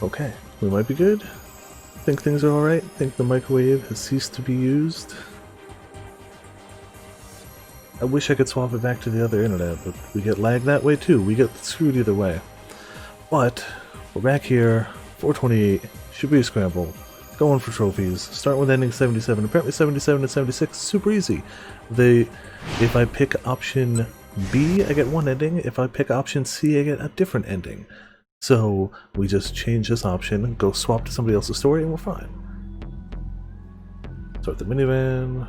Okay, we might be good. Think things are alright. Think the microwave has ceased to be used. I wish I could swap it back to the other internet, but we get lagged that way too. We get screwed either way. But we're back here, 428, Shibuya Scramble, going for trophies. Start with ending 77. Apparently 77 and 76 is super easy. If I pick option B, I get one ending. If I pick option C, I get a different ending. So we just change this option, go swap to somebody else's story, and we're fine. Start the minivan.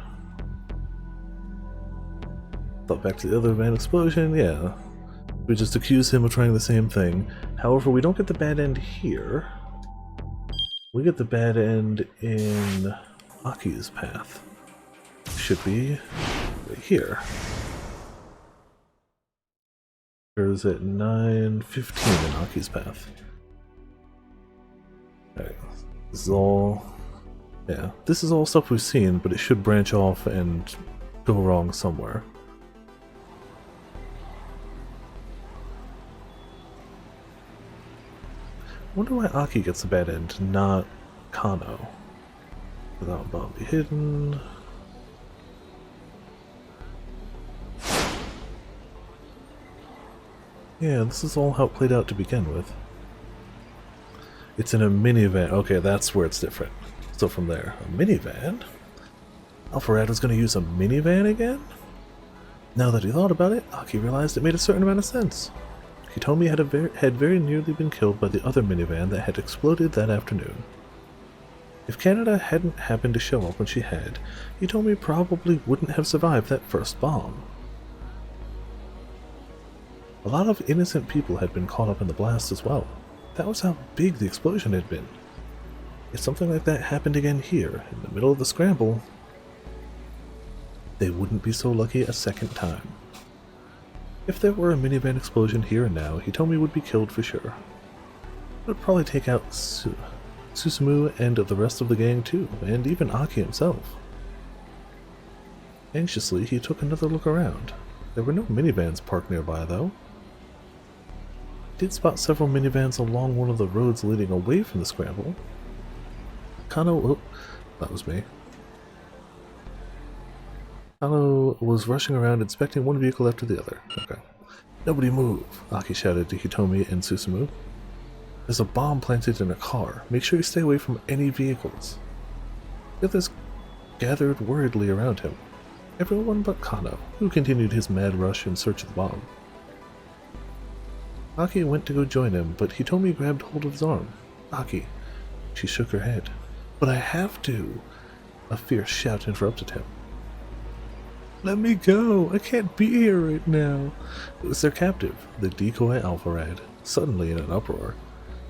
Thought back to the other van explosion, yeah. We just accuse him of trying the same thing. However, we don't get the bad end here. We get the bad end in Aki's path. Should be right here. There's at 9:15 in Aki's path. Alright, this is all... yeah, this is all stuff we've seen, but it should branch off and go wrong somewhere. I wonder why Aki gets the bad end, not Kano. Without bomb be hidden. Yeah, this is all how it played out to begin with. It's in a minivan. Okay, that's where it's different. So from there, a minivan? Alpharad was going to use a minivan again? Now that he thought about it, Aki realized it made a certain amount of sense. Hitomi had very nearly been killed by the other minivan that had exploded that afternoon. If Canada hadn't happened to show up when she had, Hitomi probably wouldn't have survived that first bomb. A lot of innocent people had been caught up in the blast as well. That was how big the explosion had been. If something like that happened again here, in the middle of the scramble, they wouldn't be so lucky a second time. If there were a minivan explosion here and now, Hitomi would be killed for sure. It would probably take out Susumu and the rest of the gang too, and even Aki himself. Anxiously, he took another look around. There were no minivans parked nearby though. He did spot several minivans along one of the roads leading away from the scramble. Kano... oh, that was me. Kano was rushing around inspecting one vehicle after the other. Okay. Nobody move, Aki shouted to Hitomi and Susumu. There's a bomb planted in a car. Make sure you stay away from any vehicles. The others gathered worriedly around him. Everyone but Kano, who continued his mad rush in search of the bomb. Aki went to go join him, but Hitomi grabbed hold of his arm. Aki. She shook her head. But I have to! A fierce shout interrupted him. Let me go! I can't be here right now! It was their captive, the decoy Alpharad, suddenly in an uproar.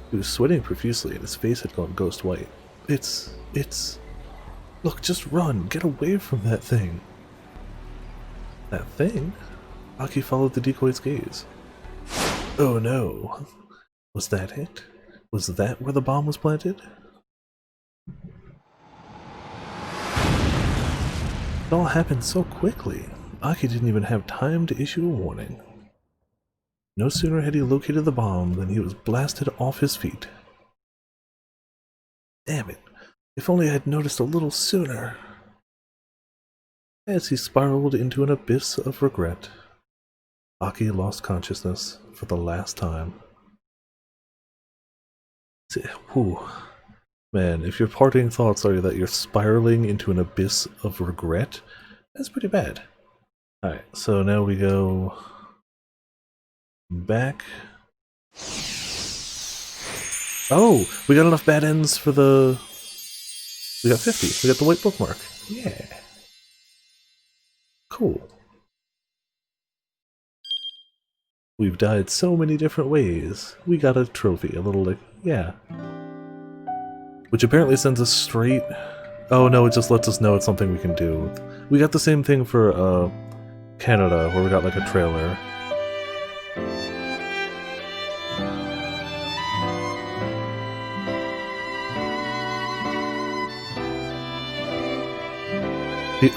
He was sweating profusely and his face had gone ghost white. It's... Look, just run! Get away from that thing! That thing? Aki followed the decoy's gaze. Oh no! Was that it? Was that where the bomb was planted? It all happened so quickly. Aki didn't even have time to issue a warning. No sooner had he located the bomb than he was blasted off his feet. Damn it! If only I had noticed a little sooner. As he spiraled into an abyss of regret, Aki lost consciousness for the last time. Whew. Man, if your parting thoughts are that you're spiraling into an abyss of regret, that's pretty bad. Alright, so now we go back. Oh, we got enough bad ends for the... we got 50. We got the white bookmark. Yeah. Cool. We've died so many different ways. We got a trophy, a little like, yeah. Which apparently sends us straight... oh no, it just lets us know it's something we can do. We got the same thing for Canada, where we got like a trailer.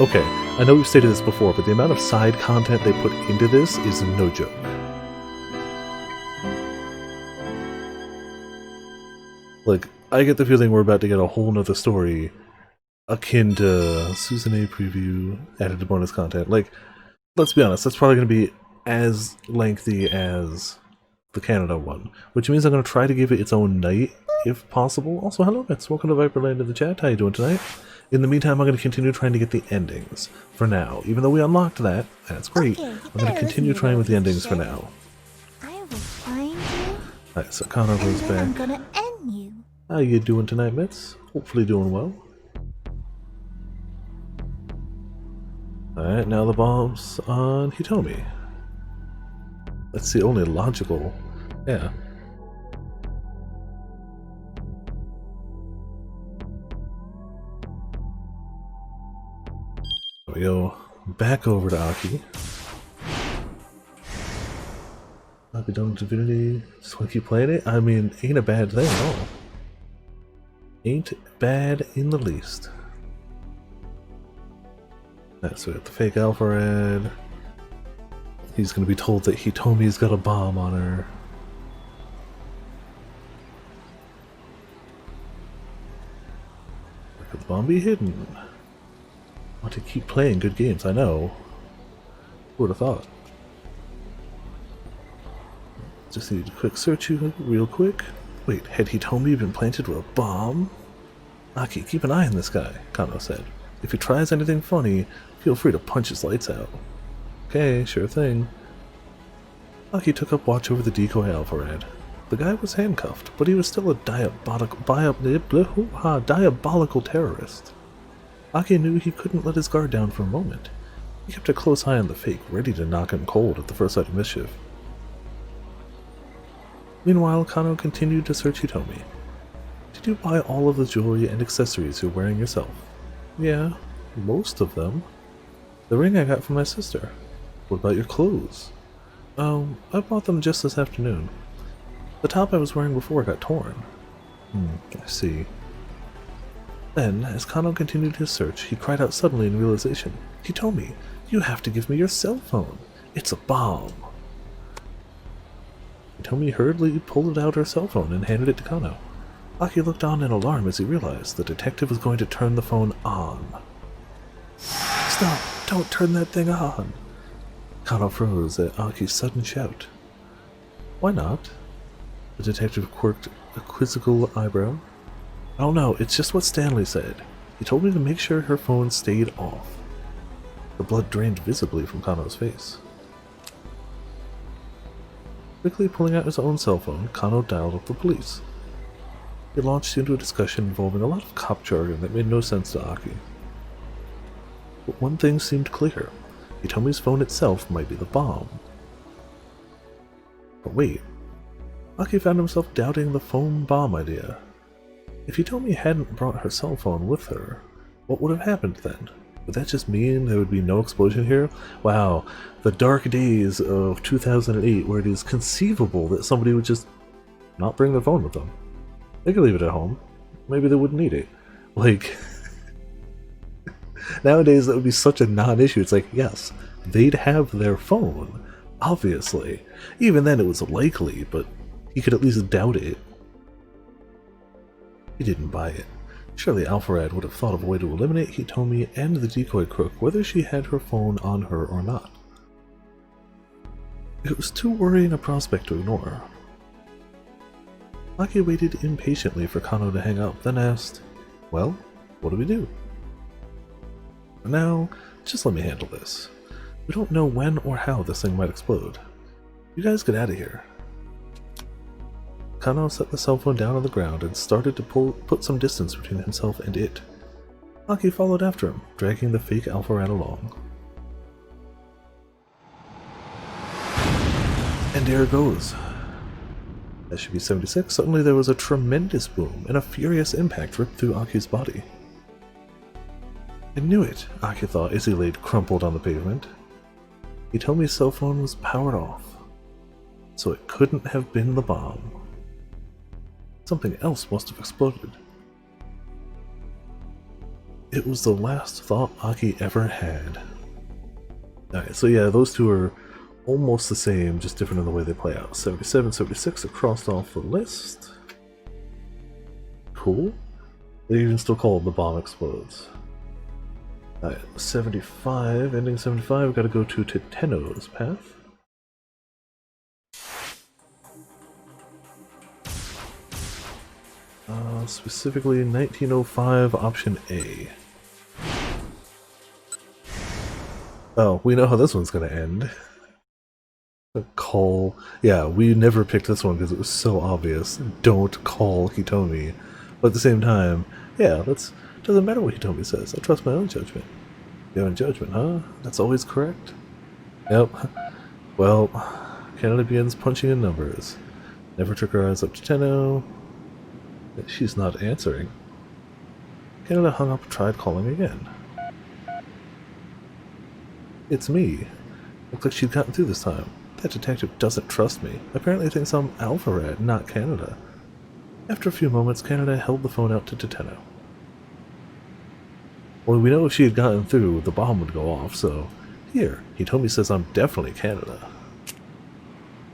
Okay, I know we've stated this before, but the amount of side content they put into this is no joke. Like, I get the feeling we're about to get a whole nother story akin to Susanne preview, added to bonus content. Like, let's be honest, that's probably going to be as lengthy as the Canada one, which means I'm going to try to give it its own night, if possible. Also, hello, Mitz. Welcome to Viperland in the chat. How you doing tonight? In the meantime, I'm going to continue trying to get the endings for now. Even though we unlocked that, that's great. Okay, I'm going to continue trying with the endings for now. I will find you. Alright, so Connor goes and then I'm back. gonna end you. How you doing tonight, Mitz? Hopefully doing well. Alright, now the bomb's on Hitomi. That's the only logical... Yeah. There we go. Back over to Aki. I'll be done with Divinity. Just want to keep playing it? I mean, ain't a bad thing at all. Ain't bad in the least. Alright, so we got the fake Alpharad. He's gonna be told that Hitomi's got a bomb on her. Where could the bomb be hidden? I want to keep playing good games, I know. Who would have thought? Just need to quick search you real quick. Wait, had Hitomi been planted with a bomb? Aki, keep an eye on this guy, Kano said. If he tries anything funny, feel free to punch his lights out. Okay, sure thing. Aki took up watch over the decoy Alpharad. The guy was handcuffed, but he was still a diabolical terrorist. Aki knew he couldn't let his guard down for a moment. He kept a close eye on the fake, ready to knock him cold at the first sight of mischief. Meanwhile, Kano continued to search Hitomi. Did you buy all of the jewelry and accessories you're wearing yourself? Yeah, most of them. The ring I got from my sister. What about your clothes? Oh, I bought them just this afternoon. The top I was wearing before got torn. I see. Then, as Kano continued his search, he cried out suddenly in realization. Hitomi, you have to give me your cell phone. It's a bomb. Hitomi hurriedly pulled out her cell phone and handed it to Kano. Aki looked on in alarm as he realized the detective was going to turn the phone on. Stop! Don't turn that thing on! Kano froze at Aki's sudden shout. Why not? The detective quirked a quizzical eyebrow. I don't know, it's just what Stanley said. He told me to make sure her phone stayed off. The blood drained visibly from Kano's face. Quickly pulling out his own cell phone, Kano dialed up the police. He launched into a discussion involving a lot of cop jargon that made no sense to Aki. But one thing seemed clear. Hitomi's phone itself might be the bomb. But wait. Aki found himself doubting the phone bomb idea. If Hitomi hadn't brought her cell phone with her, what would have happened then? Would that just mean there would be no explosion here? Wow, the dark days of 2008 where it is conceivable that somebody would just not bring their phone with them. They could leave it at home. Maybe they wouldn't need it. Like, nowadays that would be such a non-issue. It's like, yes, they'd have their phone, obviously. Even then it was likely, but he could at least doubt it. He didn't buy it. Surely Alpharad would have thought of a way to eliminate Hitomi and the decoy crook whether she had her phone on her or not. It was too worrying a prospect to ignore. Aki waited impatiently for Kano to hang up, then asked, well, what do we do? For now, just let me handle this. We don't know when or how this thing might explode. You guys get out of here. Kano set the cell phone down on the ground and started to put some distance between himself and it. Aki followed after him, dragging the fake Alpharad along. And there it goes. SCP-76, suddenly there was a tremendous boom, and a furious impact ripped through Aki's body. I knew it, Aki thought as he laid crumpled on the pavement. Hitomi's cell phone was powered off, so it couldn't have been the bomb. Something else must have exploded. It was the last thought Aki ever had. Alright, so yeah, those two are almost the same, just different in the way they play out. 77, 76 are crossed off the list. cool. They even still call it the bomb explodes. Alright, 75, ending 75, we gotta go to Teteno's path. Specifically 1905, option A. Oh, we know how this one's gonna end. Call. Yeah, we never picked this one because it was so obvious. Don't call Hitomi. But at the same time, yeah, doesn't matter what Hitomi says. I trust my own judgment. Your own judgment, huh? That's always correct? Yep. Well, Canada begins punching in numbers. Never took her eyes up to Tenno. She's not answering. Canada hung up and tried calling again. It's me. Looks like she'd gotten through this time. That detective doesn't trust me. Apparently thinks I'm Alpha Rat, not Canada. After a few moments, Canada held the phone out to Tenno. Well, we know if she had gotten through, the bomb would go off, so... Here, Hitomi says I'm definitely Canada.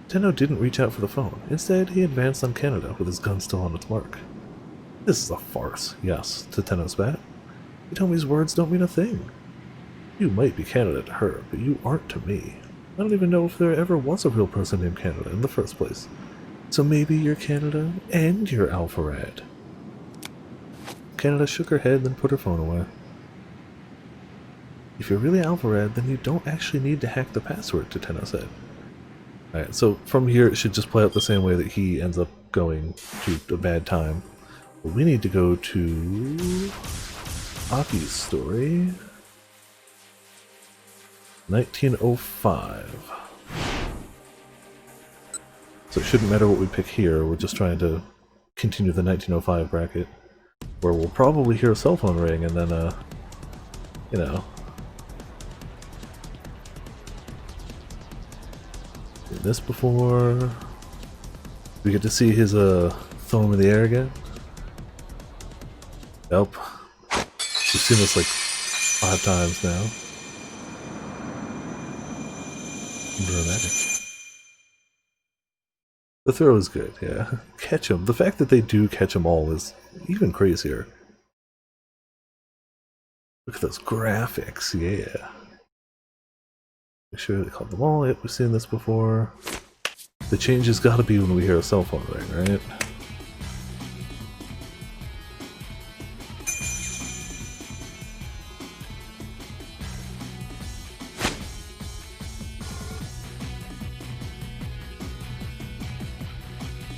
Tenno didn't reach out for the phone. Instead, he advanced on Canada with his gun still on its mark. This is a farce, yes, to Tenno's bat. Hitomi's words don't mean a thing. You might be Canada to her, but you aren't to me. I don't even know if there ever was a real person named Canada in the first place. So maybe you're Canada, and you're Alpha Rad. Canada shook her head, then put her phone away. If you're really Alpha Rad, then you don't actually need to hack the password, Tenno said. Alright, so from here it should just play out the same way that he ends up going to a bad time. But we need to go to Aki's story. 1905. So it shouldn't matter what we pick here, we're just trying to continue the 1905 bracket, where we'll probably hear a cell phone ring and then, you know. Seen this before. We get to see his, thumb in the air again. Nope. We've seen this like 5 times now. Dramatic. The throw is good, yeah. Catch him. The fact that they do catch them all is even crazier. Look at those graphics, yeah. Make sure they caught them all. Yep, we've seen this before. The change has got to be when we hear a cell phone ring, right?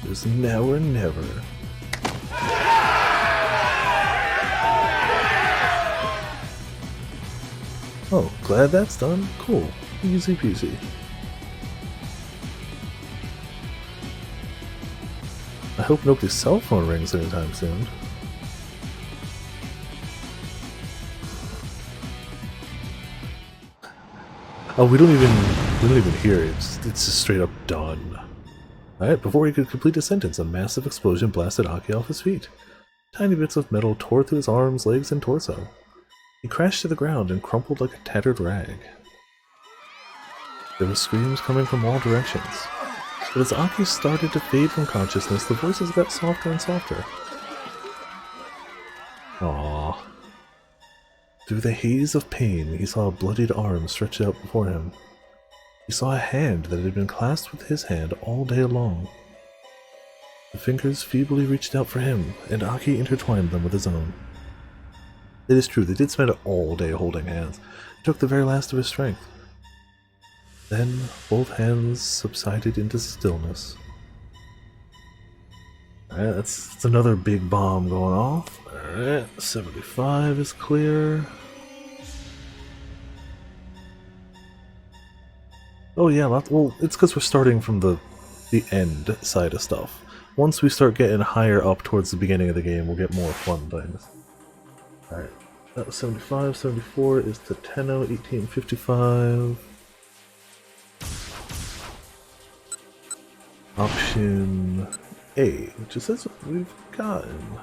There's now or never. Oh, glad that's done. Cool. Easy peasy. I hope nobody's cell phone rings anytime soon. Oh, we don't even hear it. It's just straight up done. Alright, before he could complete a sentence, a massive explosion blasted Aki off his feet. Tiny bits of metal tore through his arms, legs, and torso. He crashed to the ground and crumpled like a tattered rag. There were screams coming from all directions. But as Aki started to fade from consciousness, the voices got softer and softer. Aww. Through the haze of pain, he saw a bloodied arm stretched out before him. He saw a hand that had been clasped with his hand all day long. The fingers feebly reached out for him, and Aki intertwined them with his own. It is true, they did spend all day holding hands. It took the very last of his strength. Then, both hands subsided into stillness. Alright, that's another big bomb going off. Alright, 75 is clear. Oh yeah, well, it's because we're starting from the end side of stuff. Once we start getting higher up towards the beginning of the game, we'll get more fun things. Alright, that was 75, 74 is to Tenno, 1855. Option A, which is this what we've gotten.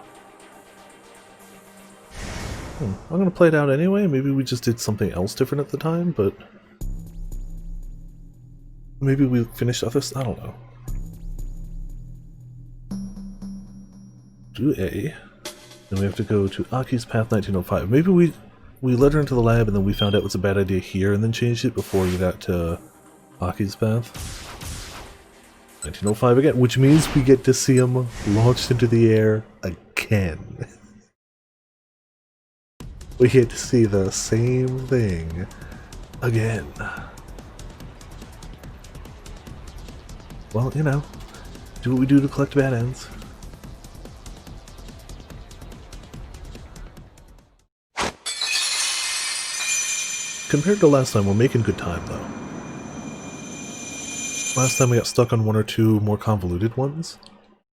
I'm gonna play it out anyway, maybe we just did something else different at the time, but... maybe we finished others, I don't know. Do A. Then we have to go to Aki's Path 1905. Maybe we led her into the lab and then we found out it was a bad idea here and then changed it before we got to Aki's Path. 1905 again, which means we get to see him launched into the air again. We get to see the same thing again. Well, you know, do what we do to collect bad ends. Compared to last time, we're making good time, though. Last time we got stuck on one or two more convoluted ones,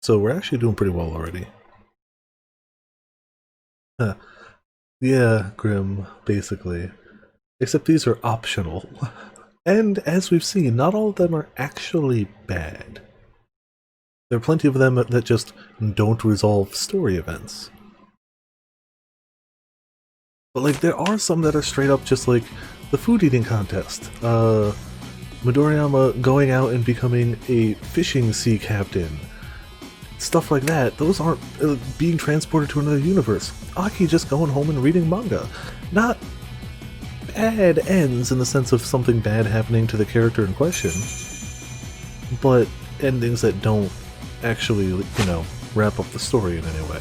so we're actually doing pretty well already. Yeah, Grim, basically. Except these are optional. And, as we've seen, not all of them are actually bad. There are plenty of them that just don't resolve story events. But, like, there are some that are straight up just like the food eating contest. Midoriyama going out and becoming a fishing sea captain. Stuff like that. Those aren't being transported to another universe. Aki just going home and reading manga. Not bad ends in the sense of something bad happening to the character in question, but endings that don't actually, you know, wrap up the story in any way.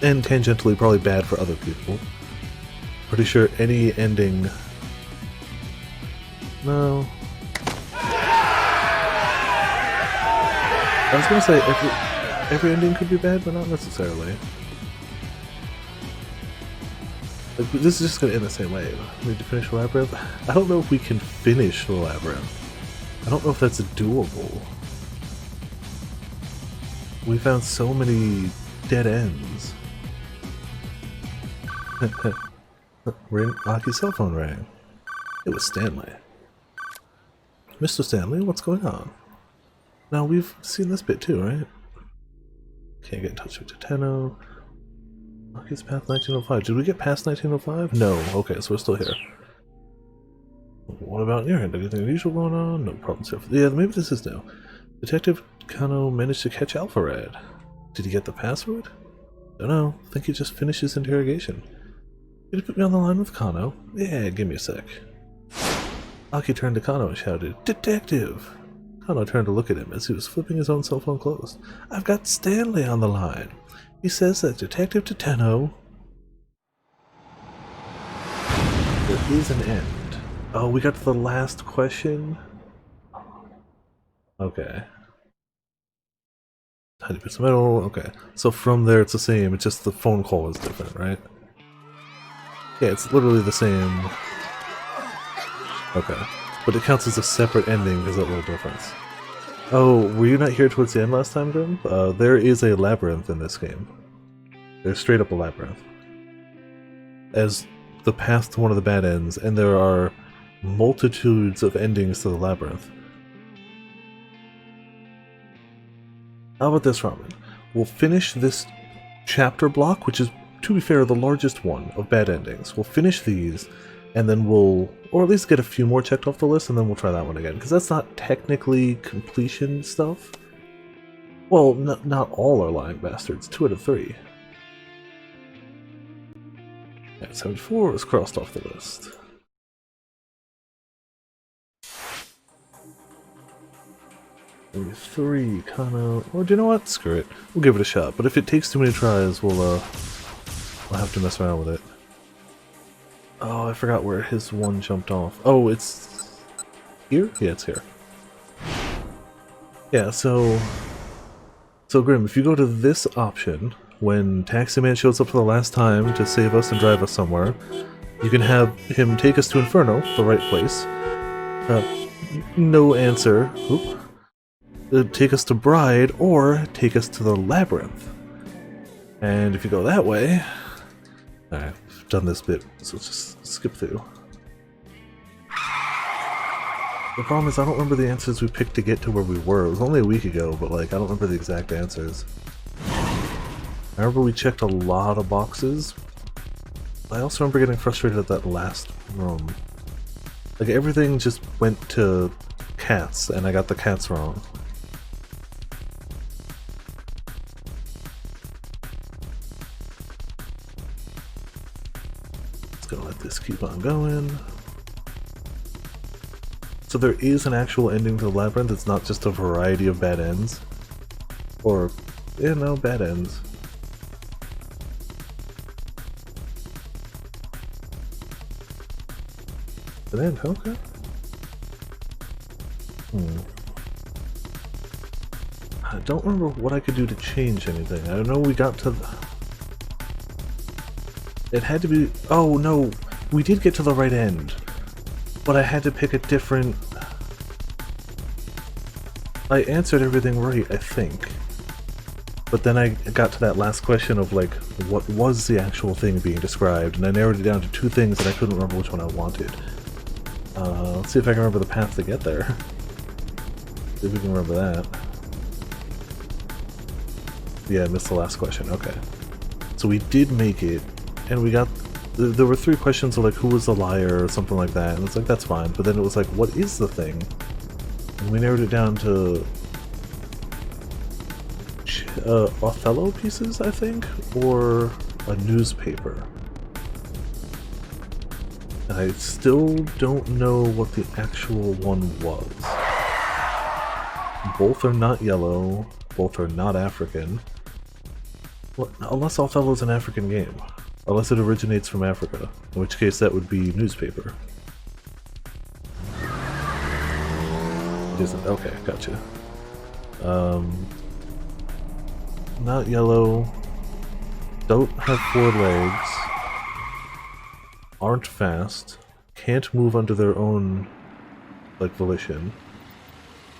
And tangentially probably bad for other people. Pretty sure any ending... No. I was gonna say every ending could be bad, but not necessarily. Like, this is just gonna end the same way. We need to finish the labyrinth. I don't know if we can finish the labyrinth. I don't know if that's doable. We found so many dead ends. Aki's cell phone rang. It was Stanley. Mr. Stanley, what's going on? Now, we've seen this bit too, right? Can't get in touch with Teteno. Aki's Path 1905. Did we get past 1905? No. Okay, so we're still here. What about your end? Anything unusual going on? No problems here. Yeah, maybe this is new. Detective Kano managed to catch Alpharad. Did he get the password? Don't know. Think he just finished his interrogation. Could you put me on the line with Kano? Yeah, give me a sec. Aki turned to Kano and shouted, "Detective!" Kano turned to look at him as he was flipping his own cell phone closed. "I've got Stanley on the line. He says that Detective Teteno..." There is an end. Oh, we got to the last question? Okay. How do you put some metal? Okay. So from there it's the same, it's just the phone call is different, right? Yeah, it's literally the same. Okay. But it counts as a separate ending because of that little difference. Oh, were you not here towards the end last time, Grim? There is a labyrinth in this game. There's straight up a labyrinth. As the path to one of the bad ends, and there are multitudes of endings to the labyrinth. How about this, Ramen? We'll finish this chapter block, which is, to be fair, the largest one of bad endings. We'll finish these, and then we'll, or at least get a few more checked off the list, and then we'll try that one again, because that's not technically completion stuff. Well, not all are lying bastards. 2 out of 3. Yeah, 74 is crossed off the list. Maybe 3, Kano, or do you know what? Screw it. We'll give it a shot, but if it takes too many tries, we'll have to mess around with it. Oh, I forgot where his one jumped off. Oh, it's here? Yeah, it's here. Yeah, so Grim, if you go to this option, when Taxi Man shows up for the last time to save us and drive us somewhere, you can have him take us to Inferno, the right place. No answer. Oop. Take us to Bride, or take us to the Labyrinth. And if you go that way... Alright, I've done this bit, so let's just skip through. The problem is I don't remember the answers we picked to get to where we were. It was only a week ago, but like I don't remember the exact answers. I remember we checked a lot of boxes. I also remember getting frustrated at that last room. Like everything just went to cats, and I got the cats wrong. Just gonna let this keep on going. So there is an actual ending to the labyrinth, it's not just a variety of bad ends. Or, yeah, no, bad ends. An end, okay. I don't remember what I could do to change anything. I know we got to... It had to be... Oh, no. We did get to the right end. But I had to pick a different... I answered everything right, I think. But then I got to that last question of, like, what was the actual thing being described? And I narrowed it down to two things and I couldn't remember which one I wanted. Let's see if I can remember the path to get there. See if we can remember that. Yeah, I missed the last question, okay. So we did make it, and we got... There were 3 questions of like, who was the liar, or something like that, and it's like, that's fine. But then it was like, what is the thing? And we narrowed it down to... Othello pieces, I think? Or a newspaper. And I still don't know what the actual one was. Both are not yellow, both are not African. Well, unless Othello's an African game. Unless it originates from Africa, in which case that would be newspaper. It isn't. Okay, gotcha. Not yellow. Don't have 4 legs. Aren't fast. Can't move under their own, like, volition.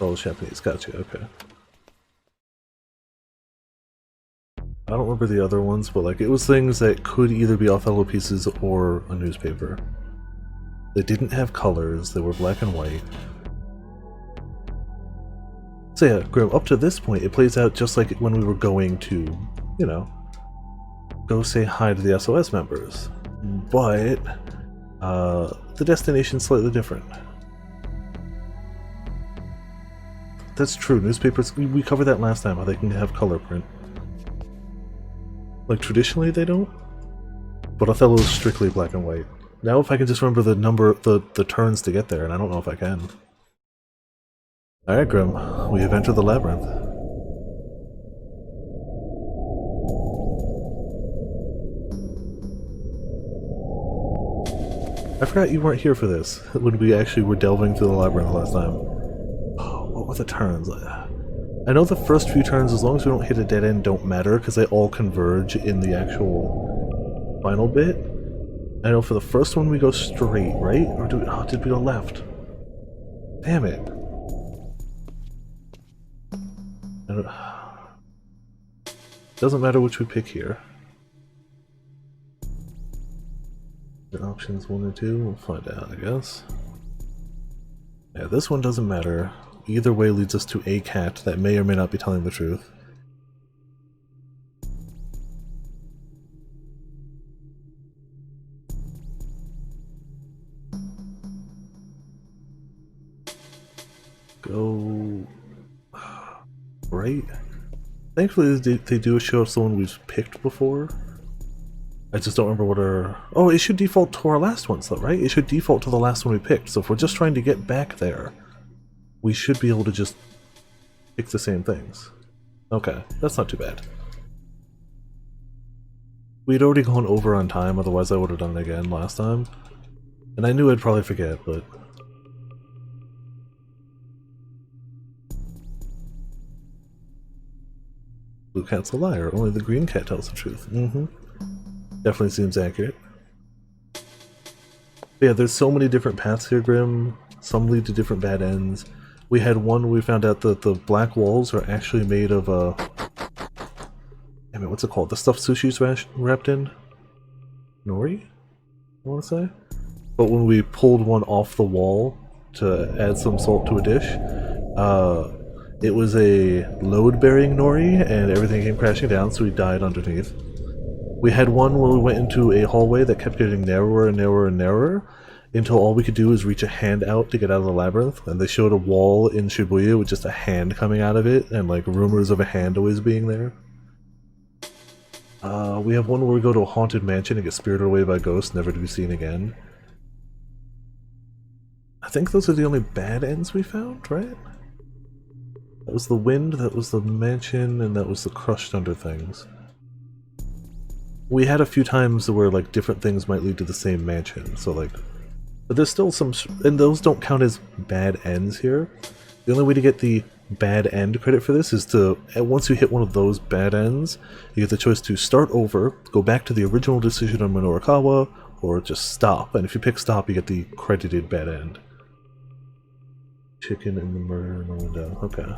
All Japanese. Gotcha, okay. I don't remember the other ones, but like it was things that could either be Othello pieces or a newspaper. They didn't have colors, they were black and white. So yeah, Grim, up to this point it plays out just like when we were going to, you know, go say hi to the SOS members. But the destination's slightly different. That's true, newspapers, we covered that last time, how they can have color print. Like, traditionally they don't, but Othello is strictly black and white. Now if I can just remember the number, the turns to get there, and I don't know if I can. Alright, Grim, we have entered the labyrinth. I forgot you weren't here for this, when we actually were delving through the labyrinth last time. Oh, what were the turns? I know the first few turns, as long as we don't hit a dead end, don't matter, because they all converge in the actual final bit. I know for the first one we go straight, right? Or did we go left? Damn it. Doesn't matter which we pick here. The options 1 and 2, we'll find out, I guess. Yeah, this one doesn't matter. Either way leads us to a cat that may or may not be telling the truth. Go... right? Thankfully they do show us the one we've picked before. I just don't remember what our... Oh, it should default to our last ones though, right? It should default to the last one we picked, so if we're just trying to get back there, we should be able to just pick the same things. Okay, that's not too bad. We'd already gone over on time, otherwise I would have done it again last time. And I knew I'd probably forget, but... Blue cat's a liar, only the green cat tells the truth. Definitely seems accurate. But yeah, there's so many different paths here, Grim. Some lead to different bad ends. We had one where we found out that the black walls are actually made of, damn it, what's it called? The stuffed sushi's wrapped in? Nori? I want to say? But when we pulled one off the wall to add some salt to a dish, it was a load-bearing nori, and everything came crashing down, so we died underneath. We had one where we went into a hallway that kept getting narrower and narrower and narrower, until all we could do is reach a hand out to get out of the labyrinth, and they showed a wall in Shibuya with just a hand coming out of it, and like rumors of a hand always being there. We have one where we go to a haunted mansion and get spirited away by ghosts, never to be seen again. I think those are the only bad ends we found, right? That was the wind, that was the mansion, and that was the crushed under things. We had a few times where like different things might lead to the same mansion, so like... But there's still some... And those don't count as bad ends here. The only way to get the bad end credit for this is to... Once you hit one of those bad ends, you get the choice to start over, go back to the original decision on Minorikawa, or just stop. And if you pick stop, you get the credited bad end. Chicken and the murder in the window. Okay.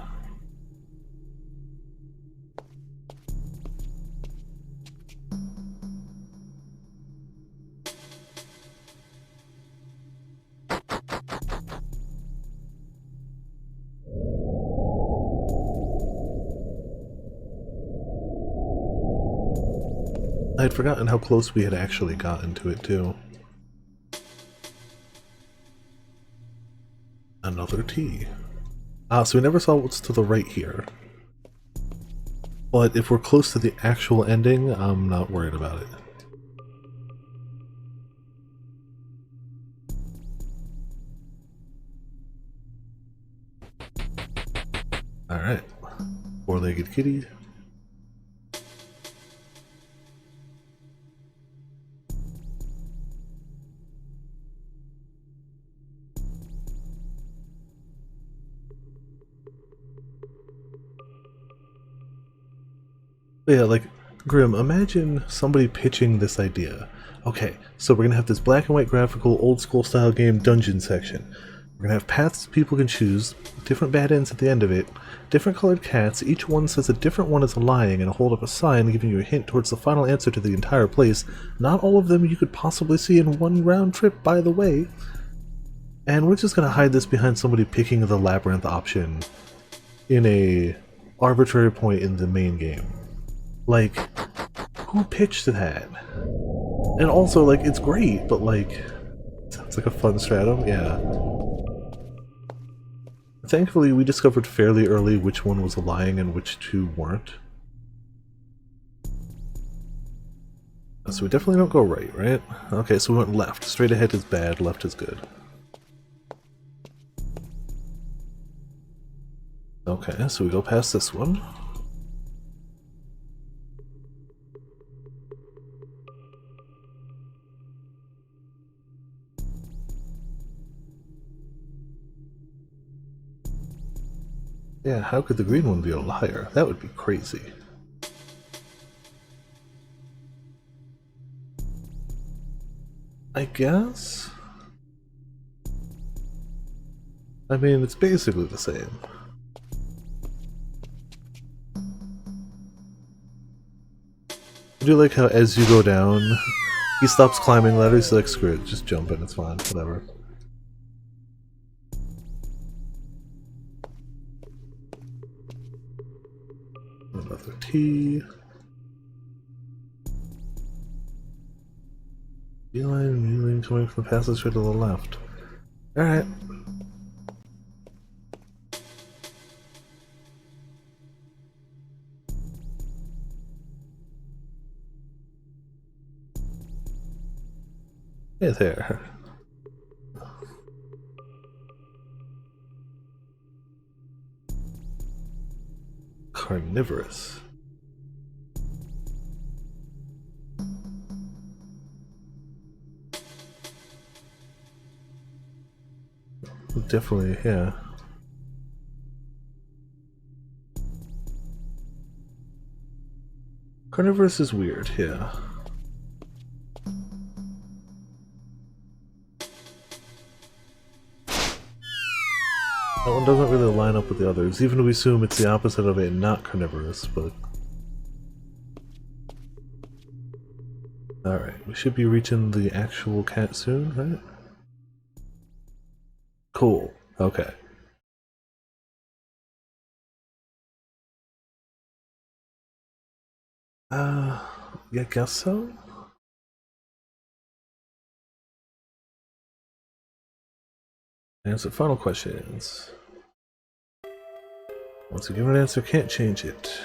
I had forgotten how close we had actually gotten to it, too. Another T. So we never saw what's to the right here. But if we're close to the actual ending, I'm not worried about it. Alright. Four-legged kitty. Yeah, like, Grim, imagine somebody pitching this idea. Okay, so we're gonna have this black and white graphical, old school style game dungeon section. We're gonna have paths people can choose, different bad ends at the end of it, different colored cats, each one says a different one is lying and hold up a sign giving you a hint towards the final answer to the entire place. Not all of them you could possibly see in one round trip, by the way. And we're just gonna hide this behind somebody picking the labyrinth option in a arbitrary point in the main game. Like, who pitched that? And also, like, it's great, but like, sounds like a fun stratum, yeah. Thankfully, we discovered fairly early which one was lying and which two weren't. So we definitely don't go right? Okay, so we went left. Straight ahead is bad, left is good. Okay, so we go past this one. Yeah, how could the green one be a liar? That would be crazy. I guess? I mean, it's basically the same. I do like how as you go down, he stops climbing ladders, he's like, screw it, just jump in, it's fine, whatever. Another T. Beeline coming from the passageway to the left. Alright. Hey there. Carnivorous. Definitely, yeah. Carnivorous is weird, yeah. That one doesn't really line up with the others, even if we assume it's the opposite of it and not carnivorous, but... Alright, we should be reaching the actual cat soon, right? Cool, okay. Yeah, guess so? Answer final questions. Once you give an answer, can't change it.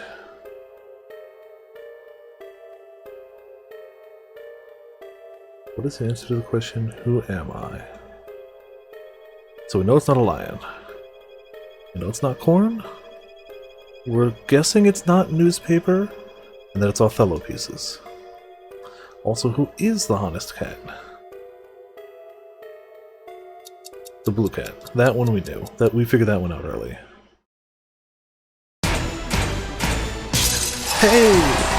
What is the answer to the question, who am I? So we know it's not a lion. We know it's not corn. We're guessing it's not newspaper, and that it's Othello pieces. Also, who is the honest cat? The blue cat. That one we knew. That we figured that one out early. Hey!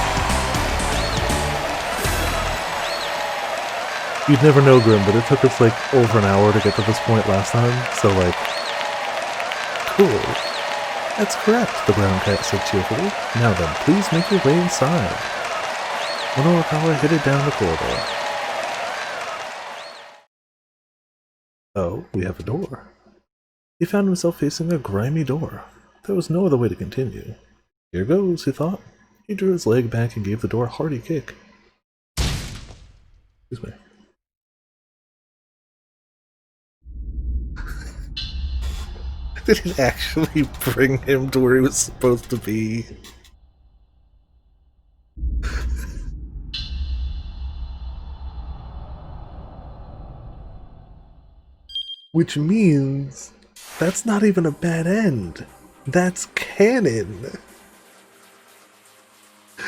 You'd never know, Grim, but it took us like over an hour to get to this point last time, so like... Cool. That's correct, the brown cat said cheerfully. Now then, please make your way inside. Monorikawa headed down the corridor. Oh, we have a door. He found himself facing a grimy door. There was no other way to continue. Here goes, he thought. He drew his leg back and gave the door a hearty kick. Excuse me. Did it actually bring him to where he was supposed to be? Which means that's not even a bad end. That's canon.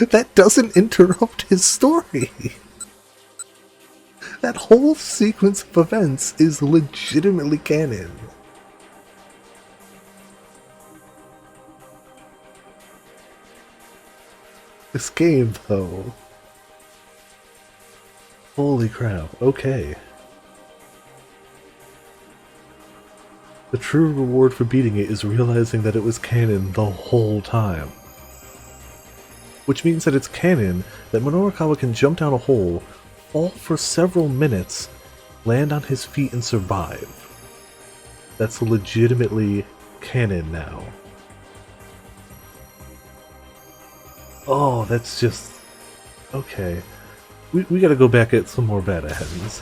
That doesn't interrupt his story. That whole sequence of events is legitimately canon. This game, though. Holy crap, okay. The true reward for beating it is realizing that it was canon the whole time. Which means that it's canon that Monorikawa can jump down a hole, fall for several minutes, land on his feet and survive. That's legitimately canon now. Oh, that's just... okay. We gotta go back at some more bad ends.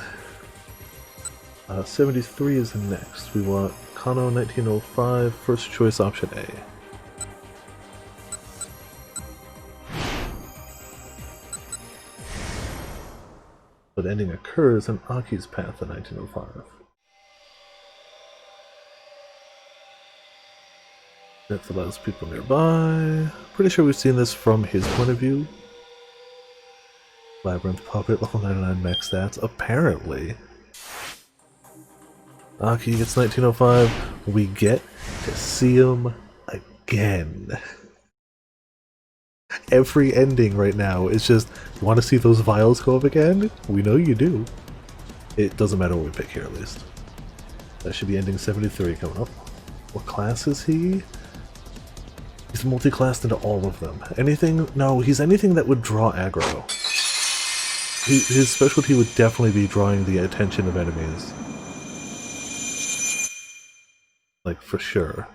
73 is next. We want Kano 1905, first choice option A. But ending occurs in Aki's path in 1905. That allows people nearby. Pretty sure we've seen this from his point of view. Labyrinth Puppet, level 99 max stats, apparently. Aki gets 1905. We get to see him again. Every ending right now is just, you want to see those vials go up again? We know you do. It doesn't matter what we pick here, at least. That should be ending 73 coming up. What class is he? He's multi-classed into all of them. Anything? No, he's anything that would draw aggro. His specialty would definitely be drawing the attention of enemies. Like, for sure.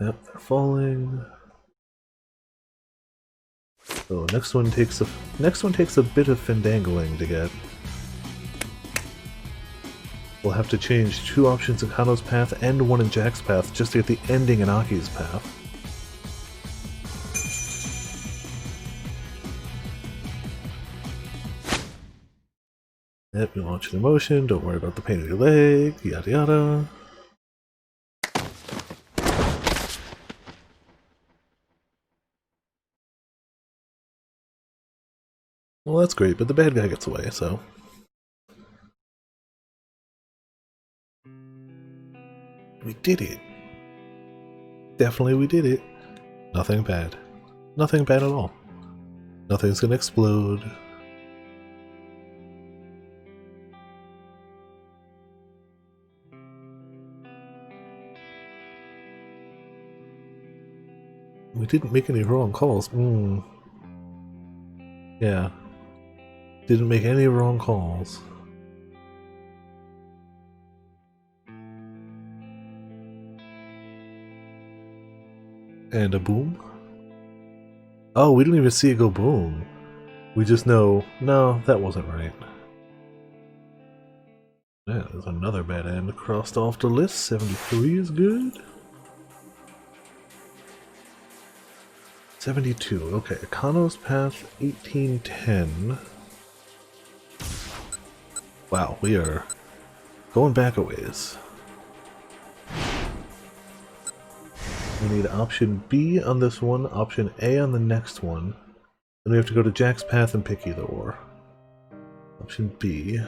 Yep, they're falling. So next one takes a bit of findangling to get. We'll have to change 2 options in Kano's path and 1 in Jack's path just to get the ending in Aki's path. Yep, you launch an emotion, don't worry about the pain in your leg, yada yada. Well, that's great, but the bad guy gets away, so... we did it. Definitely we did it. Nothing bad. Nothing bad at all. Nothing's gonna explode. We didn't make any wrong calls. Yeah. Didn't make any wrong calls. And a boom? Oh, we didn't even see it go boom. We just know, no, that wasn't right. Yeah, there's another bad end crossed off the list. 73 is good. 72. Okay, Kano's Path 1810. Wow, we are going back a ways. We need option B on this one, option A on the next one. Then we have to go to Jack's Path and pick either or. Option B.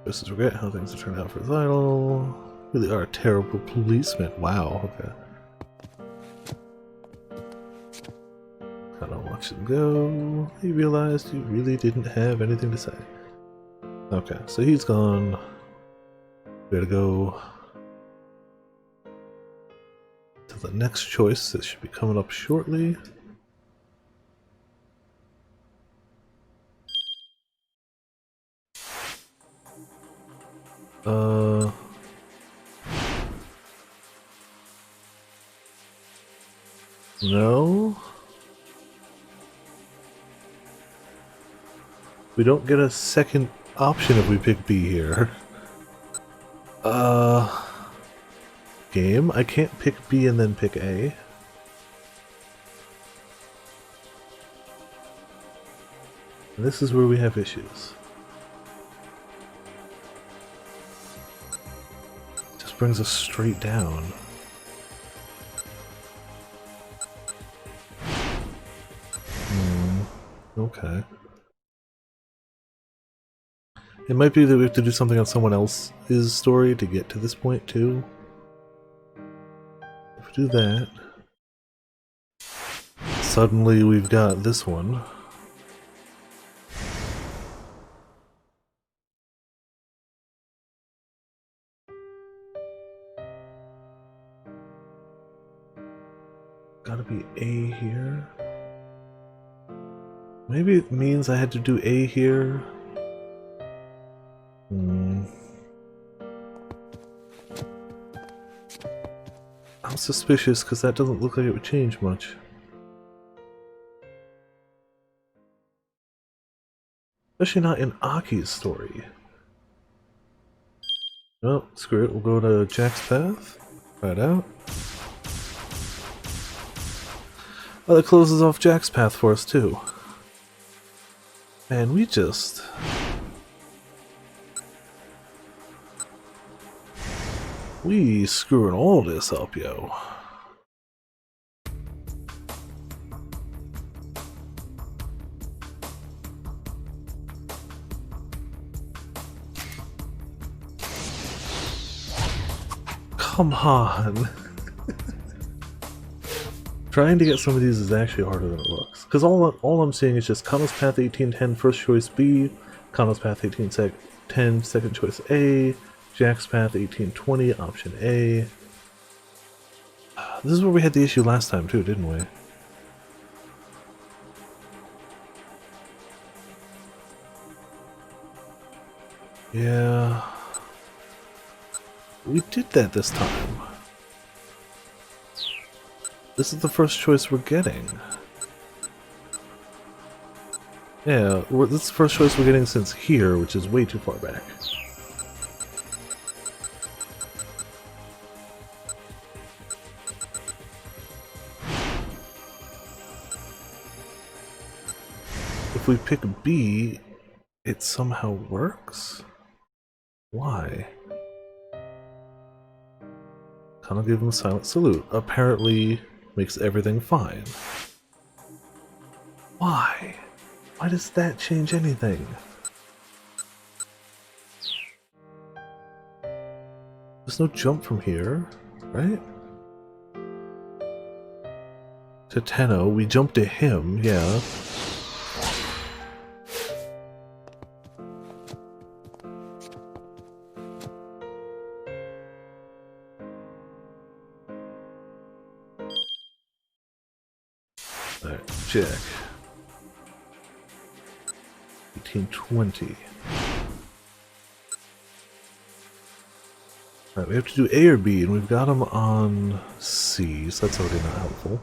This is regret how things have turned out for Zidal. Really are a terrible policeman. Wow, okay. Kinda watch him go. He realized he really didn't have anything to say. Okay, so he's gone. We gotta go to the next choice that should be coming up shortly. No. We don't get a second option if we pick B here. Game? I can't pick B and then pick A. And this is where we have issues. Just brings us straight down. Okay. It might be that we have to do something on someone else's story to get to this point, too. If we do that, suddenly we've got this one. Gotta be A here. Maybe it means I had to do A here. I'm suspicious because that doesn't look like it would change much. Especially not in Aki's story. Well, screw it, we'll go to Jack's Path. Try it out. Oh, that closes off Jack's Path for us too. Man, we just... we screwing all this up, yo. Come on. Trying to get some of these is actually harder than it looks. Because all I'm seeing is just Kano's Path 1810 first choice B, Kano's Path 1810 second choice A, Jack's Path 1820 option A. This is where we had the issue last time too, didn't we? Yeah. We did that this time. This is the first choice we're getting. Yeah, this is the first choice we're getting since here, which is way too far back. If we pick B, it somehow works? Why? Kind of give him a silent salute. Apparently makes everything fine. Why? Why does that change anything? There's no jump from here, right? To Tenno, we jump to him, yeah. Alright, check. 1820. Alright, we have to do A or B, and we've got them on C, so that's already not helpful.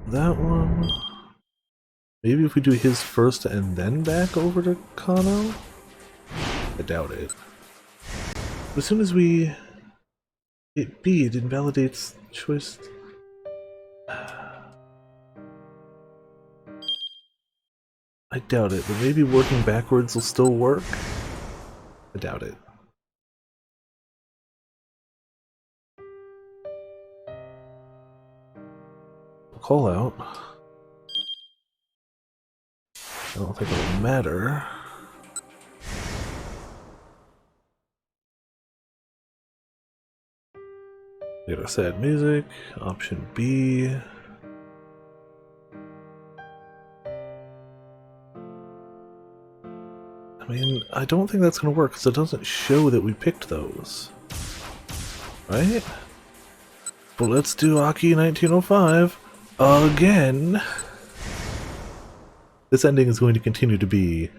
That one... Maybe if we do his first and then back over to Kano? I doubt it. But as soon as we hit B, it invalidates choice. I doubt it, but maybe working backwards will still work? I doubt it. Call out. I don't think it'll matter. We got our sad music. Option B. I mean, I don't think that's going to work because it doesn't show that we picked those. Right? But let's do Aki 1905 again. This ending is going to continue to be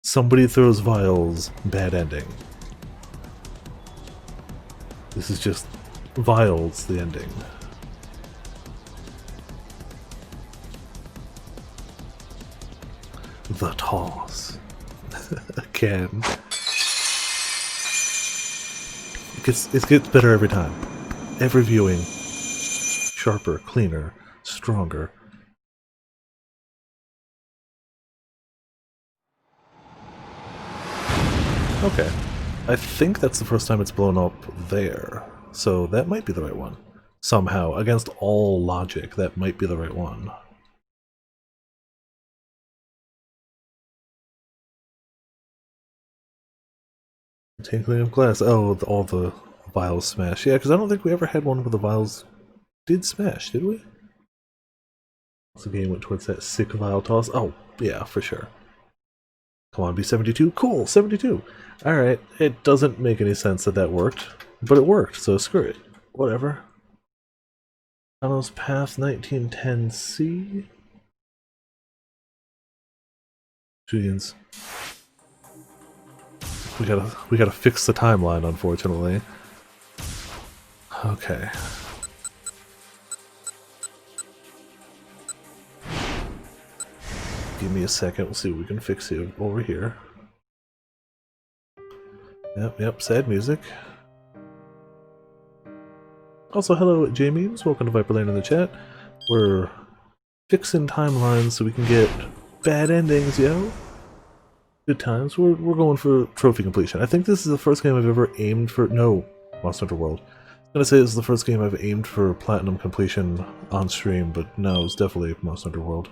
somebody throws vials, bad ending. This is just vials, the ending. The toss. Again. It gets better every time. Every viewing. Sharper, cleaner, stronger. Okay. I think that's the first time it's blown up there. So that might be the right one. Somehow, against all logic, that might be the right one. Tinkling of glass. Oh, all the vials smash. Yeah, because I don't think we ever had one where the vials did smash, did we? So the game went towards that sick vial toss. Oh, yeah, for sure. Come on, be 72. Cool, 72. Alright, it doesn't make any sense that that worked, but it worked, so screw it. Whatever. Tunnels Path 1910C. Jeez. We gotta fix the timeline, unfortunately. Okay. Give me a second, we'll see what we can fix it over here. Yep, sad music. Also, hello, J-Memes, welcome to Viper Lane in the chat. We're fixing timelines so we can get bad endings, yo. Good times. We're going for trophy completion. I think this is the first game I've ever aimed for. No, Monster Hunter World. I was gonna say this is the first game I've aimed for platinum completion on stream, but no, it's definitely Monster Hunter World.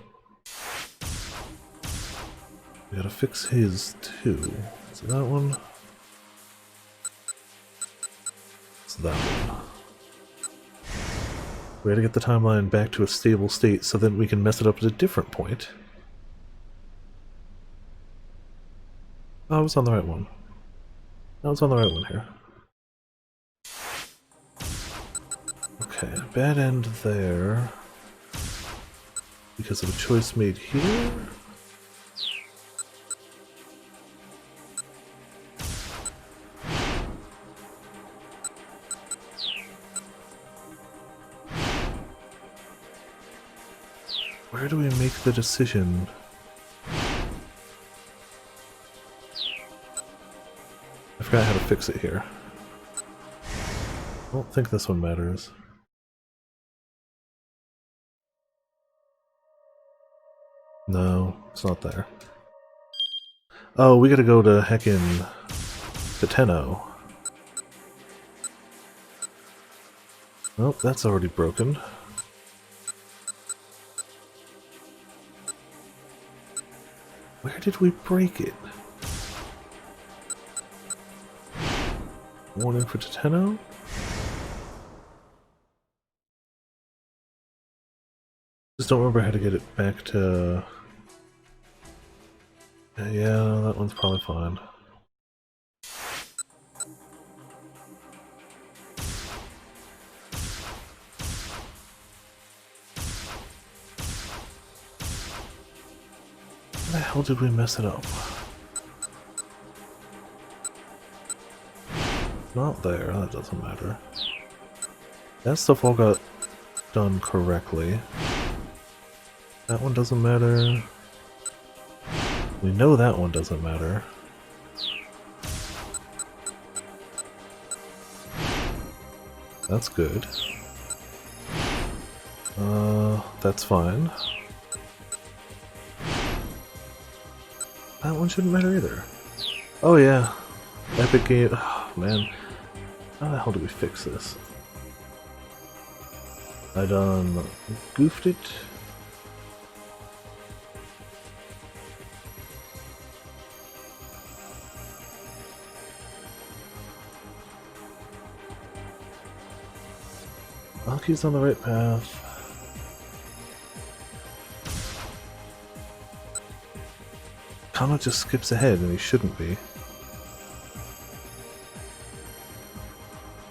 We gotta fix his too. So that one. It's that one. We gotta get the timeline back to a stable state so then we can mess it up at a different point. Oh, I was on the right one. I was on the right one here. Okay, bad end there. Because of a choice made here. Where do we make the decision? I forgot how to fix it here. I don't think this one matters. No, it's not there. Oh, we gotta go to heckin' to Tenno. Oh, that's already broken. Where did we break it? Warning for Tenno? Just don't remember how to get it back to... Yeah, that one's probably fine. How the hell did we mess it up? Not there, that doesn't matter. That stuff all got done correctly. That one doesn't matter. We know that one doesn't matter. That's good. That's fine. That one shouldn't matter either. Oh yeah. Epic game. Oh, man. How the hell do we fix this? I done goofed it. Aki's on the right path. Kano just skips ahead and he shouldn't be.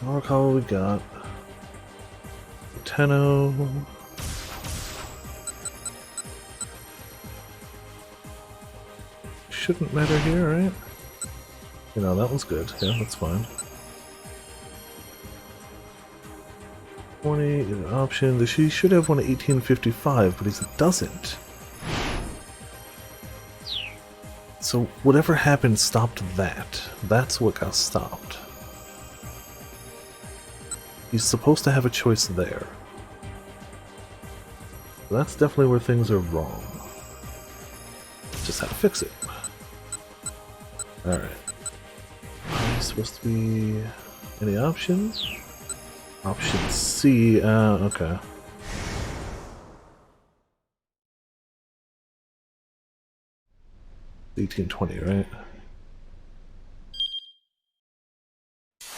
Morikawa we got. Tenno. Shouldn't matter here, right? You know, that one's good. Yeah, that's fine. 20 is an option. She should have one at 1855, but he doesn't. So whatever happened stopped that. That's what got stopped. He's supposed to have a choice there. That's definitely where things are wrong. Just how to fix it. Alright. Supposed to be any options? Option C, okay. $18.20, right?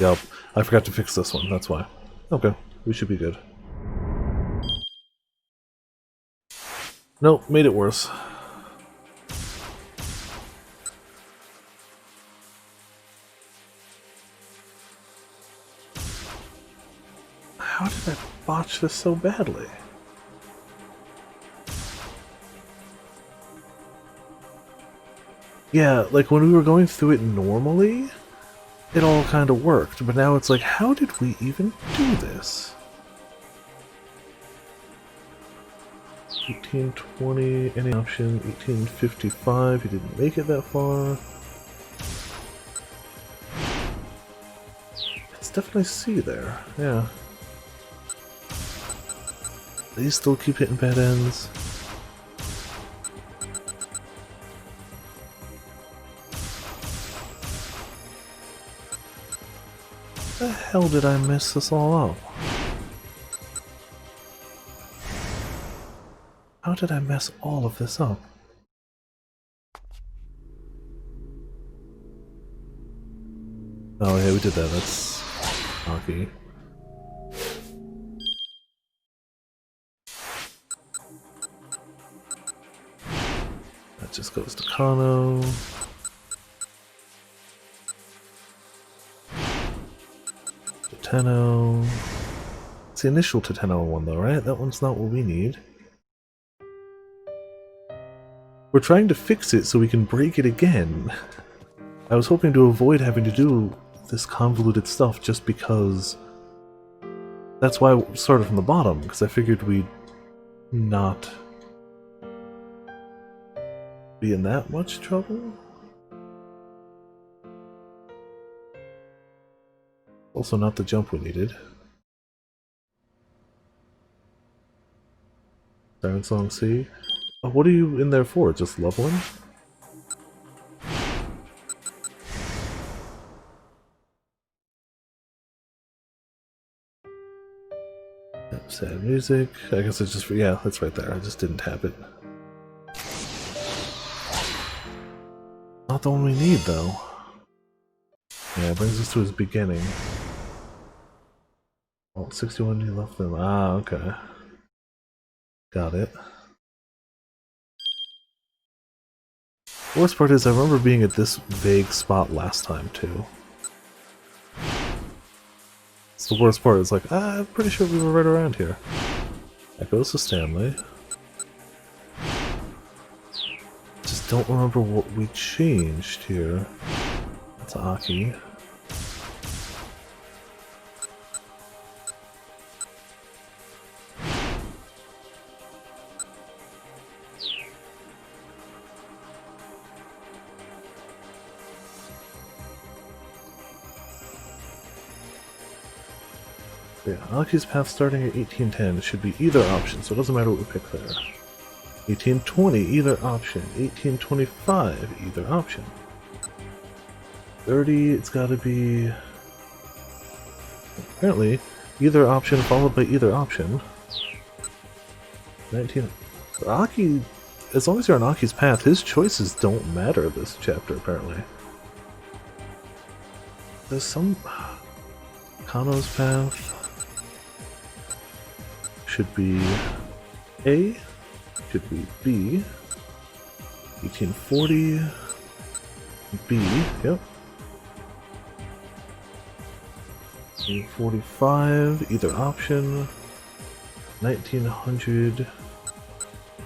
Yep, I forgot to fix this one, that's why. Okay, we should be good. Nope, made it worse. How did I botch this so badly? Yeah, like when we were going through it normally, it all kind of worked, but now it's like, how did we even do this? 1820, any option, 1855, he didn't make it that far. It's definitely C there, yeah. These still keep hitting bad ends. How the hell did I mess this all up? How did I mess all of this up? Oh yeah, we did that, that's hockey. That just goes to Kano. Tenno. It's the initial Tenno one though, right? That one's not what we need. We're trying to fix it so we can break it again. I was hoping to avoid having to do this convoluted stuff just because... That's why I started from the bottom, because I figured we'd not be in that much trouble. Also not the jump we needed. Siren Song C. Oh, what are you in there for? Just leveling? Yep, sad music. I guess it's just... Yeah, that's right there. I just didn't tap it. Not the one we need, though. Yeah, it brings us to his beginning. Oh, 61 you left them. Ah, okay. Got it. Worst part is I remember being at this vague spot last time, too. It's the worst part. It's like, I'm pretty sure we were right around here. That goes to Stanley. Just don't remember what we changed here. That's Aki. Yeah, Aki's path starting at 1810 should be either option, so it doesn't matter what we pick there. 1820, either option. 1825, either option. 30, it's gotta be... apparently, either option followed by either option. 19... Aki... as long as you're on Aki's path, his choices don't matter this chapter, apparently. There's some... Kano's path... should be A, should be B, 1840, B, yep. 1845, either option, 1900,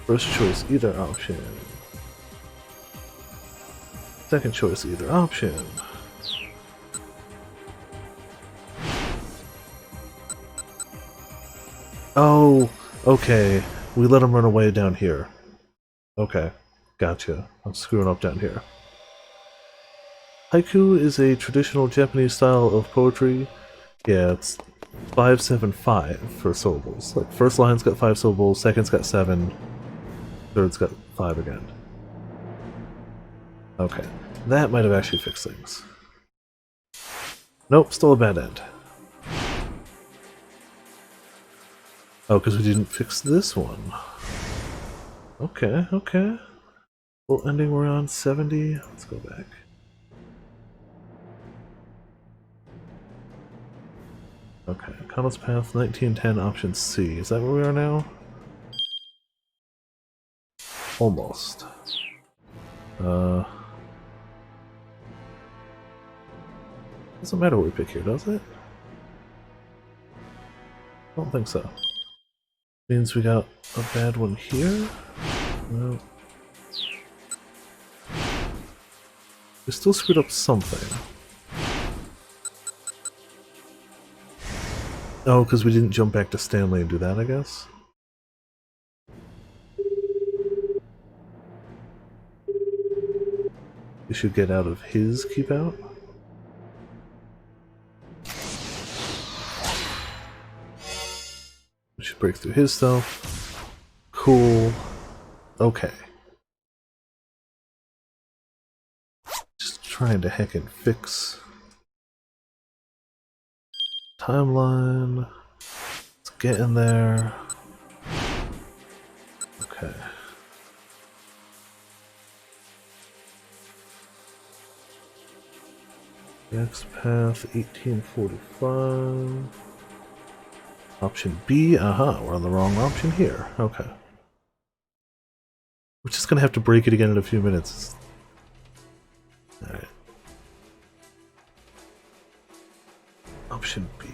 first choice, either option, second choice, either option. Oh, okay. We let him run away down here. Okay, gotcha. I'm screwing up down here. Haiku is a traditional Japanese style of poetry. Yeah, it's 5-7-5 for syllables. Like, first line's got 5 syllables, second's got 7, third's got 5 again. Okay, that might have actually fixed things. Nope, still a bad end. Oh, because we didn't fix this one. Okay, okay. Full ending, we're on 70. Let's go back. Okay, Kano's Path, 1910, option C. Is that where we are now? Almost. Doesn't matter what we pick here, does it? I don't think so. Means we got a bad one here? No. We still screwed up something. Oh, because we didn't jump back to Stanley and do that, I guess? We should get out of his keep out. We should break through his stuff. Cool. Okay. Just trying to heckin' fix timeline. Let's get in there. Okay. Next path, 1845. Option B, we're on the wrong option here. Okay. We're just gonna have to break it again in a few minutes. Alright. Option B.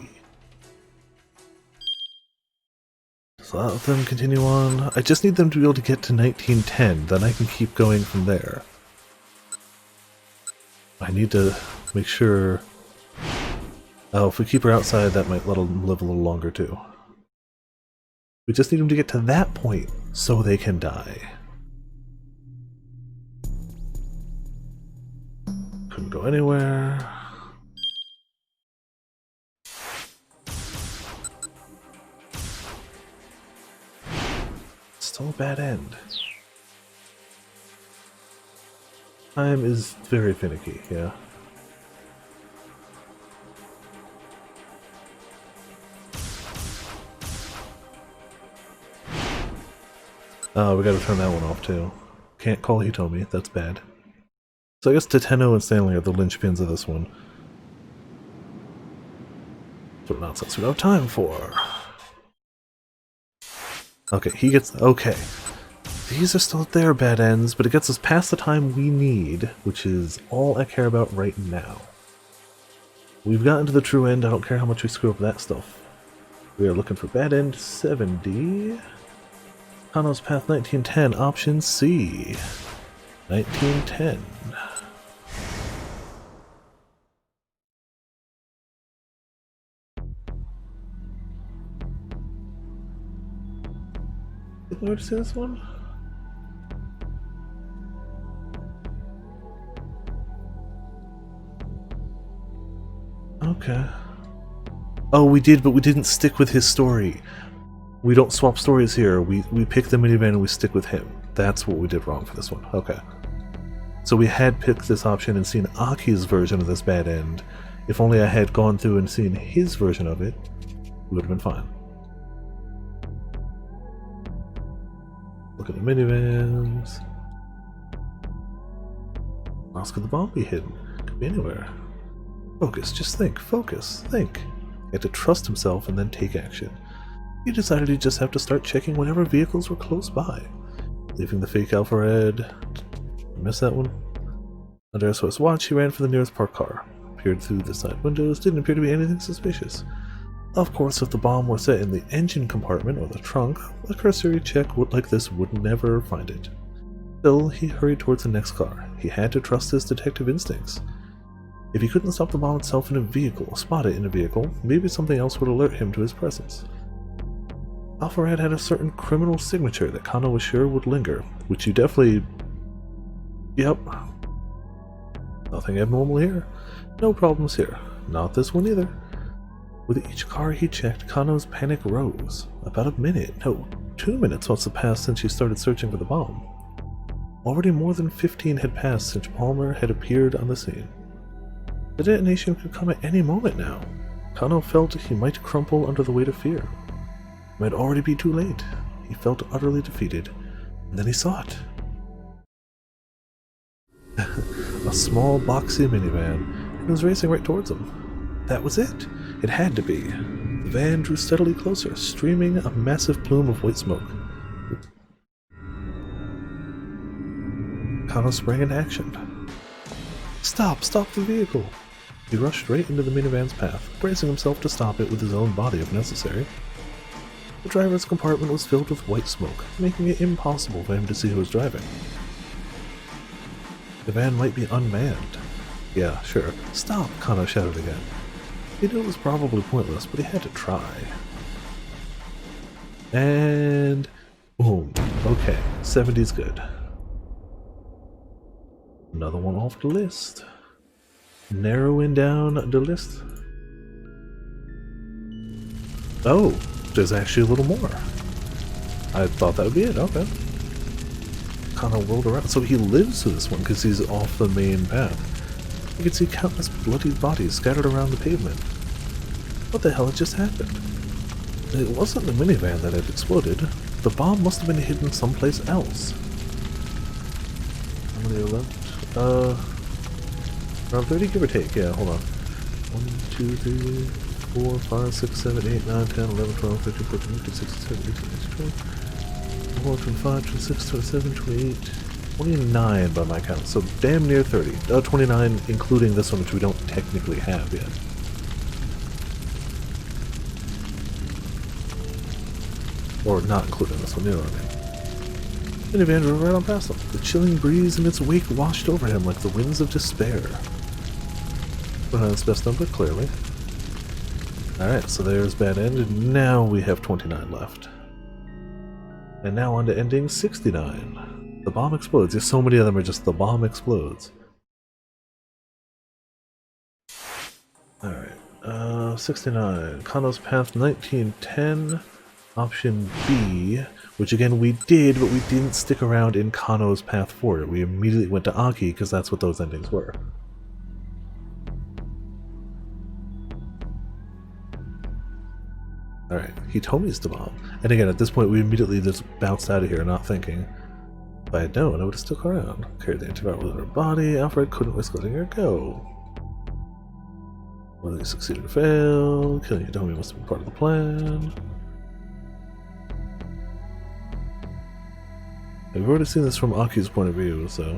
So let them continue on. I just need them to be able to get to 1910, then I can keep going from there. I need to make sure... Oh, if we keep her outside, that might let them live a little longer too. We just need them to get to that point, so they can die. Couldn't go anywhere. Still a bad end. Time is very finicky, yeah. Oh, we gotta turn that one off too. Can't call Hitomi, that's bad. So I guess Teteno and Stanley are the linchpins of this one. What nonsense we don't have time for. Okay, he gets... okay. These are still their bad ends, but it gets us past the time we need, which is all I care about right now. We've gotten to the true end, I don't care how much we screw up that stuff. We are looking for bad end 70. Kano's Path 1910, option C. 1910. Where to see this one? Okay. Oh, we did, but we didn't stick with his story. We don't swap stories here. We pick the minivan and we stick with him. That's what we did wrong for this one. Okay. So we had picked this option and seen Aki's version of this bad end. If only I had gone through and seen his version of it, we would have been fine. Look at the minivans. Where else could the bomb be hidden? Could be anywhere. Focus, just think, focus, think. He had to trust himself and then take action. He decided he'd just have to start checking whatever vehicles were close by. Leaving the fake Alpha Red. Missed that one? Under SOS watch, he ran for the nearest parked car. Peered through the side windows, didn't appear to be anything suspicious. Of course, if the bomb were set in the engine compartment or the trunk, a cursory check like this would never find it. Still, he hurried towards the next car. He had to trust his detective instincts. If he couldn't stop the bomb itself in a vehicle, spot it in a vehicle, maybe something else would alert him to his presence. Alpha Red had a certain criminal signature that Kano was sure would linger, which you definitely... Yep. Nothing abnormal here. No problems here. Not this one either. With each car he checked, Kano's panic rose. About a minute, no, 2 minutes must have passed since he started searching for the bomb. Already more than 15 had passed since Palmer had appeared on the scene. The detonation could come at any moment now. Kano felt he might crumple under the weight of fear. It might already be too late. He felt utterly defeated, and then he saw it. A small, boxy minivan, and it was racing right towards him. That was it. It had to be. The van drew steadily closer, streaming a massive plume of white smoke. Kano sprang into action. Stop! Stop the vehicle! He rushed right into the minivan's path, bracing himself to stop it with his own body if necessary. The driver's compartment was filled with white smoke, making it impossible for him to see who was driving. The van might be unmanned. Yeah, sure. Stop! Kano shouted again. He knew it was probably pointless, but he had to try. And... boom. Okay, 70's good. Another one off the list. Narrowing down the list. Oh, there's actually a little more. I thought that would be it, okay. Kind of whirled around. So he lives through this one because he's off the main path. You can see countless bloody bodies scattered around the pavement. What the hell had just happened? It wasn't the minivan that had exploded. The bomb must have been hidden someplace else. How many are left? Around 30, give or take. Yeah, hold on. 1, 2, 3, 4, 5, 6, 7, 8, 9, 10, 11, 12, 13, 14, 15, 16, 17, 18, 19, 20, 24, 25, 26, 27, 28, 29 by my count. So damn near 30. 29 including this one, which we don't technically have yet. Or not including this one, you know what I mean. Minivan drove right on past him. The chilling breeze in its wake washed over him like the winds of despair. But on its best number, clearly. Alright, so there's bad end, and now we have 29 left. And now on to ending 69. The bomb explodes. There's so many of them are just the bomb explodes. Alright, 69. Kano's Path 1910. Option B, which again we did, but we didn't stick around in Kano's path for it. We immediately went to Aki because that's what those endings were. Alright, Hitomi's the bomb. And again, at this point we immediately just bounced out of here, not thinking. If I had known, I would have stuck around. Carried the antiviral with her body. Alfred couldn't risk letting her go. Whether he succeeded or failed, killing Hitomi must have been part of the plan. We've already seen this from Aki's point of view, so...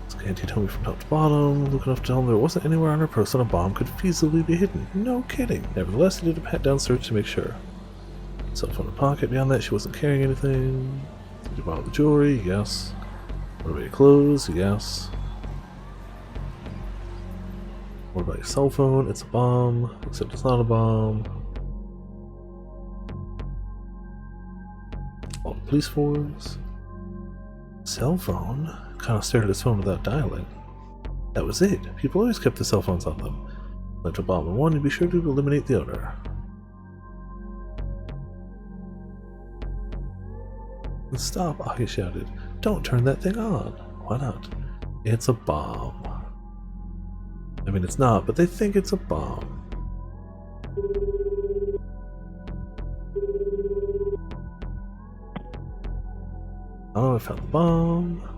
Scanned Hitomi from top to bottom, looking enough to tell him there wasn't anywhere on her person a bomb could feasibly be hidden. No kidding! Nevertheless, he did a pat-down search to make sure. Cell phone in her pocket, beyond that she wasn't carrying anything. Did you borrow the jewelry? Yes. What about your clothes? Yes. What about your cell phone? It's a bomb, except it's not a bomb. All the police force. Cell phone? Kind of stared at his phone without dialing. That was it. People always kept their cell phones on them. Plant a bomb in one and be sure to eliminate the owner. Stop, Aki shouted. Don't turn that thing on. Why not? It's a bomb. I mean, it's not, but they think it's a bomb. Oh, I found the bomb.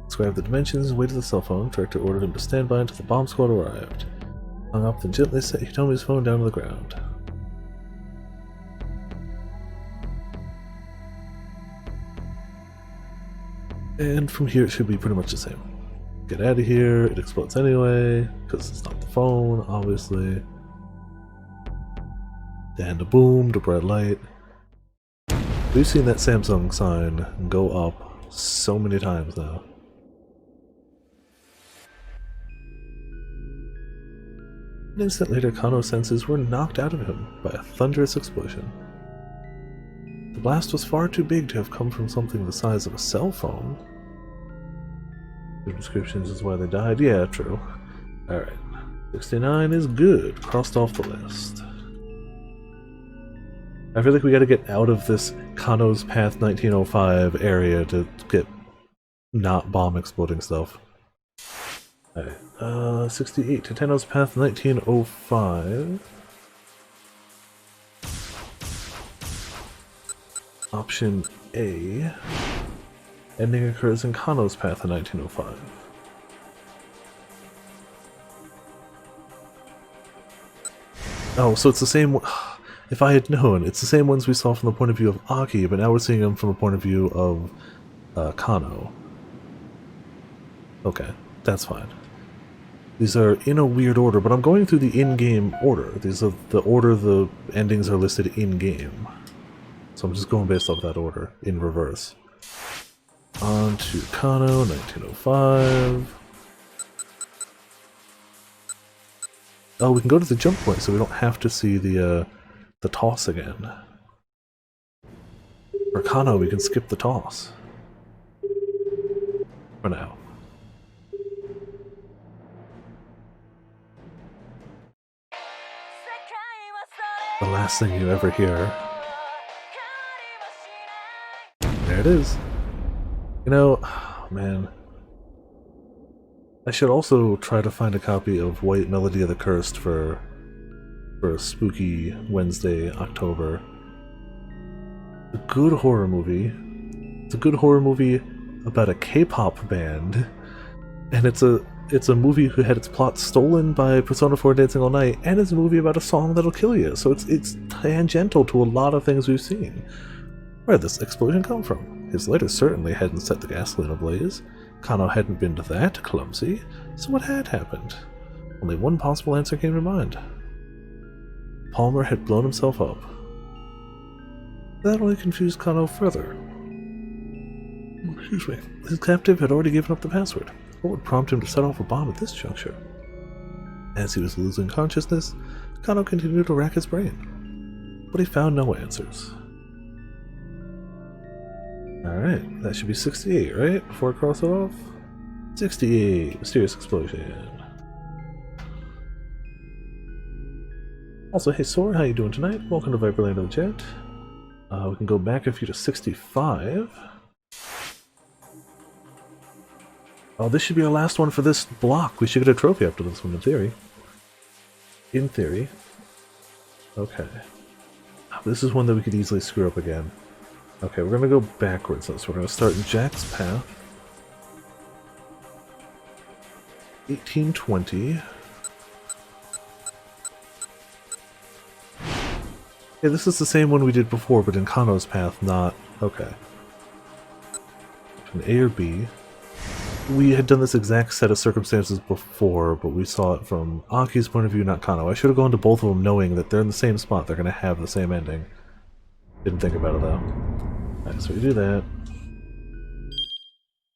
Described the dimensions and waited the cell phone. Director ordered him to stand by until the bomb squad arrived. Hung up, then gently set Hitomi's phone down to the ground. And from here it should be pretty much the same. Get out of here, it explodes anyway, because it's not the phone, obviously. And a boom, the bright light. We've seen that Samsung sign go up so many times now. An instant later, Kano's senses were knocked out of him by a thunderous explosion. The blast was far too big to have come from something the size of a cell phone. The descriptions is why they died. Yeah, true. Alright. 69 is good. Crossed off the list. I feel like we gotta get out of this Kano's Path 1905 area to get not bomb exploding stuff. Alright. 68 to Tenno's Path 1905. Option A. Ending occurs in Kano's Path in 1905. Oh, so it's the same. If I had known, it's the same ones we saw from the point of view of Aki, but now we're seeing them from the point of view of Kano. Okay, that's fine. These are in a weird order, but I'm going through the in-game order. These are the order the endings are listed in-game. So I'm just going based off that order, in reverse. On to Kano, 1905. Oh, we can go to the jump point, so we don't have to see the toss again. For Kano, we can skip the toss. For now. The last thing you ever hear. There it is. You know, oh man. I should also try to find a copy of White Melody of the Cursed for a spooky Wednesday, October. A good horror movie. It's a good horror movie about a K-pop band, and it's a movie who had its plot stolen by Persona 4 Dancing All Night, and it's a movie about a song that'll kill you. So it's tangential to a lot of things we've seen. Where did this explosion come from? His lighter certainly hadn't set the gasoline ablaze. Kano hadn't been that clumsy. So what had happened? Only one possible answer came to mind. Palmer had blown himself up. That only confused Kano further. Excuse me. His captive had already given up the password. What would prompt him to set off a bomb at this juncture? As he was losing consciousness, Kano continued to rack his brain. But he found no answers. Alright, that should be 68, right? Before I cross it off? 68, mysterious explosion. Also, hey Sora, how you doing tonight? Welcome to Viperland of the Chat. We can go back a few to 65. Oh, this should be our last one for this block. We should get a trophy after this one, in theory. In theory. Okay. This is one that we could easily screw up again. Okay, we're gonna go backwards though, so we're gonna start in Jack's path. 1820. Yeah, this is the same one we did before, but in Kano's path, not... Okay. An A or B. We had done this exact set of circumstances before, but we saw it from Aki's point of view, not Kano. I should have gone to both of them knowing that they're in the same spot, they're gonna have the same ending. Didn't think about it though. Alright, so we do that.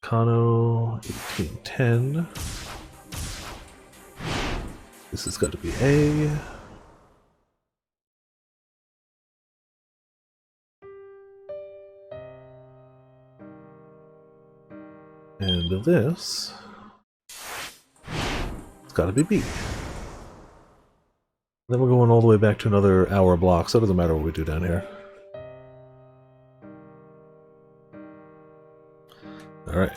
Kano, 1810. This has got to be A. And this It's gotta be B. Then we're going all the way back to another hour block, so it doesn't matter what we do down here. Alright.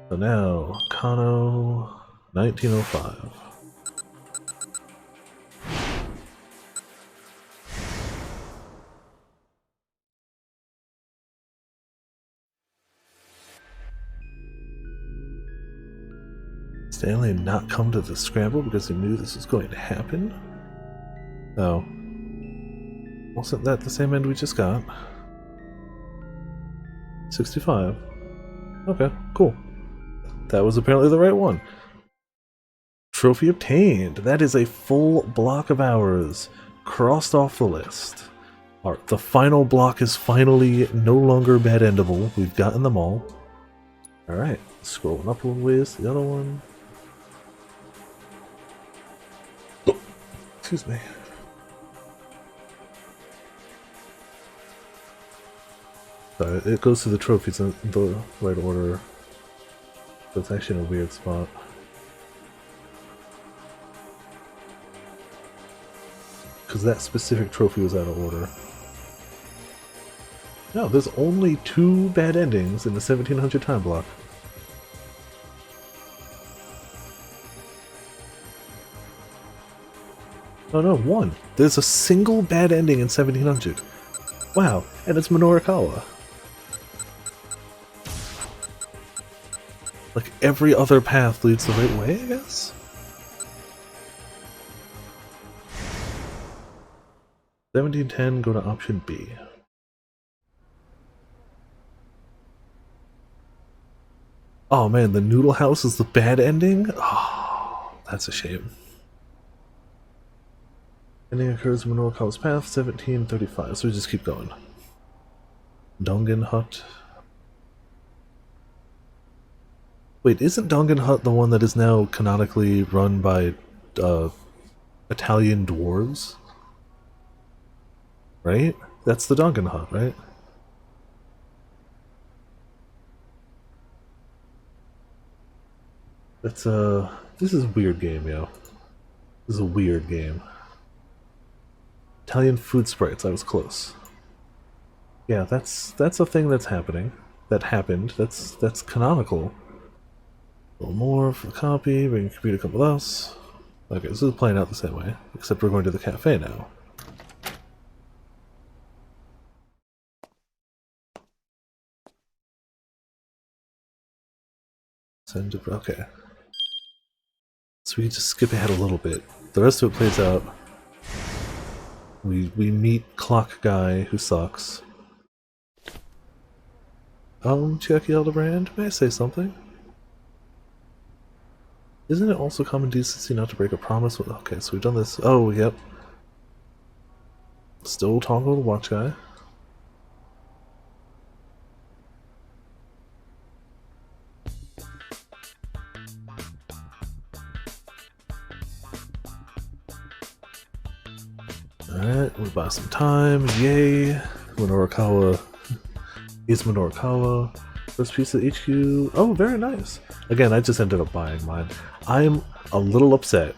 So now, Kano, 1905. Stanley had not come to the scramble because he knew this was going to happen. Oh. Wasn't that the same end we just got? 65. Okay, cool. That was apparently the right one. Trophy obtained. That is a full block of hours crossed off the list. Alright, the final block is finally no longer bad endable. We've gotten them all. Alright, scrolling up a little ways to the other one. Oh, excuse me. Sorry, it goes to the trophies in the right order. So it's actually in a weird spot. Because that specific trophy was out of order. No, there's only 2 bad endings in the 1700 time block. Oh no, 1. There's a single bad ending in 1700. Wow, and it's Minorikawa. Like, every other path leads the right way, I guess? $17.10, go to option B. Oh man, the Noodle House is the bad ending? Oh, that's a shame. Ending occurs in Minorikawa's path, 1735, so we just keep going. Dongen Hut. Wait, isn't Dongen Hut the one that is now canonically run by Italian dwarves? Right? That's the Dongen Hut, right? That's this is a weird game, yo. This is a weird game. Italian food sprites, I was close. Yeah, that's a thing that's happening. That happened. That's canonical. A little more for the copy, bring your computer come with us. Okay, this is playing out the same way, except we're going to the cafe now. Send it, okay. So we just skip ahead a little bit. The rest of it plays out. We meet Clock Guy, who sucks. Chiaki Elderbrand, may I say something? Isn't it also common decency not to break a promise? Okay, so we've done this. Oh, yep. Still talking with the watch guy. Alright, we buy some time. Yay! Minorikawa is Minorikawa. First piece of HQ. Oh, very nice. Again, I just ended up buying mine. I'm a little upset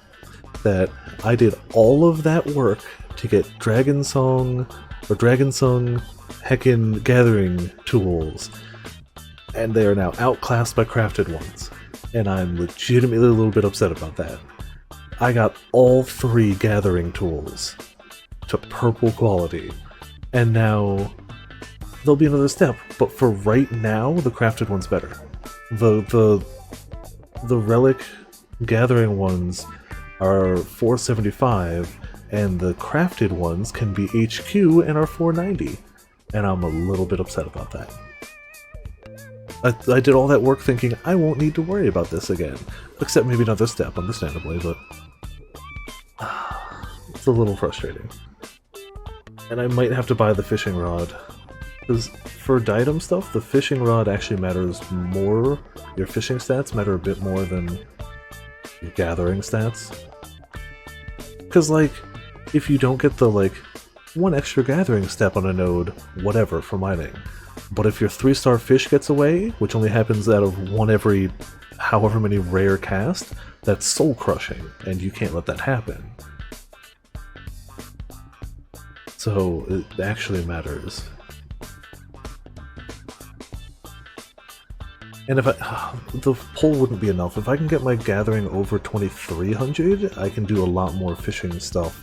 that I did all of that work to get Dragon Song heckin' gathering tools, and they are now outclassed by crafted ones. And I'm legitimately a little bit upset about that. I got all 3 gathering tools to purple quality, and now there'll be another step, but for right now, the crafted one's better. The relic gathering ones are 475, and the crafted ones can be HQ and are 490, and I'm a little bit upset about that. I did all that work thinking I won't need to worry about this again, except maybe another step, understandably, but it's a little frustrating. And I might have to buy the fishing rod. Because for Diadem stuff, the fishing rod actually matters more. Your fishing stats matter a bit more than your gathering stats. Because, like, if you don't get the, like, 1 extra gathering step on a node, whatever, for mining. But if your 3-star fish gets away, which only happens out of 1 every however many rare cast, that's soul crushing, and you can't let that happen. So it actually matters. And if the pull wouldn't be enough. If I can get my gathering over 2300, I can do a lot more fishing stuff.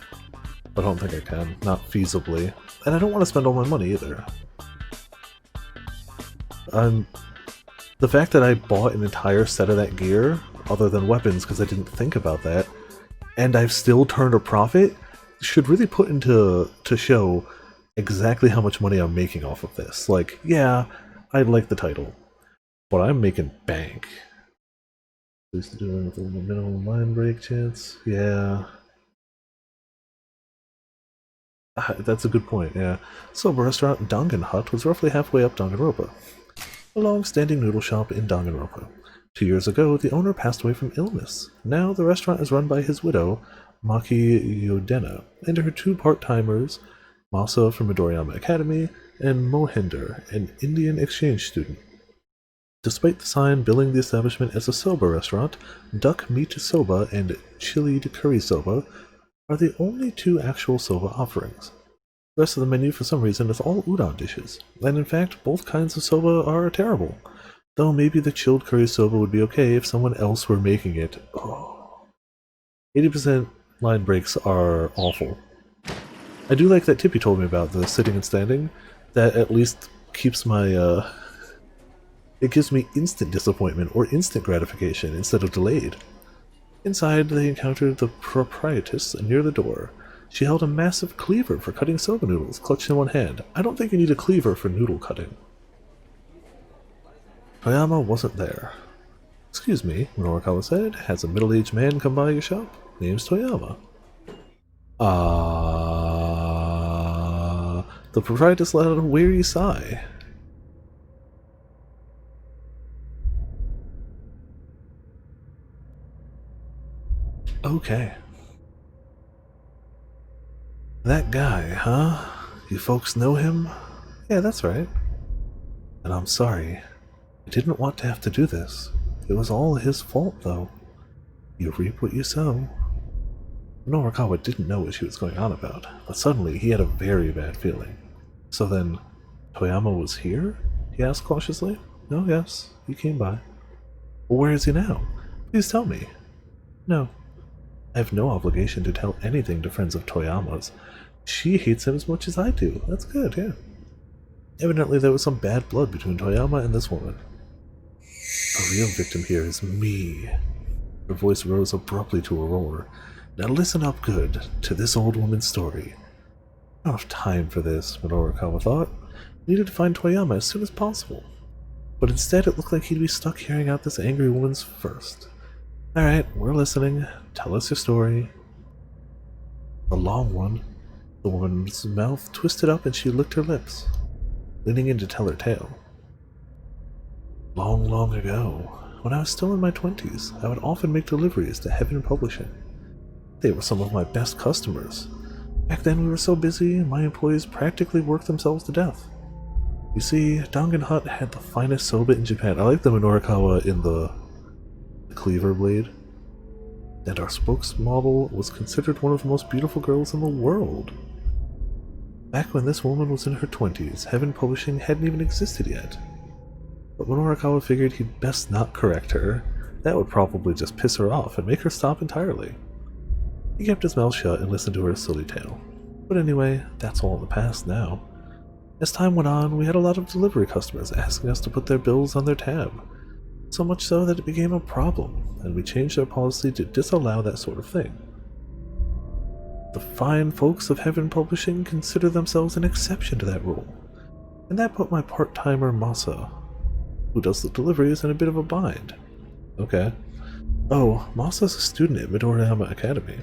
But I don't think I can, not feasibly. And I don't want to spend all my money either. The fact that I bought an entire set of that gear, other than weapons because I didn't think about that, and I've still turned a profit, should really put into to show exactly how much money I'm making off of this. Like, yeah, I like the title, but I'm making bank. At least doing with a minimum line break chance. Yeah. That's a good point, yeah. Soba restaurant Dangan Hut was roughly halfway up Danganronpa, a long-standing noodle shop in Danganronpa. 2 years ago, the owner passed away from illness. Now, the restaurant is run by his widow, Maki Yodena, and her two part-timers, Masa from Midoriyama Academy, and Mohinder, an Indian exchange student. Despite the sign billing the establishment as a soba restaurant, duck meat soba and chilied curry soba are the only two actual soba offerings. The rest of the menu, for some reason, is all udon dishes, and in fact, both kinds of soba are terrible. Though maybe the chilled curry soba would be okay if someone else were making it. Oh. 80% line breaks are awful. I do like that tip you told me about, the sitting and standing. That at least keeps my, it gives me instant disappointment or instant gratification instead of delayed. Inside, they encountered the proprietress near the door. She held a massive cleaver for cutting soba noodles, clutched in one hand. I don't think you need a cleaver for noodle cutting. Toyama wasn't there. Excuse me, Norikawa said. Has a middle-aged man come by your shop? Name's Toyama. The proprietress let out a weary sigh. Okay. That guy, huh? You folks know him? Yeah, that's right. And I'm sorry. I didn't want to have to do this. It was all his fault, though. You reap what you sow. Norikawa didn't know what she was going on about, but suddenly he had a very bad feeling. So then, Toyama was here? He asked cautiously. Oh, yes, he came by. Well, where is he now? Please tell me. No. I have no obligation to tell anything to friends of Toyama's. She hates him as much as I do. That's good, yeah. Evidently there was some bad blood between Toyama and this woman. The real victim here is me. Her voice rose abruptly to a roar. Now listen up good to this old woman's story. I don't have time for this, Norikawa thought. I needed to find Toyama as soon as possible. But instead it looked like he'd be stuck hearing out this angry woman's first. Alright, we're listening. Tell us your story. A long one. The woman's mouth twisted up and she licked her lips, leaning in to tell her tale. Long, long ago, when I was still in my 20s, I would often make deliveries to Heaven Publishing. They were some of my best customers. Back then we were so busy, my employees practically worked themselves to death. You see, Dangan Hut had the finest soba in Japan. I like the Norikawa in the cleaver blade. And our spokesmodel was considered one of the most beautiful girls in the world. Back when this woman was in her 20s, Heaven Publishing hadn't even existed yet. But when Norikawa figured he'd best not correct her, that would probably just piss her off and make her stop entirely. He kept his mouth shut and listened to her silly tale. But anyway, that's all in the past now. As time went on, we had a lot of delivery customers asking us to put their bills on their tab. So much so that it became a problem, and we changed our policy to disallow that sort of thing. The fine folks of Heaven Publishing consider themselves an exception to that rule, and that put my part-timer Masa, who does the deliveries, in a bit of a bind. Okay. Oh, Masa's a student at Midoriyama Academy.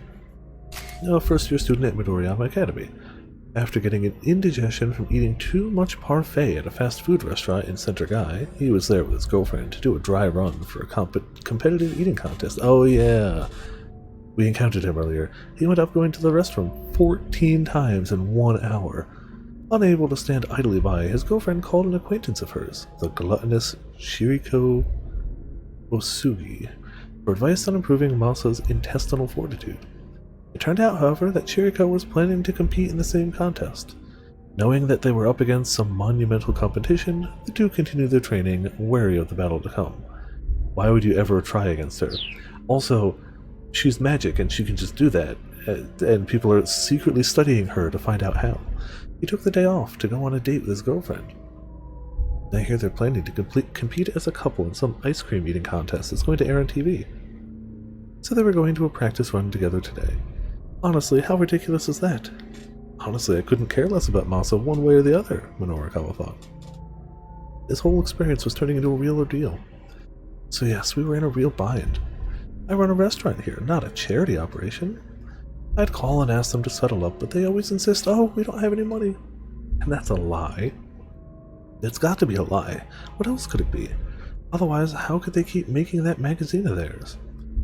A first-year student at Midoriyama Academy. After getting an indigestion from eating too much parfait at a fast food restaurant in Center Guy, he was there with his girlfriend to do a dry run for a competitive eating contest. Oh yeah! We encountered him earlier. He went up going to the restroom 14 times in 1 hour. Unable to stand idly by, his girlfriend called an acquaintance of hers, the gluttonous Shiriko Osugi for advice on improving Masa's intestinal fortitude. It turned out, however, that Chiriko was planning to compete in the same contest. Knowing that they were up against some monumental competition, the two continued their training, wary of the battle to come. Why would you ever try against her? Also, she's magic and she can just do that, and people are secretly studying her to find out how. He took the day off to go on a date with his girlfriend. I hear they're planning to compete as a couple in some ice cream eating contest that's going to air on TV. So they were going to a practice run together today. Honestly, how ridiculous is that? Honestly, I couldn't care less about Masa one way or the other, Minorikawa thought. This whole experience was turning into a real ordeal. So yes, we were in a real bind. I run a restaurant here, not a charity operation. I'd call and ask them to settle up, but they always insist, oh, we don't have any money. And that's a lie. It's got to be a lie. What else could it be? Otherwise, how could they keep making that magazine of theirs?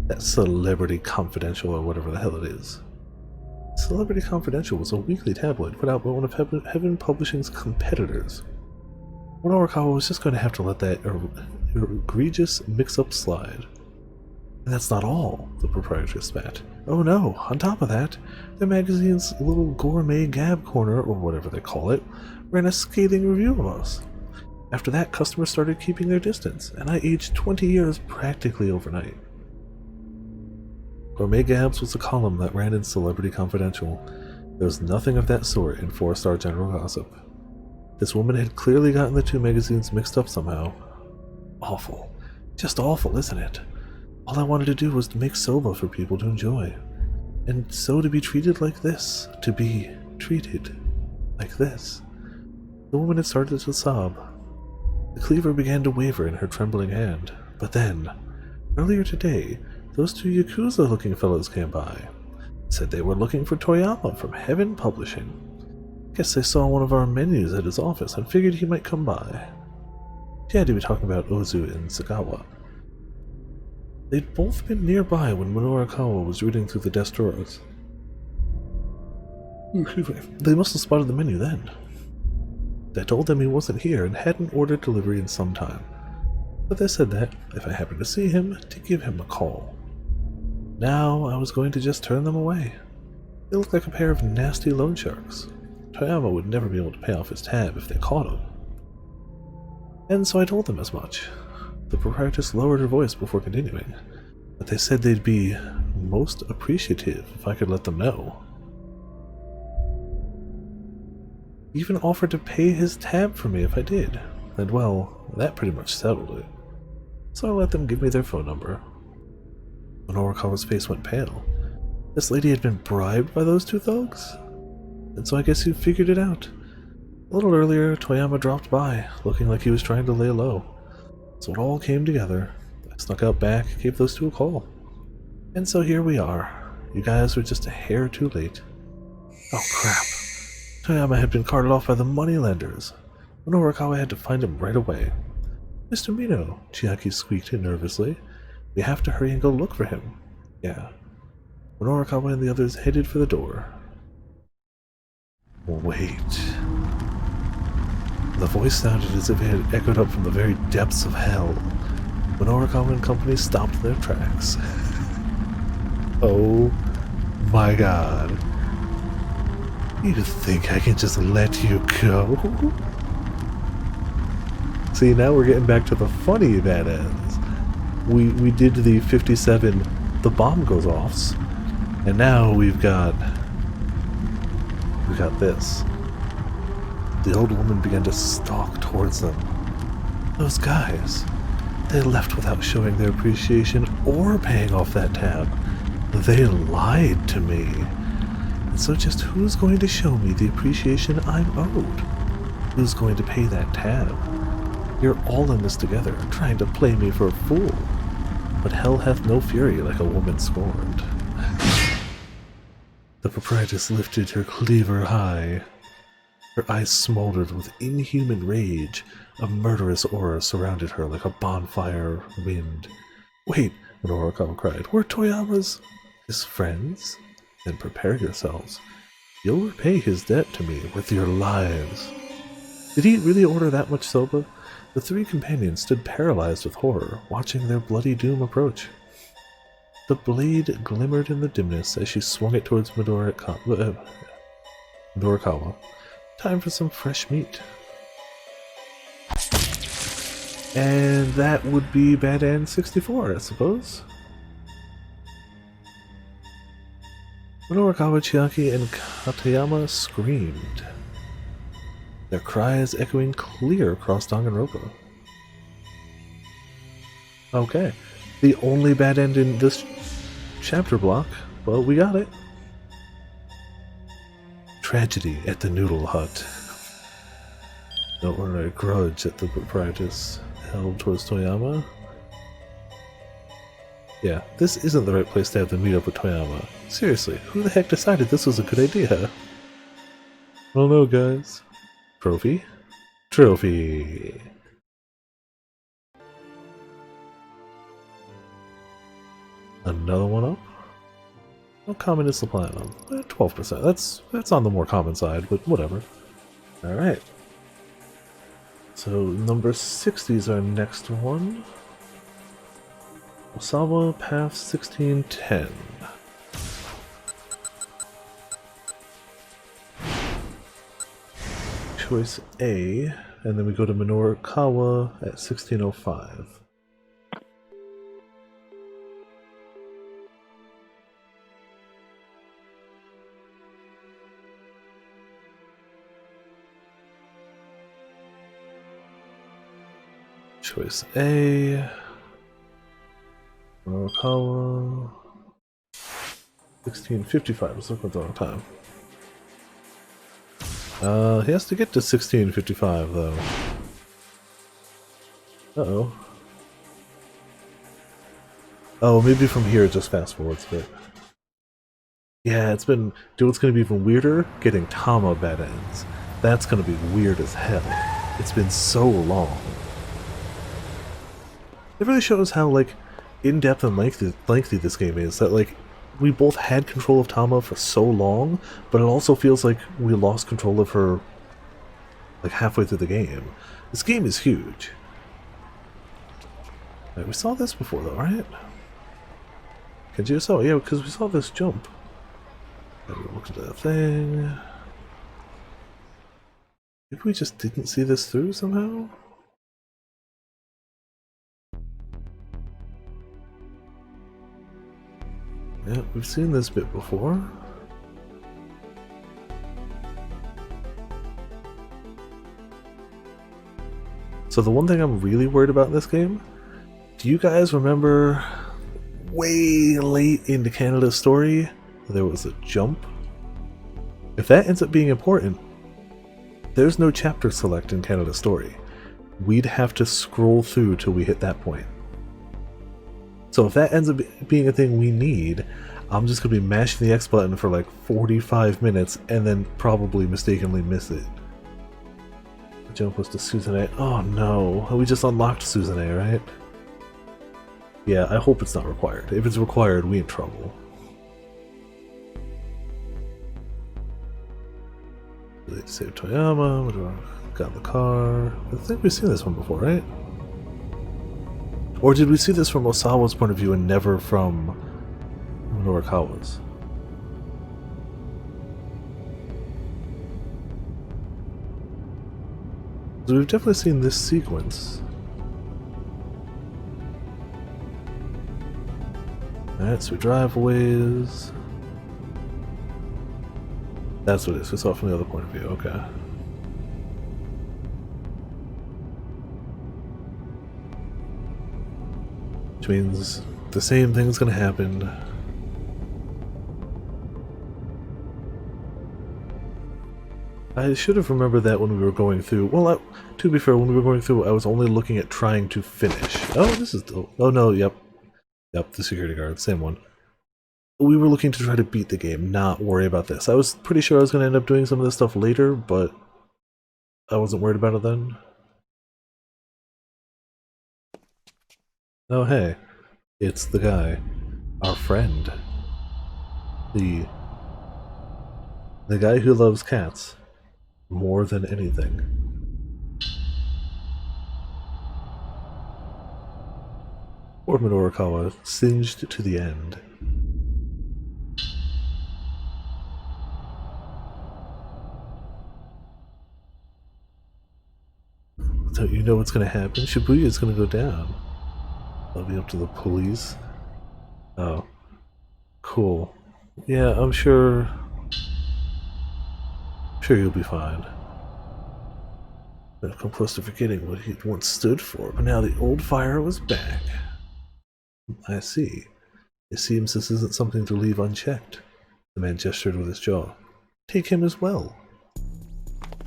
That Celebrity Confidential or whatever the hell it is. Celebrity Confidential was a weekly tabloid put out by one of Heaven Publishing's competitors. Minorikawa was just going to have to let that egregious mix-up slide. And that's not all, the proprietor spat. Oh no, on top of that, the magazine's little gourmet gab corner, or whatever they call it, ran a scathing review of us. After that, customers started keeping their distance, and I aged 20 years practically overnight. Gourmet Gabs was a column that ran in Celebrity Confidential. There was nothing of that sort in 4-Star General Gossip. This woman had clearly gotten the two magazines mixed up somehow. Awful. Just awful, isn't it? All I wanted to do was to make soba for people to enjoy. And so to be treated like this. To be treated like this. The woman had started to sob. The cleaver began to waver in her trembling hand. But then, earlier today, those two Yakuza-looking fellows came by. Said they were looking for Toyama from Heaven Publishing. Guess they saw one of our menus at his office and figured he might come by. She had to be talking about Ozu and Sagawa. They'd both been nearby when Minorikawa was reading through the desk drawers. They must have spotted the menu then. I told them he wasn't here and hadn't ordered delivery in some time. But they said that, if I happened to see him, to give him a call. Now I was going to just turn them away. They looked like a pair of nasty loan sharks. Toyama would never be able to pay off his tab if they caught him. And so I told them as much. The proprietress lowered her voice before continuing, but they said they'd be most appreciative if I could let them know. He even offered to pay his tab for me if I did, and well, that pretty much settled it. So I let them give me their phone number. Minorikawa's face went pale. This lady had been bribed by those two thugs? And so I guess he figured it out. A little earlier, Toyama dropped by, looking like he was trying to lay low. So it all came together. I snuck out back, gave those two a call. And so here we are. You guys were just a hair too late. Oh crap. Toyama had been carted off by the moneylenders. Minorikawa had to find him right away. Mr. Mino, Chiaki squeaked nervously. We have to hurry and go look for him. Yeah. Minorikawa and the others headed for the door. Wait. The voice sounded as if it had echoed up from the very depths of hell. Minorikawa and company stopped in their tracks. Oh my god. You think I can just let you go? See, now we're getting back to the funny that ends. We did the 57 the bomb goes offs, and now we've got this. The old woman began to stalk towards them. Those guys, they left without showing their appreciation or paying off that tab. They lied to me. And so just who's going to show me the appreciation I'm owed? Who's going to pay that tab? You're all in this together, trying to play me for a fool. But hell hath no fury like a woman scorned. The proprietress lifted her cleaver high. Her eyes smoldered with inhuman rage. A murderous aura surrounded her like a bonfire wind. Wait, Minorikawa cried. We're Toyama's... his friends? Then prepare yourselves. You'll repay his debt to me with your lives. Did he really order that much soba? The three companions stood paralyzed with horror, watching their bloody doom approach. The blade glimmered in the dimness as she swung it towards Midorikawa. Time for some fresh meat. And that would be Bad End 64, I suppose. Midorikawa, Chiaki, and Katayama screamed, their cries echoing clear across Danganronpa. Okay, the only bad end in this chapter block. Well, we got it. Tragedy at the Noodle Hut. No ordinary grudge at the proprietress held towards Toyama. Yeah, this isn't the right place to have the meet up with Toyama. Seriously, who the heck decided this was a good idea? I don't know, guys. Trophy? Trophy! Another one up? How common is the platinum? 12%. That's on the more common side, but whatever. Alright. So, number 60 is our next one. Osawa Path 1610. Choice A, and then we go to Minorikawa at 1605. Choice A, Minorikawa, 1655. Let's look at the wrong time. He has to get to 1655 though. Uh-oh. Oh, maybe from here it just fast forwards a bit. Yeah, it's been... Dude, what's gonna be even weirder? Getting Tama bad ends. That's gonna be weird as hell. It's been so long. It really shows how, like, in-depth and lengthy this game is. That, like, we both had control of Tama for so long, but it also feels like we lost control of her, like, halfway through the game. This game is huge. Right, we saw this before, though, right? Kenji, yeah, because we saw this jump. Look at that thing. Maybe we just didn't see this through somehow? Yeah, we've seen this bit before. So the one thing I'm really worried about in this game, do you guys remember way late into Canada's story, there was a jump? If that ends up being important, there's no chapter select in Canada's story. We'd have to scroll through till we hit that point. So if that ends up being a thing we need, I'm just going to be mashing the X button for like 45 minutes and then probably mistakenly miss it. The jump was to Suzune. Oh no, we just unlocked Suzune, right? Yeah, I hope it's not required. If it's required, we in trouble. Save Toyama, got in the car. I think we've seen this one before, right? Or did we see this from Osawa's point of view and never from Minorikawa's? So we've definitely seen this sequence. Alright, so we drive a ways. That's what it is. We saw it from the other point of view. Okay. Which means the same thing's gonna happen. I should have remembered that when we were going through. Well, to be fair, when we were going through, I was only looking at trying to finish. Oh, this is. Oh no, yep. Yep, the security guard, same one. We were looking to try to beat the game, not worry about this. I was pretty sure I was going to end up doing some of this stuff later, but I wasn't worried about it then. Oh hey, it's the guy. Our friend. The guy who loves cats more than anything. Poor Minorikawa, singed to the end. Don't you know what's going to happen? Shibuya is going to go down. That'll be up to the police. Oh. Cool. Yeah, I'm sure... Sure you'll be fine. I've come close to forgetting what he once stood for, but now the old fire was back. I see. It seems this isn't something to leave unchecked. The man gestured with his jaw. Take him as well.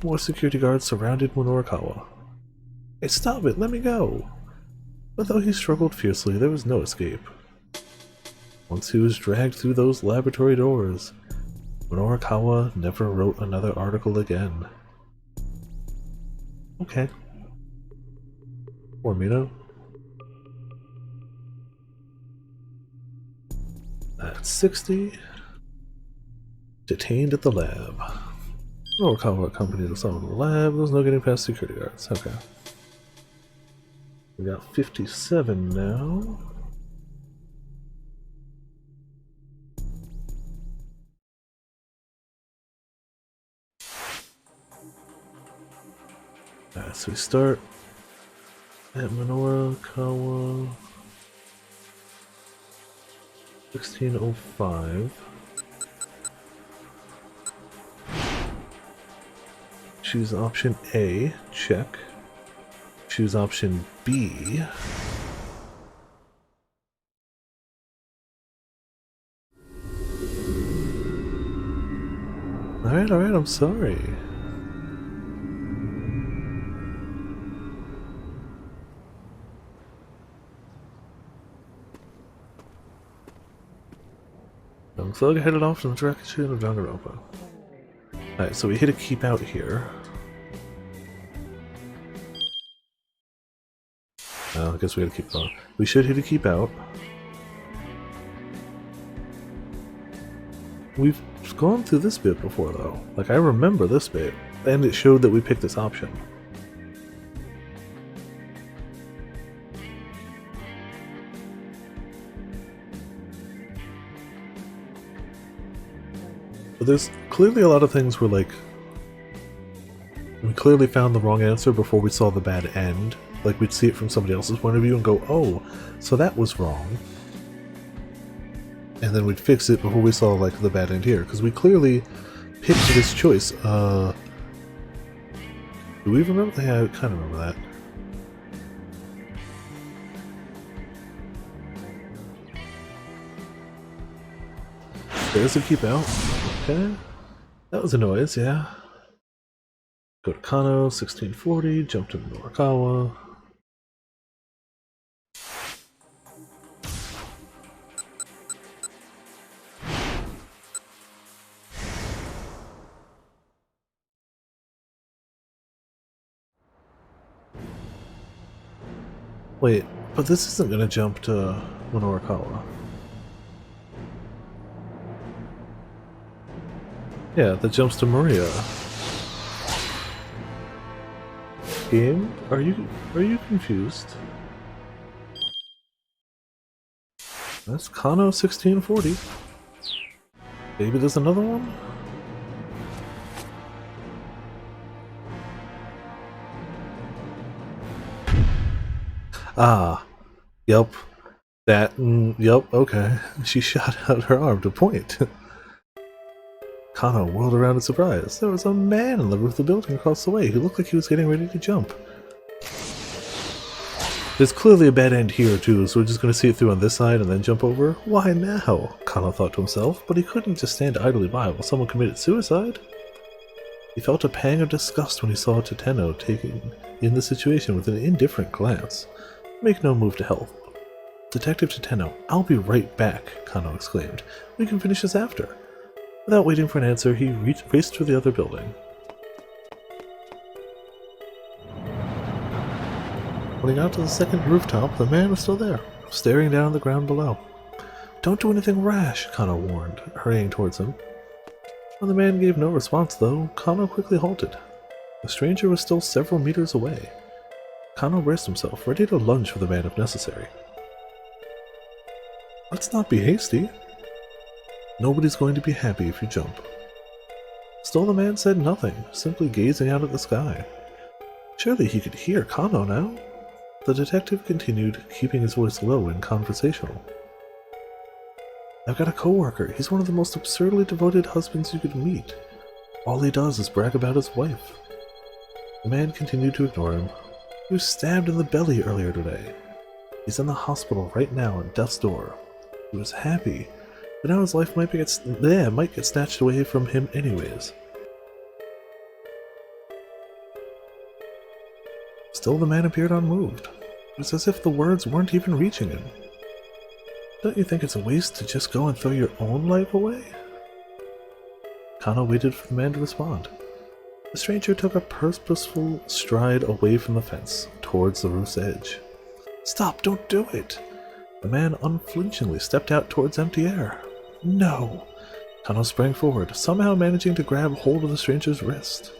More security guards surrounded Minorikawa. Hey, stop it! Let me go! But though he struggled fiercely, there was no escape. Once he was dragged through those laboratory doors, Minorikawa never wrote another article again. Okay. Poor Mino. At 60. Detained at the lab. Minorikawa accompanied us on to the lab. There's no getting past security guards. Okay. We got 57 now. Alright, so we start at Minorikawa 1605. Choose option A, check. Choose option B. Alright, I'm sorry. So I headed off in the direction of Danganronpa. Alright, so we hit a keep out here. I guess we gotta keep going. We should hit a keep out. We've gone through this bit before though. Like, I remember this bit, and it showed that we picked this option. But there's clearly a lot of things where, like, we clearly found the wrong answer before we saw the bad end. Like, we'd see it from somebody else's point of view and go, oh, so that was wrong. And then we'd fix it before we saw, like, the bad end here. Because we clearly picked this choice. Do we remember? Yeah, I kind of remember that. There's a keep out. Okay. That was a noise, yeah. Go to Kano, 1640, jump to Minorikawa. Wait, but this isn't gonna jump to Minorikawa. Yeah, that jumps to Maria. Game? Are you confused? That's Kano 1640. Maybe there's another one? Ah. Yep. That, yep, okay. She shot out her arm to point. Kano whirled around in surprise. There was a man on the roof of the building across the way who looked like he was getting ready to jump. There's clearly a bad end here too, so we're just going to see it through on this side and then jump over? Why now? Kano thought to himself, but he couldn't just stand idly by while someone committed suicide. He felt a pang of disgust when he saw Teteno taking in the situation with an indifferent glance. Make no move to help. Detective Teteno, I'll be right back, Kano exclaimed. We can finish this after. Without waiting for an answer, he raced for the other building. When he got to the second rooftop, the man was still there, staring down at the ground below. Don't do anything rash, Kano warned, hurrying towards him. When the man gave no response, though, Kano quickly halted. The stranger was still several meters away. Kano braced himself, ready to lunge for the man if necessary. Let's not be hasty. Nobody's going to be happy if you jump. Still the man said nothing, simply gazing out at the sky. Surely he could hear Kano now. The detective continued, keeping his voice low and conversational. I've got a coworker. He's one of the most absurdly devoted husbands you could meet. All he does is brag about his wife. The man continued to ignore him. He was stabbed in the belly earlier today. He's in the hospital right now at death's door. He was happy, but now his life might get snatched away from him anyways. Still the man appeared unmoved. It was as if the words weren't even reaching him. Don't you think it's a waste to just go and throw your own life away? Kano waited for the man to respond. The stranger took a purposeful stride away from the fence, towards the roof's edge. Stop, don't do it! The man unflinchingly stepped out towards empty air. No! Kano sprang forward, somehow managing to grab hold of the stranger's wrist.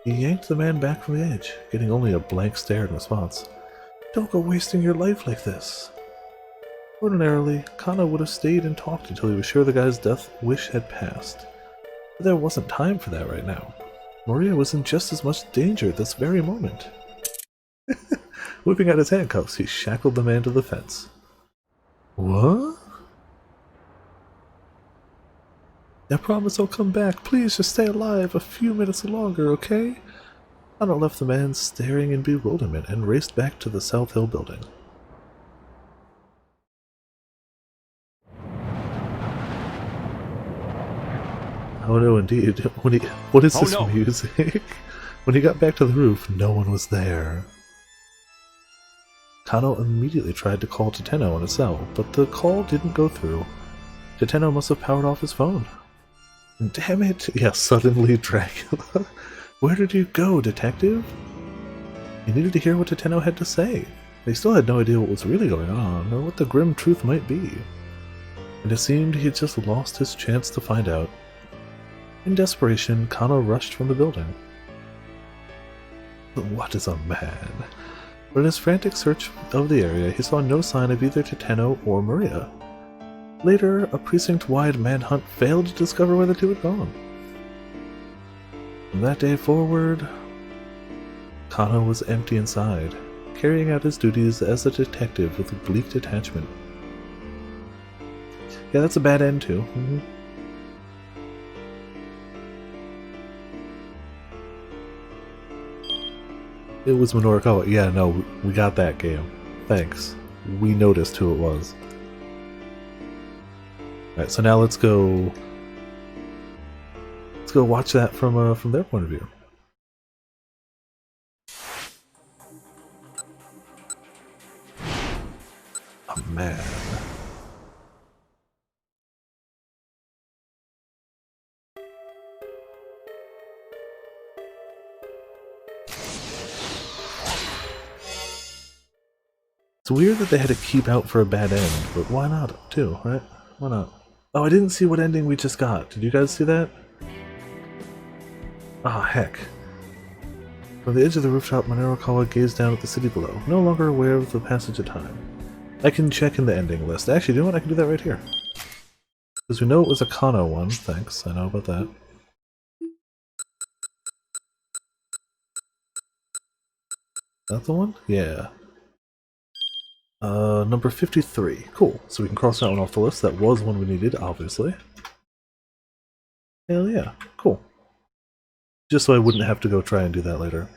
He yanked the man back from the edge, getting only a blank stare in response. Don't go wasting your life like this. Ordinarily, Kano would have stayed and talked until he was sure the guy's death wish had passed. But there wasn't time for that right now. Maria was in just as much danger at this very moment. Whipping out his handcuffs, he shackled the man to the fence. What? I promise I'll come back. Please just stay alive a few minutes longer, okay? Kano left the man staring in bewilderment and raced back to the South Hill building. Oh no, indeed. What is this music? When he got back to the roof, no one was there. Kano immediately tried to call Teteno on his cell, but the call didn't go through. Teteno must have powered off his phone. Damn it! Yeah, suddenly Dracula. Where did you go, detective? He needed to hear what Teteno had to say. They still had no idea what was really going on, or what the grim truth might be. And it seemed he had just lost his chance to find out. In desperation, Kano rushed from the building. What is a man? But in his frantic search of the area, he saw no sign of either Teteno or Maria. Later, a precinct-wide manhunt failed to discover where the two had gone. From that day forward, Kano was empty inside, carrying out his duties as a detective with a bleak detachment. Yeah, that's a bad end too. It was Minorikawa. Yeah, no, we got that game. Thanks. We noticed who it was. Alright, so now let's go watch that from their point of view. Oh man. It's weird that they had to keep out for a bad end, but why not, too, right? Why not? Oh, I didn't see what ending we just got. Did you guys see that? Ah, heck. From the edge of the rooftop, Minorikawa gazed down at the city below, no longer aware of the passage of time. I can check in the ending list. Actually, you know what? I can do that right here. Because we know it was a Kano one. Thanks, I know about that. That the one? Yeah. Number 53. Cool. So we can cross that one off the list. That was one we needed, obviously. Hell yeah. Cool. Just so I wouldn't have to go try and do that later.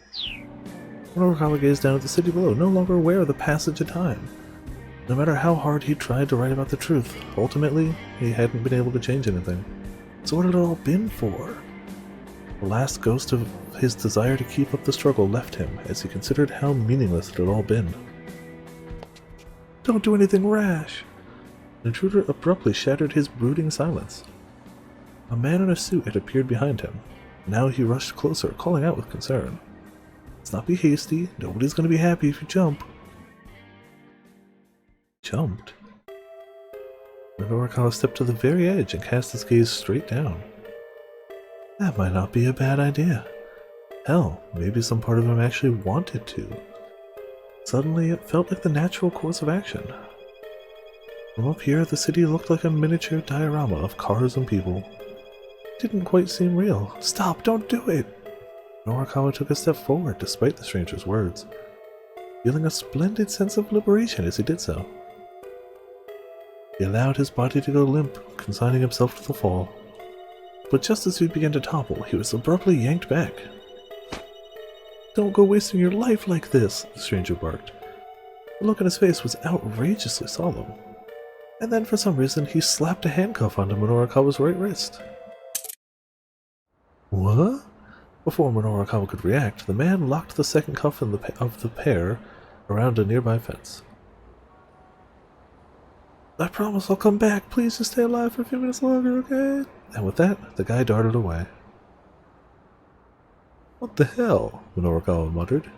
Minorikawa gazed down at the city below, no longer aware of the passage of time. No matter how hard he tried to write about the truth, ultimately, he hadn't been able to change anything. So what had it all been for? The last ghost of his desire to keep up the struggle left him, as he considered how meaningless it had all been. Don't do anything rash! The intruder abruptly shattered his brooding silence. A man in a suit had appeared behind him. Now he rushed closer, calling out with concern. Let's not be hasty. Nobody's going to be happy if you jump. Jumped? Minorikawa stepped to the very edge and cast his gaze straight down. That might not be a bad idea. Hell, maybe some part of him actually wanted to. Suddenly, it felt like the natural course of action. From up here, the city looked like a miniature diorama of cars and people. It didn't quite seem real. Stop! Don't do it! Norikawa took a step forward despite the stranger's words, feeling a splendid sense of liberation as he did so. He allowed his body to go limp, consigning himself to the fall. But just as he began to topple, he was abruptly yanked back. Don't go wasting your life like this, the stranger barked. The look on his face was outrageously solemn. And then for some reason he slapped a handcuff onto Minorikawa's right wrist. What? Before Minorikawa could react, the man locked the second cuff of the pair around a nearby fence. I promise I'll come back. Please just stay alive for a few minutes longer, okay? And with that, the guy darted away. What the hell? Minorikawa muttered.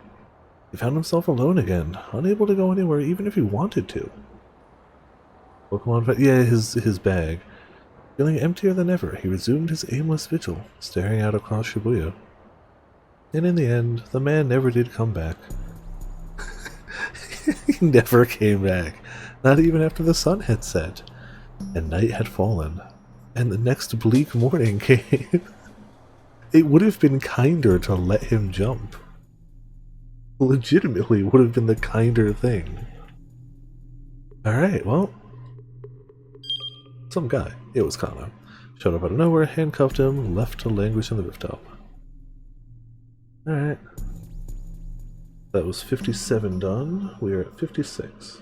He found himself alone again, unable to go anywhere even if he wanted to. Pokemon, yeah, his bag. Feeling emptier than ever, he resumed his aimless vigil, staring out across Shibuya. And in the end, the man never did come back. He never came back, not even after the sun had set, and night had fallen, and the next bleak morning came. It would have been kinder to let him jump. Legitimately would have been the kinder thing. Alright, well, some guy, it was Kano, showed up out of nowhere, handcuffed him, left to languish in the rooftop. Alright. That was 57 done. We are at 56.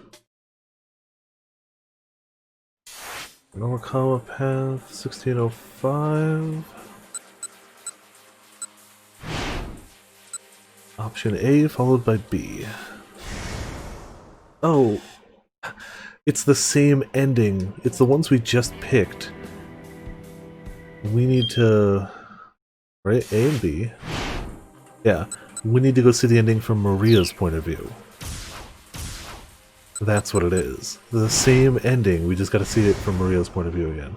Norikawa path, 1605. Option A followed by B. Oh, it's the same ending. It's the ones we just picked. We need to... Right? A and B. Yeah. We need to go see the ending from Maria's point of view. That's what it is. The same ending, we just gotta see it from Maria's point of view again.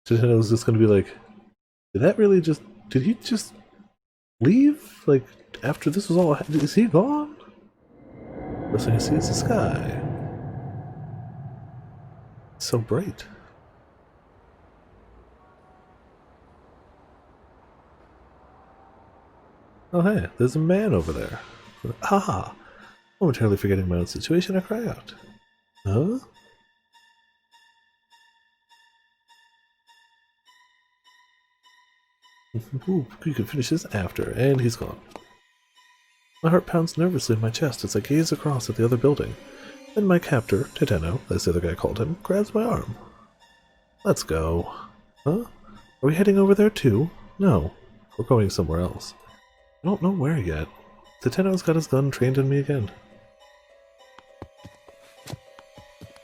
Nintendo was just gonna be like, did he just leave? Like, after this was all, is he gone? First thing I see is the sky. It's so bright. Oh hey, there's a man over there. Haha! Momentarily forgetting my own situation, I cry out. Huh? Ooh, you can finish this after, and he's gone. My heart pounds nervously in my chest as I gaze across at the other building. Then my captor, Teteno, as the other guy called him, grabs my arm. Let's go. Huh? Are we heading over there too? No. We're going somewhere else. I don't know where yet. Teteno's got his gun trained on me again.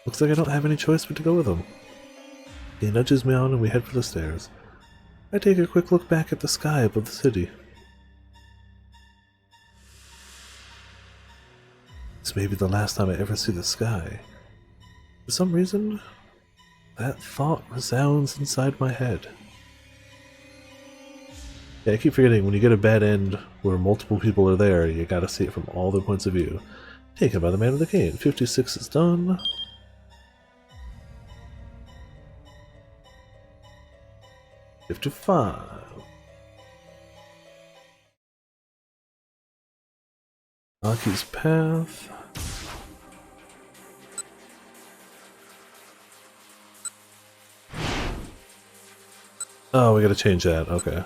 Looks like I don't have any choice but to go with him. He nudges me on and we head for the stairs. I take a quick look back at the sky above the city. This may be the last time I ever see the sky. For some reason, that thought resounds inside my head. Yeah, I keep forgetting, when you get a bad end where multiple people are there, you gotta see it from all their points of view. Taken by the man with the cane. 56 is done. $55. Aki's path. Oh, we gotta change that. Okay.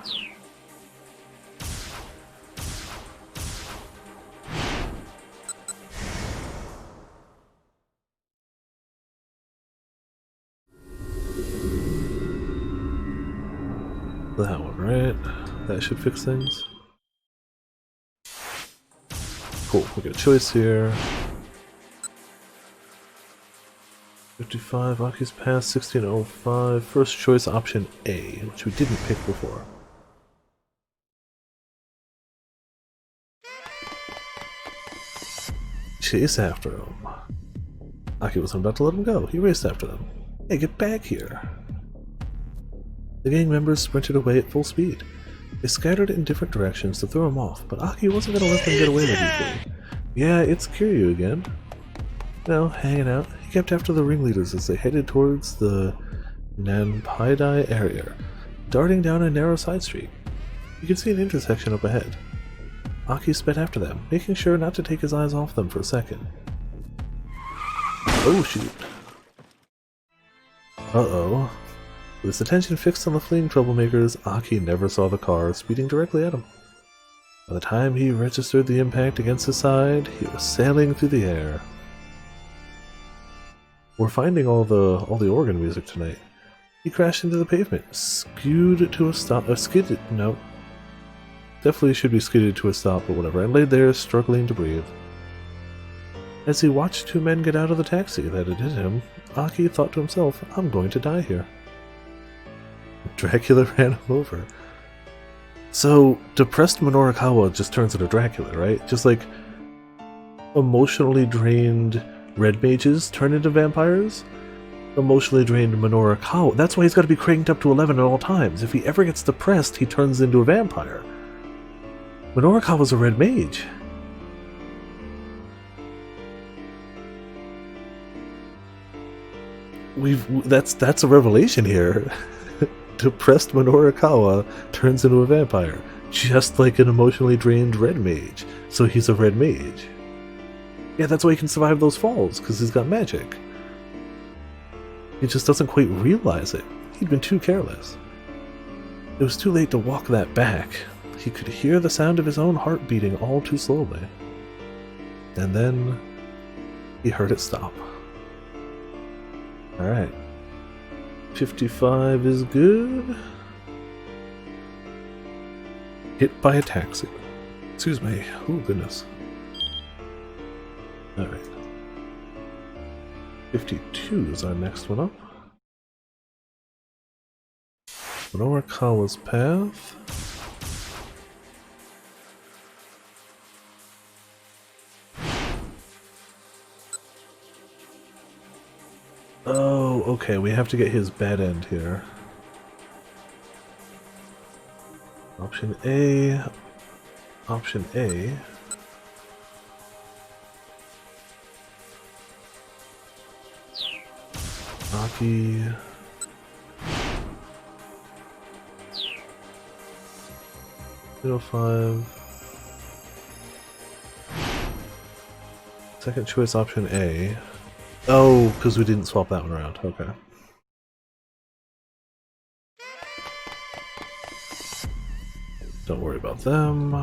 That one, right? That should fix things. Cool, we got a choice here. 55, Aki's Pass, 1605. First choice option A, which we didn't pick before. Chase after him. Aki wasn't about to let him go. He raced after them. Hey, get back here! The gang members sprinted away at full speed. They scattered in different directions to throw him off, but Aki wasn't going to let them get away that easily. Yeah, it's Kiryu again. Now, hanging out, he kept after the ringleaders as they headed towards the Nanpaidai area, darting down a narrow side street. You could see an intersection up ahead. Aki sped after them, making sure not to take his eyes off them for a second. Oh shoot. Uh-oh. With his attention fixed on the fleeing troublemakers, Aki never saw the car speeding directly at him. By the time he registered the impact against his side, he was sailing through the air. We're finding all the organ music tonight. He crashed into the pavement, skewed to a stop. Skidded. No. Definitely should be skidded to a stop, but whatever, and laid there, struggling to breathe. As he watched two men get out of the taxi that had hit him, Aki thought to himself, I'm going to die here. Dracula ran him over. So, depressed Minorikawa just turns into Dracula, right? Just like emotionally drained red mages turn into vampires? Emotionally drained Minorikawa. That's why he's got to be cranked up to 11 at all times. If he ever gets depressed, he turns into a vampire. Minorikawa's a red mage. That's a revelation here. Depressed Minorikawa turns into a vampire, just like an emotionally drained red mage. So he's a red mage. Yeah, that's why he can survive those falls, because he's got magic. He just doesn't quite realize it. He'd been too careless. It was too late to walk that back. He could hear the sound of his own heart beating all too slowly. And then he heard it stop. Alright. 55 is good. Hit by a taxi. Excuse me. Oh, goodness. Alright. 52 is our next one up. Minorikawa's path. Oh, okay, we have to get his bad end here. Option A. Option A. Aki. .05. Second choice option A. Oh, because we didn't swap that one around. Okay. Don't worry about them.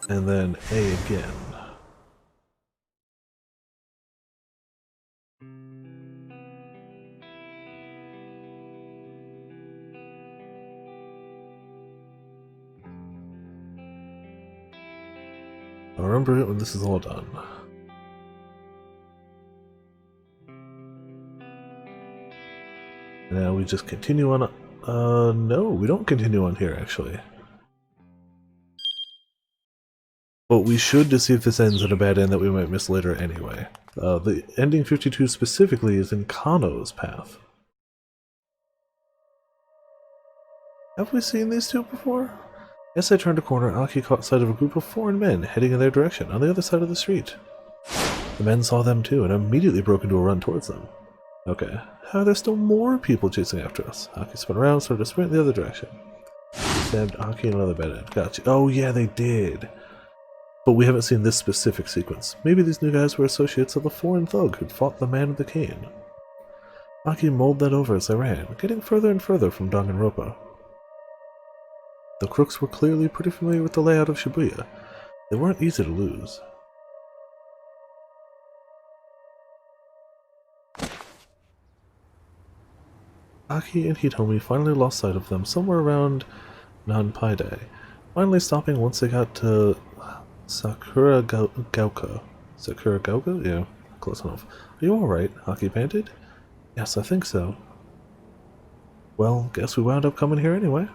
And then A again. I'll remember it when this is all done. Now we just continue on. No, we don't continue on here actually. But we should to see if this ends at a bad end that we might miss later anyway. The ending 52 specifically is in Kano's path. Have we seen these two before? As I turned a corner, Aki caught sight of a group of foreign men heading in their direction on the other side of the street. The men saw them too and immediately broke into a run towards them. Okay, how are there still more people chasing after us? Aki spun around, started to sprint the other direction. Stabbed Aki in another bed end. Gotcha. Oh yeah, they did. But we haven't seen this specific sequence. Maybe these new guys were associates of the foreign thug who'd fought the man with the cane. Aki mulled that over as they ran, getting further and further from Danganronpa. The crooks were clearly pretty familiar with the layout of Shibuya. They weren't easy to lose. Aki and Hitomi finally lost sight of them somewhere around Nanpaidai, finally stopping once they got to Sakuragaoka. Sakuragaoka? Yeah, close enough. Are you alright? Aki panted. Yes, I think so. Well, guess we wound up coming here anyway.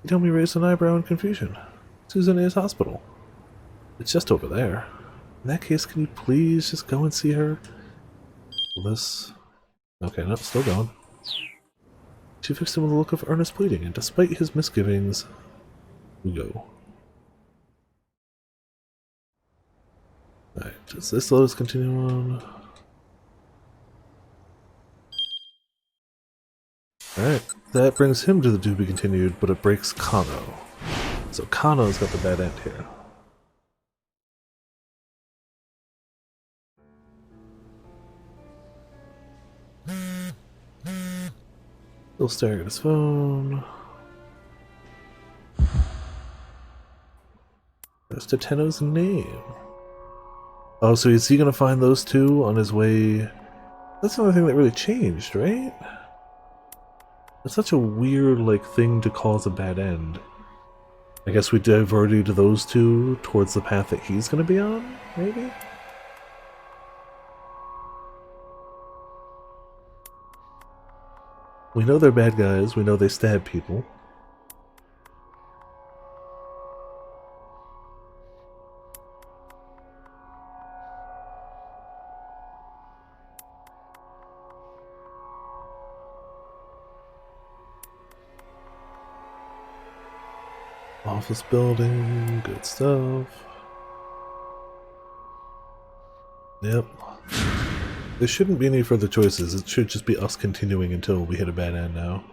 Hitomi raised an eyebrow in confusion. Suzune's hospital. It's just over there. In that case, can you please just go and see her? This... Okay, no, still going. She fixed him with a look of earnest pleading, and despite his misgivings, we go. Alright, does this let us continue on? Alright, that brings him to the to be continued, but it breaks Kano. So Kano's got the bad end here. Still staring at his phone. There's Toteno's name. Oh, so is he gonna find those two on his way? That's the only thing that really changed, right? It's such a weird, like, thing to cause a bad end. I guess we diverted those two towards the path that he's gonna be on, maybe? We know they're bad guys, we know they stab people. Office building, good stuff. Yep. There shouldn't be any further choices, it should just be us continuing until we hit a bad end now.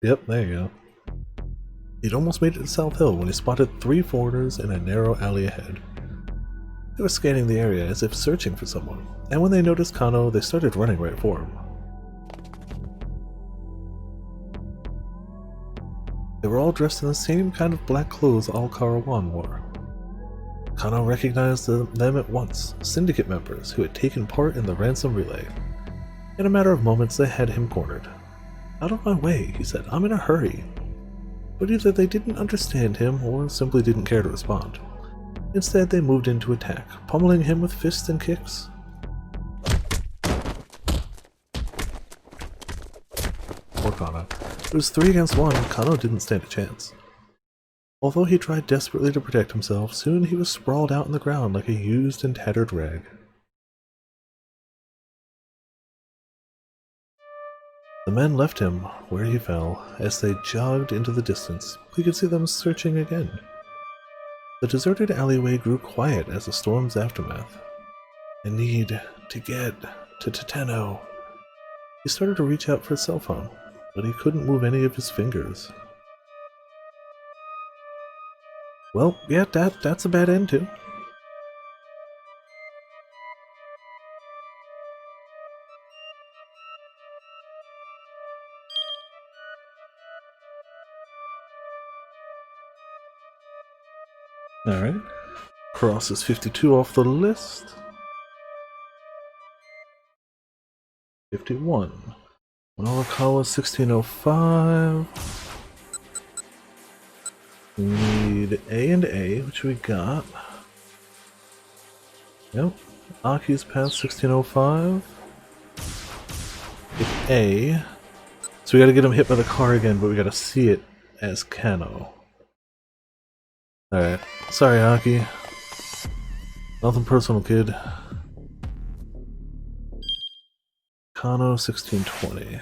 Yep, there you go. He'd almost made it to South Hill when he spotted 3 foreigners in a narrow alley ahead. They were scanning the area as if searching for someone, and when they noticed Kano, they started running right for him. They were all dressed in the same kind of black clothes Al-Karawan wore. Kano recognized them at once, syndicate members who had taken part in the ransom relay. In a matter of moments, they had him cornered. "Out of my way," he said, "I'm in a hurry." But either they didn't understand him or simply didn't care to respond. Instead, they moved in to attack, pummeling him with fists and kicks. Poor Kano. It was 3 against 1, and Kano didn't stand a chance. Although he tried desperately to protect himself, soon he was sprawled out on the ground like a used and tattered rag. The men left him where he fell. As they jogged into the distance, we could see them searching again. The deserted alleyway grew quiet as the storm's aftermath. "I need to get to Toteno." He started to reach out for his cell phone, but he couldn't move any of his fingers. Well, yeah, that's a bad end too. Alright. Crosses 52 off the list. 51. Morikawa 1605. We need A and A, which we got. Yep. Aki's past 1605. Get A. So we gotta get him hit by the car again, but we gotta see it as Kano. Alright. Sorry, Aki. Nothing personal, kid. Kano 1620.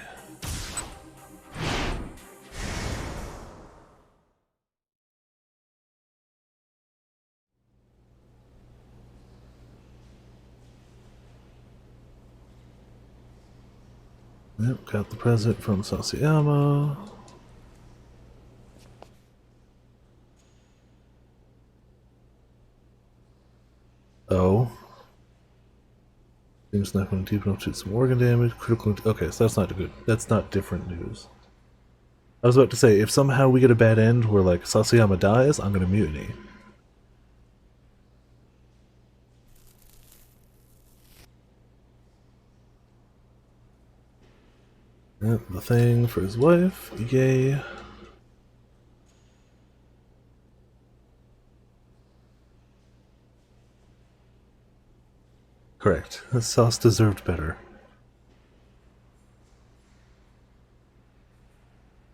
Yep, got the present from Sasayama. Oh. Seems not going deep enough to some organ damage. Critical. Okay, so that's not good. That's not different news. I was about to say, if somehow we get a bad end where, like, Sasayama dies, I'm gonna mutiny. Yep, the thing for his wife. Yay. Correct. The sauce deserved better.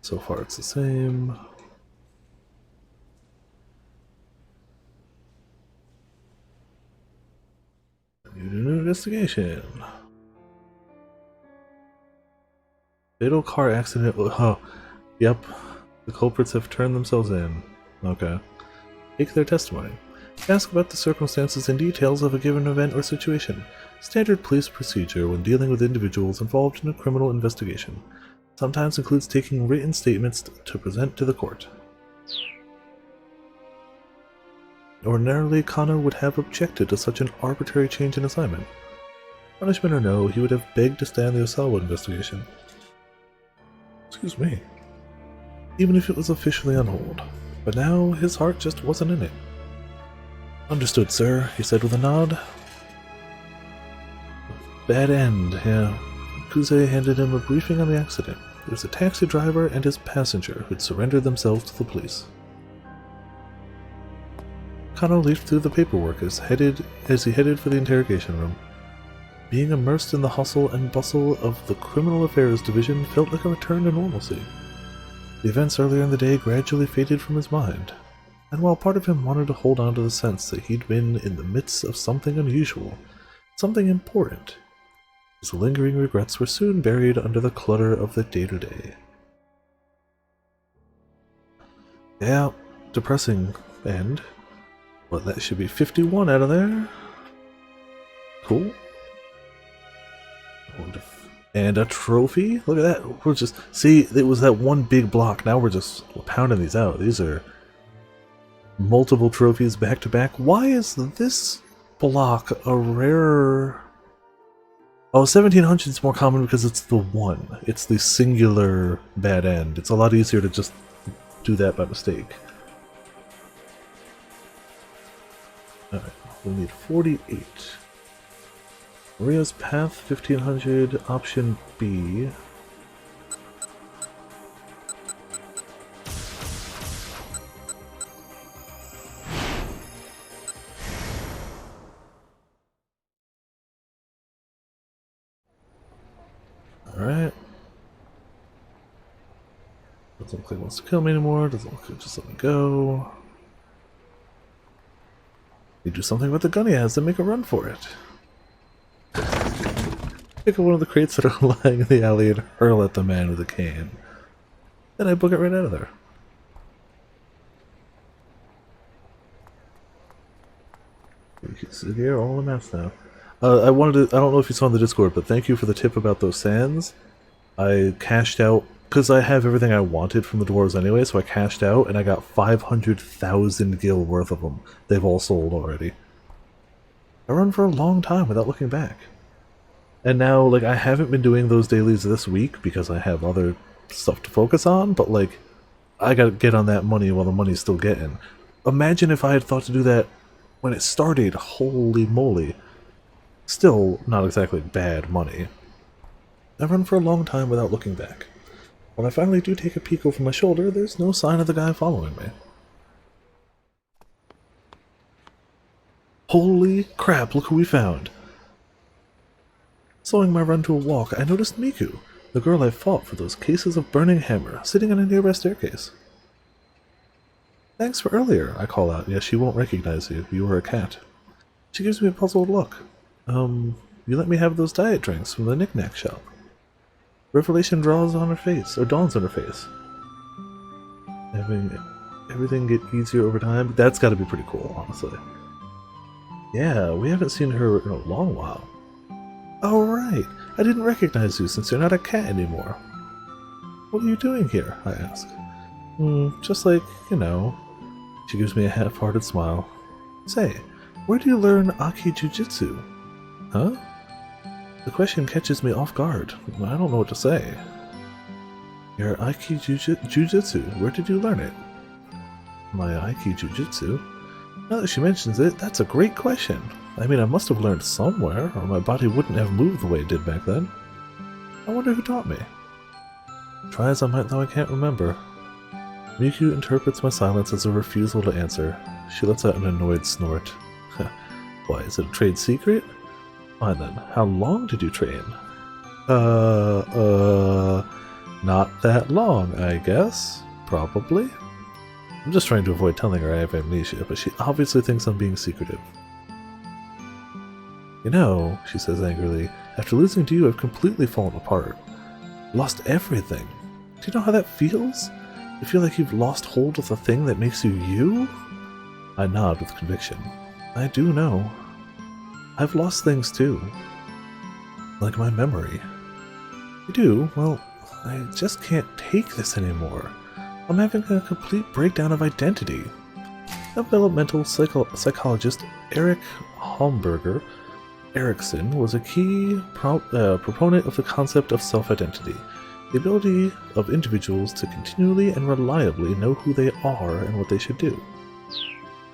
So far it's the same. You do an investigation. Fatal car accident. Oh, yep. The culprits have turned themselves in. Okay. Take their testimony. Ask about the circumstances and details of a given event or situation. Standard police procedure when dealing with individuals involved in a criminal investigation. Sometimes includes taking written statements to present to the court. Ordinarily, Kano would have objected to such an arbitrary change in assignment. Punishment or no, he would have begged to stay on the Osawa investigation. Excuse me. Even if it was officially on hold. But now, his heart just wasn't in it. Understood, sir, he said with a nod. Bad end, yeah. Kuze handed him a briefing on the accident. It was a taxi driver and his passenger who'd surrendered themselves to the police. Kano leafed through the paperwork as he headed for the interrogation room. Being immersed in the hustle and bustle of the Criminal Affairs Division felt like a return to normalcy. The events earlier in the day gradually faded from his mind, and while part of him wanted to hold on to the sense that he'd been in the midst of something unusual, something important, his lingering regrets were soon buried under the clutter of the day-to-day. Yeah, depressing end. Well, that should be 51 out of there. Cool. And a trophy? Look at that. We're just... See, it was that one big block. Now we're just pounding these out. These are multiple trophies back to back. Why is this block a rarer... Oh, 1700 is more common because it's the one. It's the singular bad end. It's a lot easier to just do that by mistake. Alright, we need 48. Maria's Path, 1500, option B. Alright. Doesn't look like it wants to kill me anymore, doesn't look like it just let me go. You do something with the gun he has and make a run for it. Pick up one of the crates that are lying in the alley and hurl at the man with a cane. Then I book it right out of there. You can see here all the maps now. I don't know if you saw in the Discord, but thank you for the tip about those sands. I cashed out, because I have everything I wanted from the dwarves anyway, so I cashed out and I got 500,000 gil worth of them. They've all sold already. I run for a long time without looking back. And now, like, I haven't been doing those dailies this week because I have other stuff to focus on, but, like, I gotta get on that money while the money's still getting. Imagine if I had thought to do that when it started. Holy moly. Still not exactly bad money. I run for a long time without looking back. When I finally do take a peek over my shoulder, there's no sign of the guy following me. Holy crap, look who we found! Slowing my run to a walk, I noticed Miku, the girl I fought for those cases of burning hammer, sitting on a nearby staircase. Thanks for earlier, I call out. Yes, she won't recognize you. You were a cat. She gives me a puzzled look. You let me have those diet drinks from the knick-knack shop. Revelation dawns on her face. Having everything get easier over time. That's gotta be pretty cool, honestly. Yeah, we haven't seen her in a long while. Oh, right. I didn't recognize you since you're not a cat anymore. What are you doing here? I ask. Just like, you know. She gives me a half-hearted smile. Say, where do you learn Aki Jujitsu? Huh? The question catches me off guard. I don't know what to say. Your Aiki Jujitsu, where did you learn it? My Aiki Jujitsu? Now that she mentions it, that's a great question. I mean, I must have learned somewhere, or my body wouldn't have moved the way it did back then. I wonder who taught me. Try as I might, though I can't remember. Miku interprets my silence as a refusal to answer. She lets out an annoyed snort. Why, is it a trade secret? Fine then, how long did you train? Not that long, I guess. Probably. I'm just trying to avoid telling her I have amnesia, but she obviously thinks I'm being secretive. You know, she says angrily, after losing to you, I've completely fallen apart. Lost everything. Do you know how that feels? You feel like you've lost hold of the thing that makes you you? I nod with conviction. I do know. I've lost things too. Like my memory. You do? Well, I just can't take this anymore. I'm having a complete breakdown of identity. Developmental psychologist Eric Homburger Erickson was a key proponent of the concept of self-identity, the ability of individuals to continually and reliably know who they are and what they should do.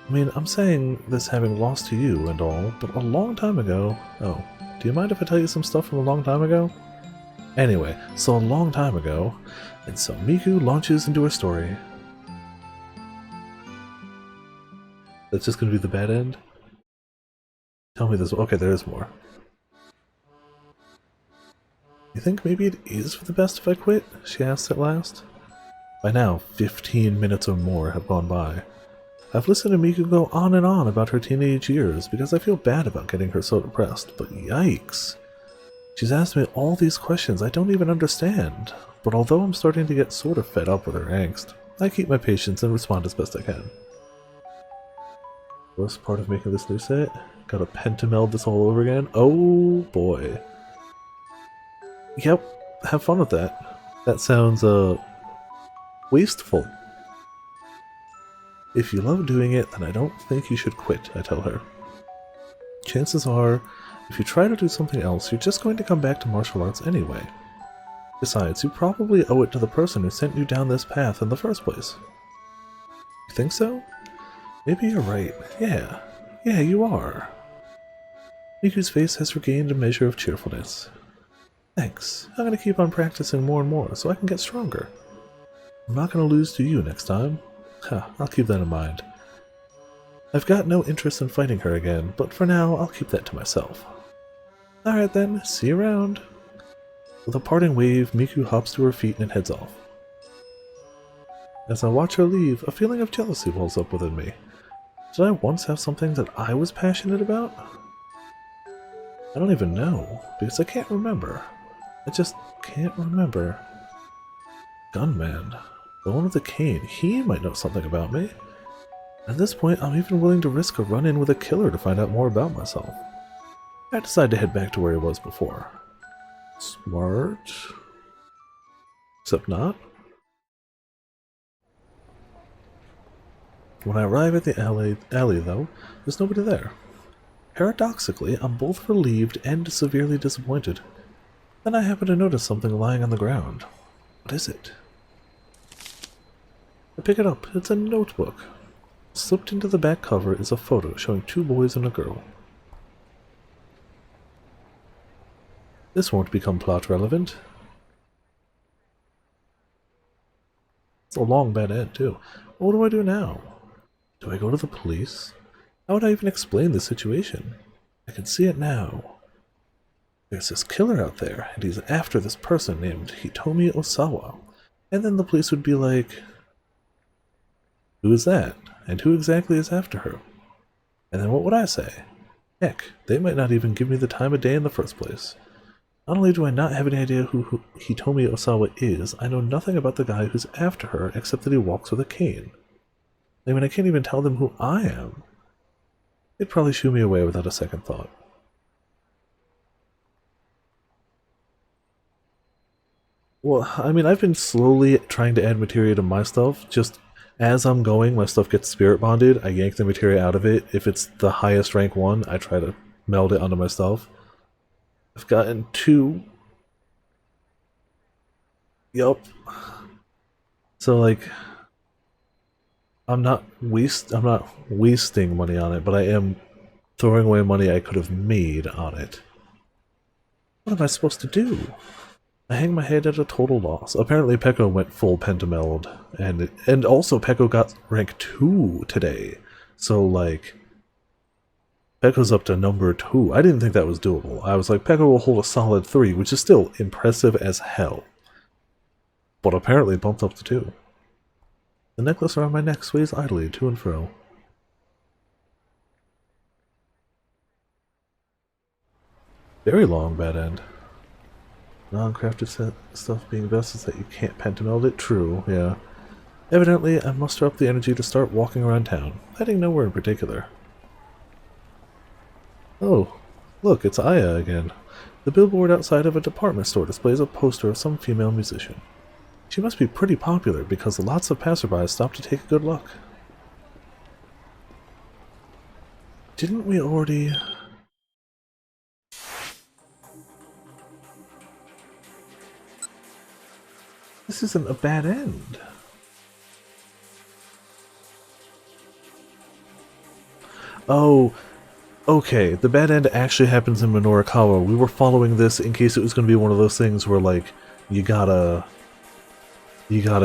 I mean, I'm saying this having lost to you and all, but a long time ago... Oh, do you mind if I tell you some stuff from a long time ago? Anyway, so a long time ago, and so Miku launches into her story. That's just gonna be the bad end? Tell me this. Okay, there is more. You think maybe it is for the best if I quit? She asks at last. By now, 15 minutes or more have gone by. I've listened to Miku go on and on about her teenage years because I feel bad about getting her so depressed, but yikes. She's asked me all these questions I don't even understand, but although I'm starting to get sort of fed up with her angst, I keep my patience and respond as best I can. Worst part of making this new set? Gotta pentameld this all over again? Oh boy. Yep, have fun with that. That sounds, wasteful. If you love doing it, then I don't think you should quit, I tell her. Chances are, if you try to do something else, you're just going to come back to martial arts anyway. Besides, you probably owe it to the person who sent you down this path in the first place. You think so? Maybe you're right. Yeah, you are. Miku's face has regained a measure of cheerfulness. Thanks. I'm gonna keep on practicing more and more so I can get stronger. I'm not gonna lose to you next time. I'll keep that in mind. I've got no interest in fighting her again, but for now, I'll keep that to myself. Alright then, see you around. With a parting wave, Miku hops to her feet and heads off. As I watch her leave, a feeling of jealousy wells up within me. Did I once have something that I was passionate about? I don't even know, because I can't remember. I just can't remember. Gunman. The one with the cane. He might know something about me. At this point, I'm even willing to risk a run-in with a killer to find out more about myself. I decide to head back to where he was before. Smart. Except not. When I arrive at the alley though, there's nobody there. Paradoxically, I'm both relieved and severely disappointed. Then I happen to notice something lying on the ground. What is it? I pick it up. It's a notebook. Slipped into the back cover is a photo showing two boys and a girl. This won't become plot relevant. It's a long bad end, too. What do I do now? Do I go to the police? How would I even explain the situation? I can see it now. There's this killer out there, and he's after this person named Hitomi Osawa. And then the police would be like, who is that? And who exactly is after her? And then what would I say? Heck, they might not even give me the time of day in the first place. Not only do I not have any idea who Hitomi Osawa is, I know nothing about the guy who's after her except that he walks with a cane. I mean, I can't even tell them who I am. They'd probably shoo me away without a second thought. Well, I mean, I've been slowly trying to add materia to my stuff. Just as I'm going, my stuff gets spirit bonded. I yank the materia out of it. If it's the highest rank one, I try to meld it onto my stuff. I've gotten 2. Yup. So, like, I'm not wasting money on it, but I am throwing away money I could have made on it. What am I supposed to do? I hang my head at a total loss. Apparently Pekko went full pentameld, and also Pekko got rank 2 today. So, like, Pekko's up to number 2. I didn't think that was doable. I was like, Pekko will hold a solid 3, which is still impressive as hell. but apparently bumped up to 2. The necklace around my neck sways idly to and fro. Very long bad end. Non-crafted stuff being best is that you can't pentameld it. True, yeah. Evidently, I muster up the energy to start walking around town, heading nowhere in particular. Oh, look, it's Aya again. The billboard outside of a department store displays a poster of some female musician. She must be pretty popular because lots of passersby stop to take a good look. Didn't we already... This isn't a bad end. Oh, okay. The bad end actually happens in Minorikawa. We were following this in case it was going to be one of those things where, like, you gotta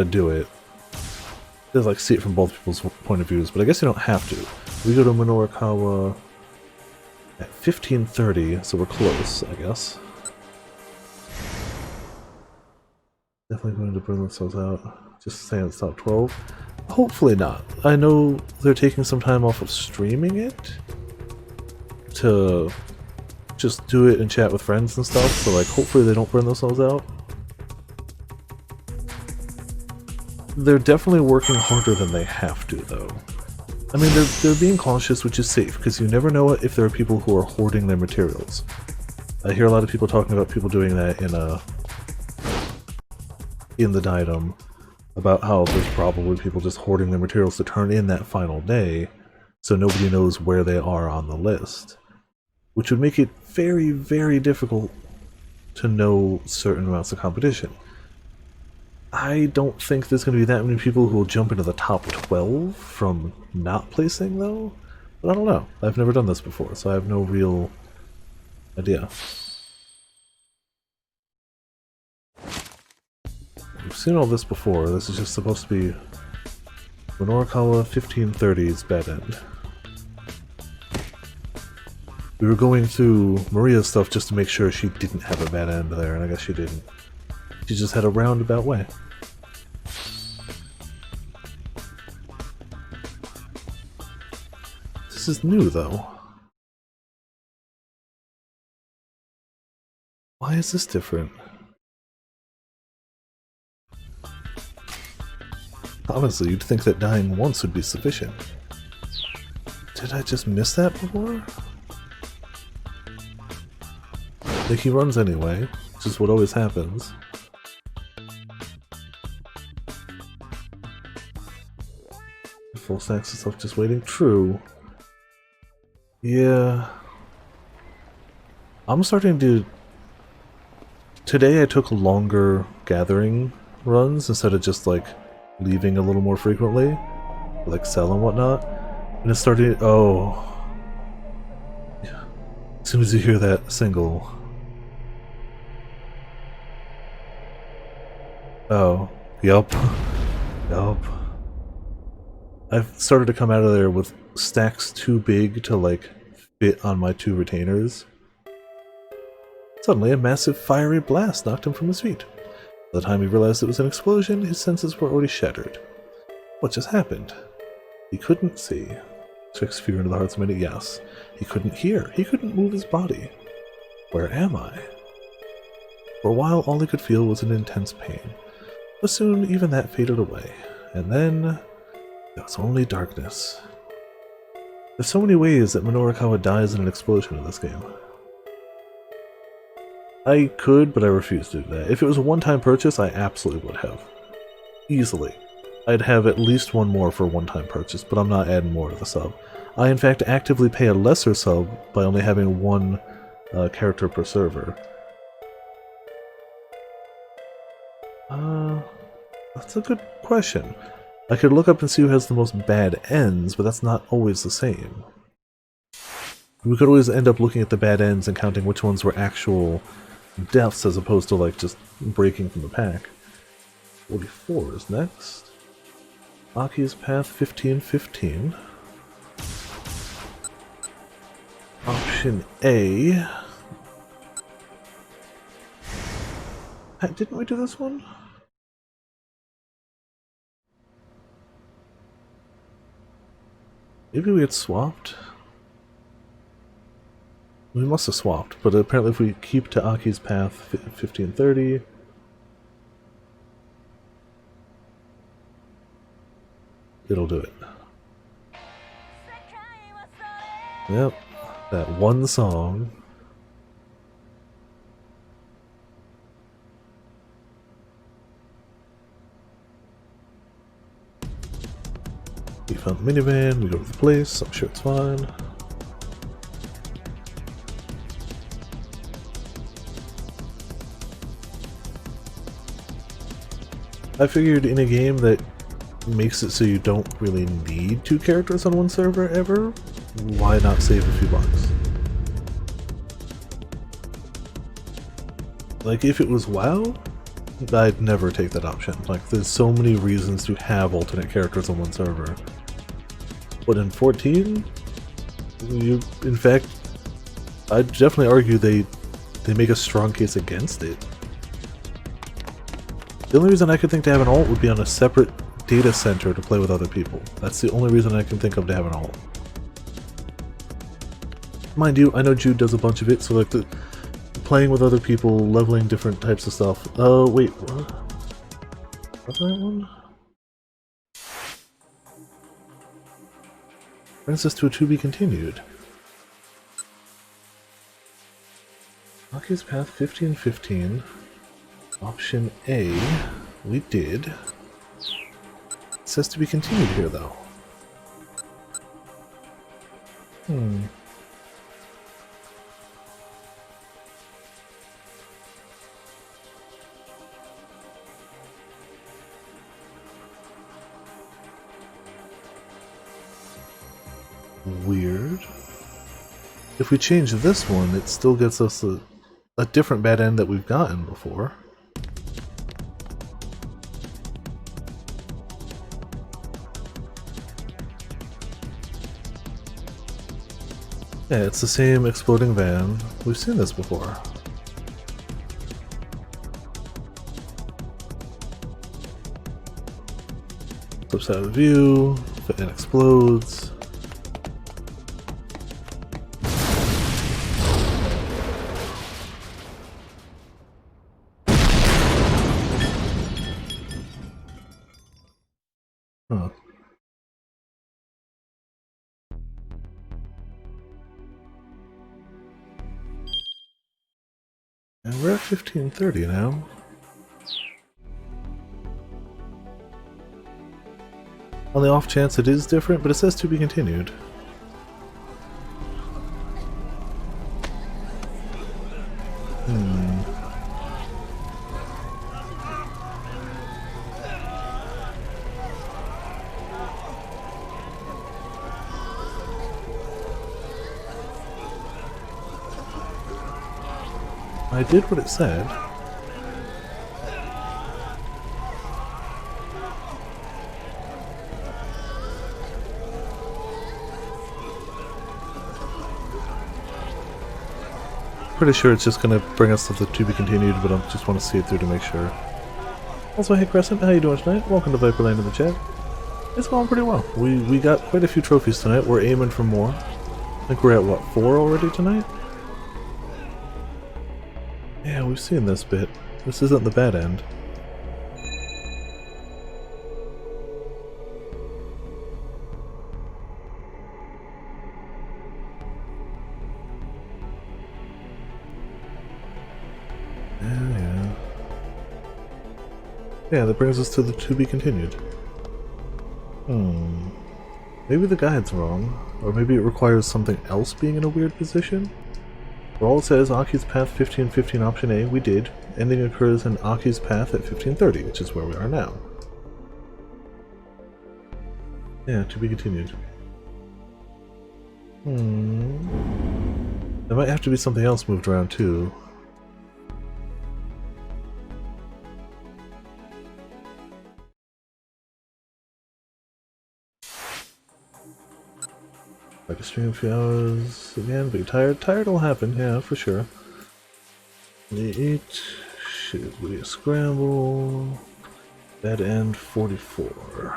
do it. There's like see it from both people's point of views, but I guess you don't have to. We go to Minorikawa at 15:30, so we're close, I guess. Definitely going to burn themselves out. Just saying it's not 12. Hopefully not. I know they're taking some time off of streaming it to just do it and chat with friends and stuff, so like hopefully they don't burn themselves out. They're definitely working harder than they have to, though. I mean, they're being cautious, which is safe, because you never know if there are people who are hoarding their materials. I hear a lot of people talking about people doing that in the Daidom, about how there's probably people just hoarding their materials to turn in that final day, so nobody knows where they are on the list. Which would make it very, very difficult to know certain amounts of competition. I don't think there's going to be that many people who will jump into the top 12 from not placing, though. But I don't know. I've never done this before, so I have no real idea. We've seen all this before. This is just supposed to be Minorikawa 1530's bad end. We were going through Maria's stuff just to make sure she didn't have a bad end there, and I guess she didn't. She just had a roundabout way. This is new, though. Why is this different? Honestly, you'd think that dying once would be sufficient. Did I just miss that before? Like, he runs anyway, which is what always happens. Full stacks of stuff just waiting. True. Yeah. I'm starting to... Today I took longer gathering runs instead of just, like, leaving a little more frequently. Like, sell and whatnot. And it's starting... Oh. As soon as you hear that single... Oh. Yup. Yup. I've started to come out of there with stacks too big to, like, fit on my 2 retainers. Suddenly, a massive fiery blast knocked him from his feet. By the time he realized it was an explosion, his senses were already shattered. What just happened? He couldn't see. Strikes fear into the hearts of many. Yes. He couldn't hear. He couldn't move his body. Where am I? For a while, all he could feel was an intense pain. But soon, even that faded away. And then... there was only darkness. There's so many ways that Minorikawa dies in an explosion in this game. I could, but I refuse to do that. If it was a one-time purchase, I absolutely would have. Easily. I'd have at least one more for a one-time purchase, but I'm not adding more to the sub. I, in fact, actively pay a lesser sub by only having one character per server. That's a good question. I could look up and see who has the most bad ends, but that's not always the same. We could always end up looking at the bad ends and counting which ones were actual deaths as opposed to, like, just breaking from the pack. 44 is next. Aki's Path 1515. Option A. Didn't we do this one? Maybe we had swapped? We must have swapped, but apparently if we keep to Aki's path 50 and 30... it'll do it. Yep, that one song. We found the minivan, we go to the place, I'm sure it's fine. I figured in a game that makes it so you don't really need 2 characters on one server ever, why not save a few bucks? Like, if it was WoW, I'd never take that option. Like, there's so many reasons to have alternate characters on one server. But in 14, in fact, I'd definitely argue they make a strong case against it. The only reason I could think to have an alt would be on a separate data center to play with other people. That's the only reason I can think of to have an alt. Mind you, I know Jude does a bunch of it, so like the playing with other people, leveling different types of stuff. Oh, wait, what? What's that one? Brings us to a to be continued. Aki's path 50 and 15. Option A, we did. It says to be continued here, though. Weird. If we change this one, it still gets us a different bad end that we've gotten before. Yeah, it's the same exploding van. We've seen this before. Flips out of the view, the van explodes. Huh. And we're at 1530 now. On the off chance it is different, but it says to be continued. I did what it said. Pretty sure it's just gonna bring us to the to be continued, but I just want to see it through to make sure. Also, hey Crescent, how you doing tonight? Welcome to Viperland in the chat. It's going pretty well. We got quite a few trophies tonight. We're aiming for more. I think we're at what, 4 already tonight? Yeah, we've seen this bit. This isn't the bad end. Yeah, that brings us to the to be continued. Maybe the guide's wrong, or maybe it requires something else being in a weird position? For all it says, Aki's path 1515 option A, we did. Ending occurs in Aki's path at 1530, which is where we are now. Yeah, to be continued. There might have to be something else moved around too. Like a stream a few hours again, but you're tired. Tired will happen, yeah, for sure. Eat. Shibuya Scramble. Dead end 44.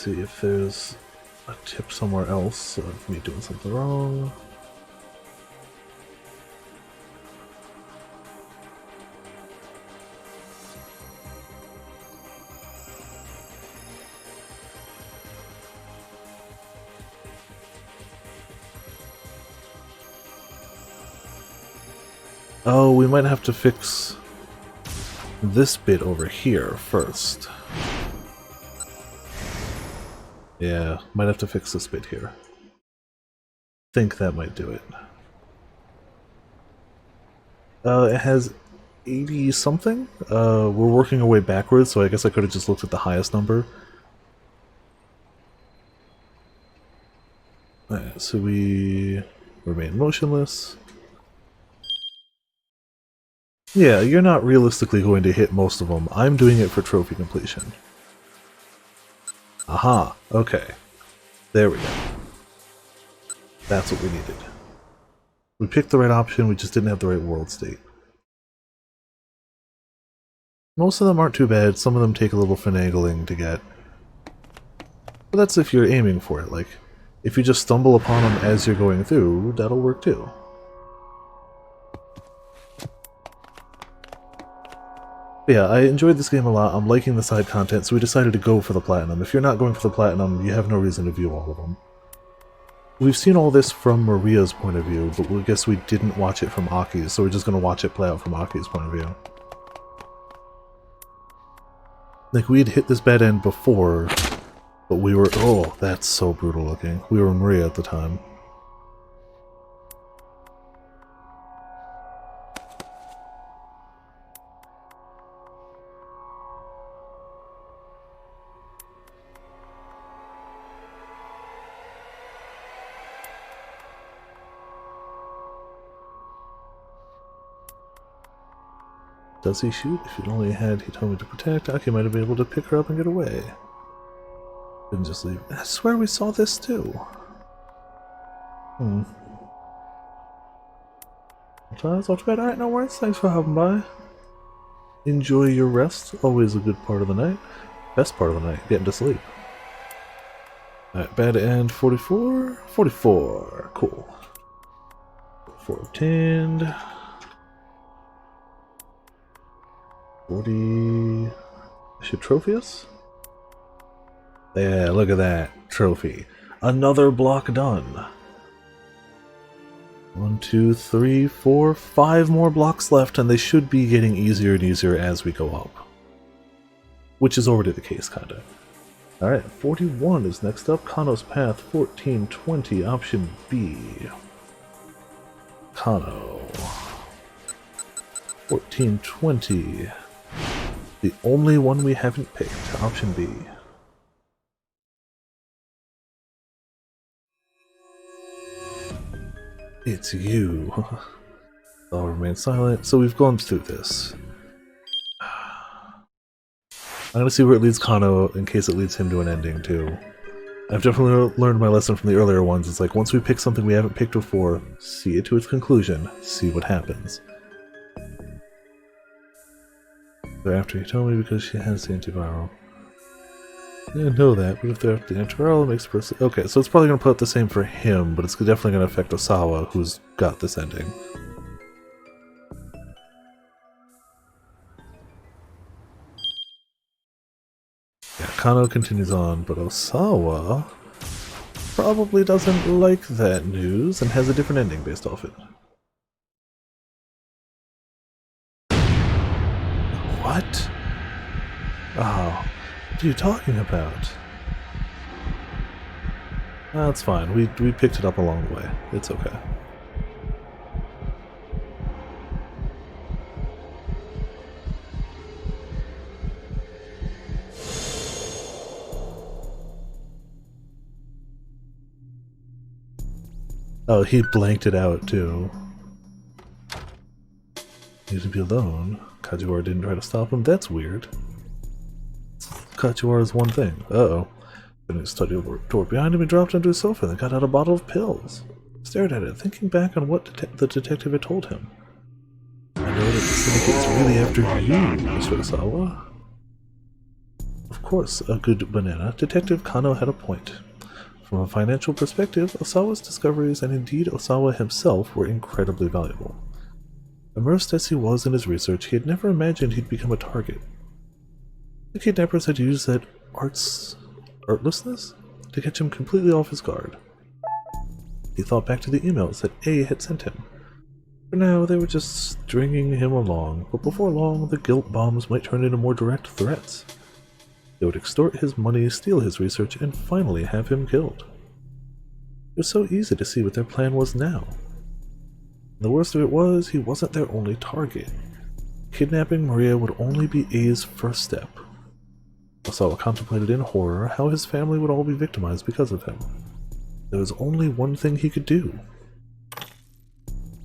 see if there's a tip somewhere else of me doing something wrong. Oh, we might have to fix this bit over here first. Yeah, might have to fix this bit here. Think that might do it. It has 80 something. We're working our way backwards, so I guess I could have just looked at the highest number. Alright, so we remain motionless. Yeah, you're not realistically going to hit most of them. I'm doing it for trophy completion. Aha, okay. There we go. That's what we needed. We picked the right option, we just didn't have the right world state. Most of them aren't too bad, some of them take a little finagling to get. But that's if you're aiming for it, like, if you just stumble upon them as you're going through, that'll work too. But yeah, I enjoyed this game a lot, I'm liking the side content, so we decided to go for the platinum. If you're not going for the platinum, you have no reason to view all of them. We've seen all this from Maria's point of view, but I guess we didn't watch it from Aki's, so we're just going to watch it play out from Aki's point of view. Like, we had hit this bad end before, but we were... Oh, that's so brutal looking. We were Maria at the time. Does he shoot? If he'd only had he told me to protect, Aki might have been able to pick her up and get away. Didn't just leave. I swear we saw this too. Talk to bed. Alright, no worries. Thanks for hopping by. Enjoy your rest. Always a good part of the night. Best part of the night. Getting to sleep. Alright, bad end 44. 44. Cool. 4 obtained. 40... I should trophy us? Yeah, look at that. Trophy. Another block done. 1, 2, 3, 4, 5 more blocks left, and they should be getting easier and easier as we go up. Which is already the case, kinda. Alright, 41 is next up. Kano's Path, 1420, option B. Kano. 1420. The only one we haven't picked, option B. It's you. I'll remain silent. So we've gone through this. I'm gonna see where it leads Kano in case it leads him to an ending too. I've definitely learned my lesson from the earlier ones. It's like once we pick something we haven't picked before, see it to its conclusion, see what happens. They're after you told me because she has the antiviral. I didn't know that, but if they're after the antiviral, it makes the person... Okay, so it's probably going to put up the same for him, but it's definitely going to affect Osawa, who's got this ending. Yeah, Kano continues on, but Osawa probably doesn't like that news and has a different ending based off it. What? Oh, what are you talking about? That's fine. We picked it up along the way. It's okay. Oh, he blanked it out too. Need to be alone. Kajiwara didn't try to stop him. That's weird. Kajiwara's one thing. Uh-oh. Then he studied toward behind him, he dropped onto his sofa and got out a bottle of pills. Stared at it, thinking back on what the detective had told him. I know that the syndicate is really after you, Mr. Osawa. Of course, a good banana, Detective Kano had a point. From a financial perspective, Osawa's discoveries, and indeed Osawa himself, were incredibly valuable. Immersed as he was in his research, he had never imagined he'd become a target. The kidnappers had used that artlessness to catch him completely off his guard. He thought back to the emails that A had sent him. For now, they were just stringing him along, but before long, the guilt bombs might turn into more direct threats. They would extort his money, steal his research, and finally have him killed. It was so easy to see what their plan was now. And the worst of it was, he wasn't their only target. Kidnapping Maria would only be A's first step. Osawa contemplated in horror how his family would all be victimized because of him. There was only one thing he could do.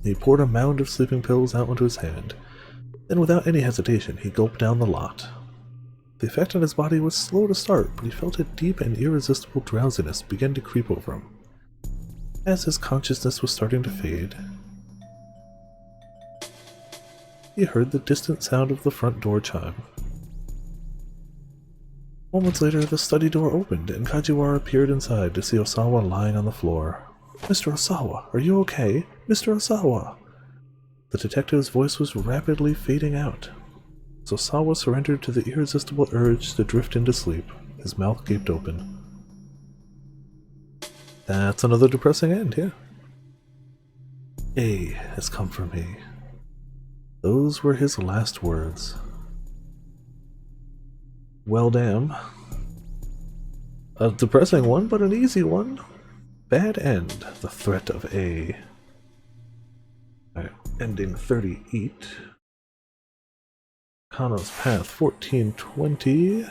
He poured a mound of sleeping pills out onto his hand. Then, without any hesitation, he gulped down the lot. The effect on his body was slow to start, but he felt a deep and irresistible drowsiness begin to creep over him. As his consciousness was starting to fade, he heard the distant sound of the front door chime. Moments later, the study door opened, and Kajiwara peered inside to see Osawa lying on the floor. "Mr. Osawa, are you okay? Mr. Osawa!" The detective's voice was rapidly fading out. As Osawa surrendered to the irresistible urge to drift into sleep, his mouth gaped open. That's another depressing end, yeah. A has come for me. Those were his last words. Well, damn. A depressing one, but an easy one. Bad end, the threat of A. Alright, ending 38. Kano's Path, 1420.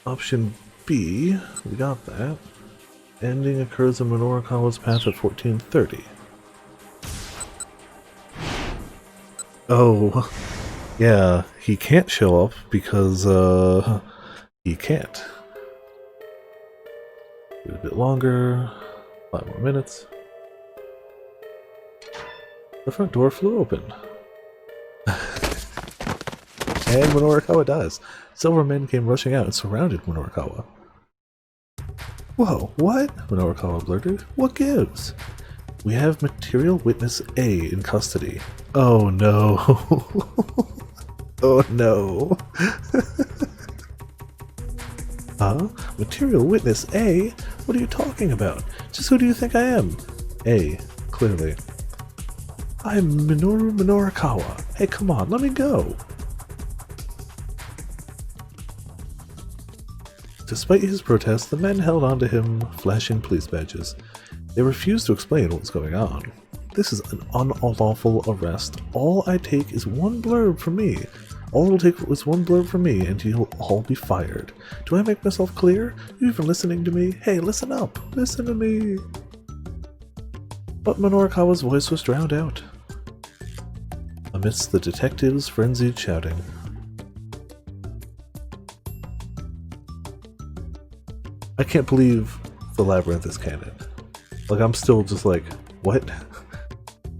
Option B, we got that. Ending occurs in Minorikawa's Path at 1430. Oh, yeah, he can't show up because, he can't. Wait a bit longer. 5 more minutes. The front door flew open. And Minorikawa dies. Several men came rushing out and surrounded Minorikawa. Whoa, what? Minorikawa blurted. What gives? We have material witness A in custody. Oh no. Oh no. Huh? Material witness A? What are you talking about? Just who do you think I am? A, clearly. I'm Minoru Minorikawa. Hey, come on, let me go. Despite his protest, the men held on to him, flashing police badges. They refused to explain what was going on. This is an unlawful arrest. All I take is one blurb from me. All it'll take is one blurb from me, and you'll all be fired. Do I make myself clear? You even listening to me? Hey, listen up! Listen to me! But Minorikawa's voice was drowned out amidst the detectives' frenzied shouting. I can't believe the labyrinth is canon. Like, I'm still just like, what?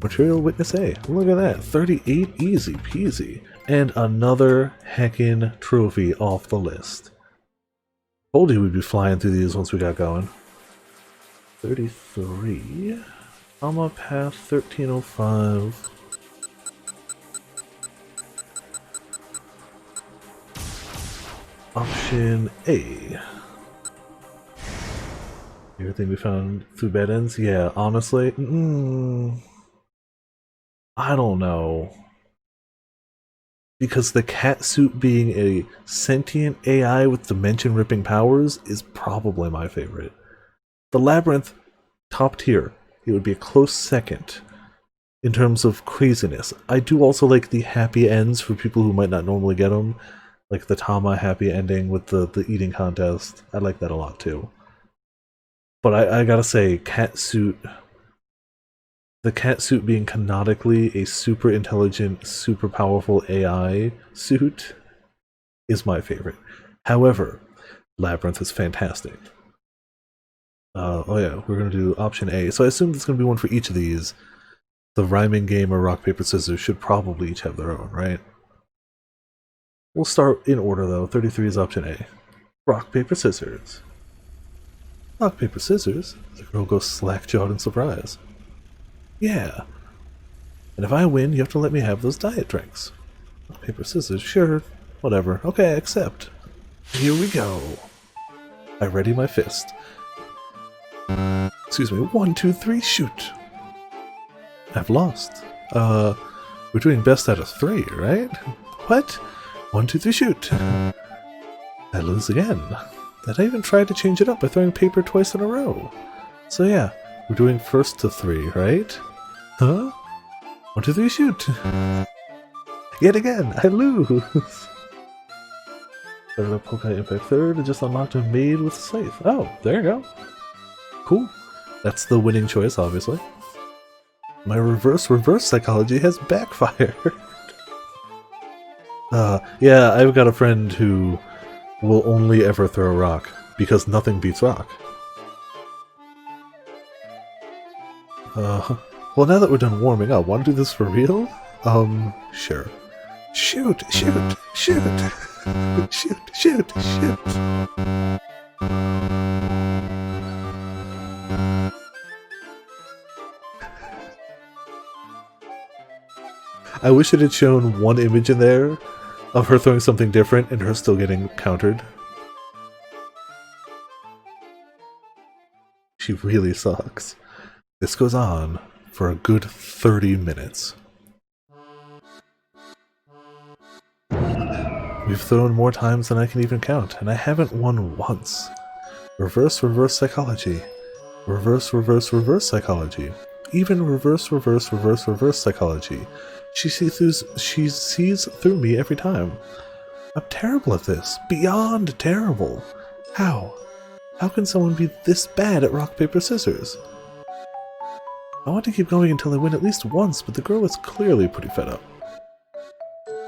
Material witness A. Look at that. 38, easy peasy. And another heckin' trophy off the list. Told you we'd be flying through these once we got going. 33. Alma Path 1305. Option A. Everything we found through bad ends? Yeah, honestly, I don't know. Because the cat suit being a sentient AI with dimension-ripping powers is probably my favorite. The Labyrinth, top tier. It would be a close second in terms of craziness. I do also like the happy ends for people who might not normally get them. Like the Tama happy ending with the eating contest. I like that a lot too. But I gotta say, the cat suit being canonically a super intelligent, super powerful AI suit is my favorite. However, Labyrinth is fantastic. Oh yeah, we're gonna do option A. So I assume there's gonna be one for each of these. The rhyming game or rock, paper, scissors should probably each have their own, right? We'll start in order though. 33 is option A. Rock, paper, scissors. Rock, paper, scissors? The girl goes slack-jawed in surprise. Yeah. And if I win, you have to let me have those diet drinks. Rock, paper, scissors, sure. Whatever. Okay, I accept. Here we go. I ready my fist. Excuse me. 1, 2, 3, shoot. I've lost. We're doing best out of 3, right? What? 1, 2, 3, shoot. I lose again. And I even tried to change it up by throwing paper twice in a row. So yeah, we're doing first to 3, right? Huh? 1, 2, 3, shoot. Yet again, I lose. Started up Pokai Impact 3rd and just unlocked a maid with scythe. Oh, there you go. Cool. That's the winning choice, obviously. My reverse psychology has backfired. Yeah, I've got a friend who will only ever throw rock, because nothing beats rock. Well, now that we're done warming up, want to do this for real? Sure. Shoot, shoot, shoot! Shoot, shoot, shoot! I wish it had shown one image in there of her throwing something different and her still getting countered. She really sucks. This goes on for a good 30 minutes. We've thrown more times than I can even count, and I haven't won once. Reverse psychology. Reverse psychology. Even reverse psychology. She sees through me every time. I'm terrible at this. Beyond terrible. How? How can someone be this bad at rock, paper, scissors? I want to keep going until I win at least once, but the girl is clearly pretty fed up.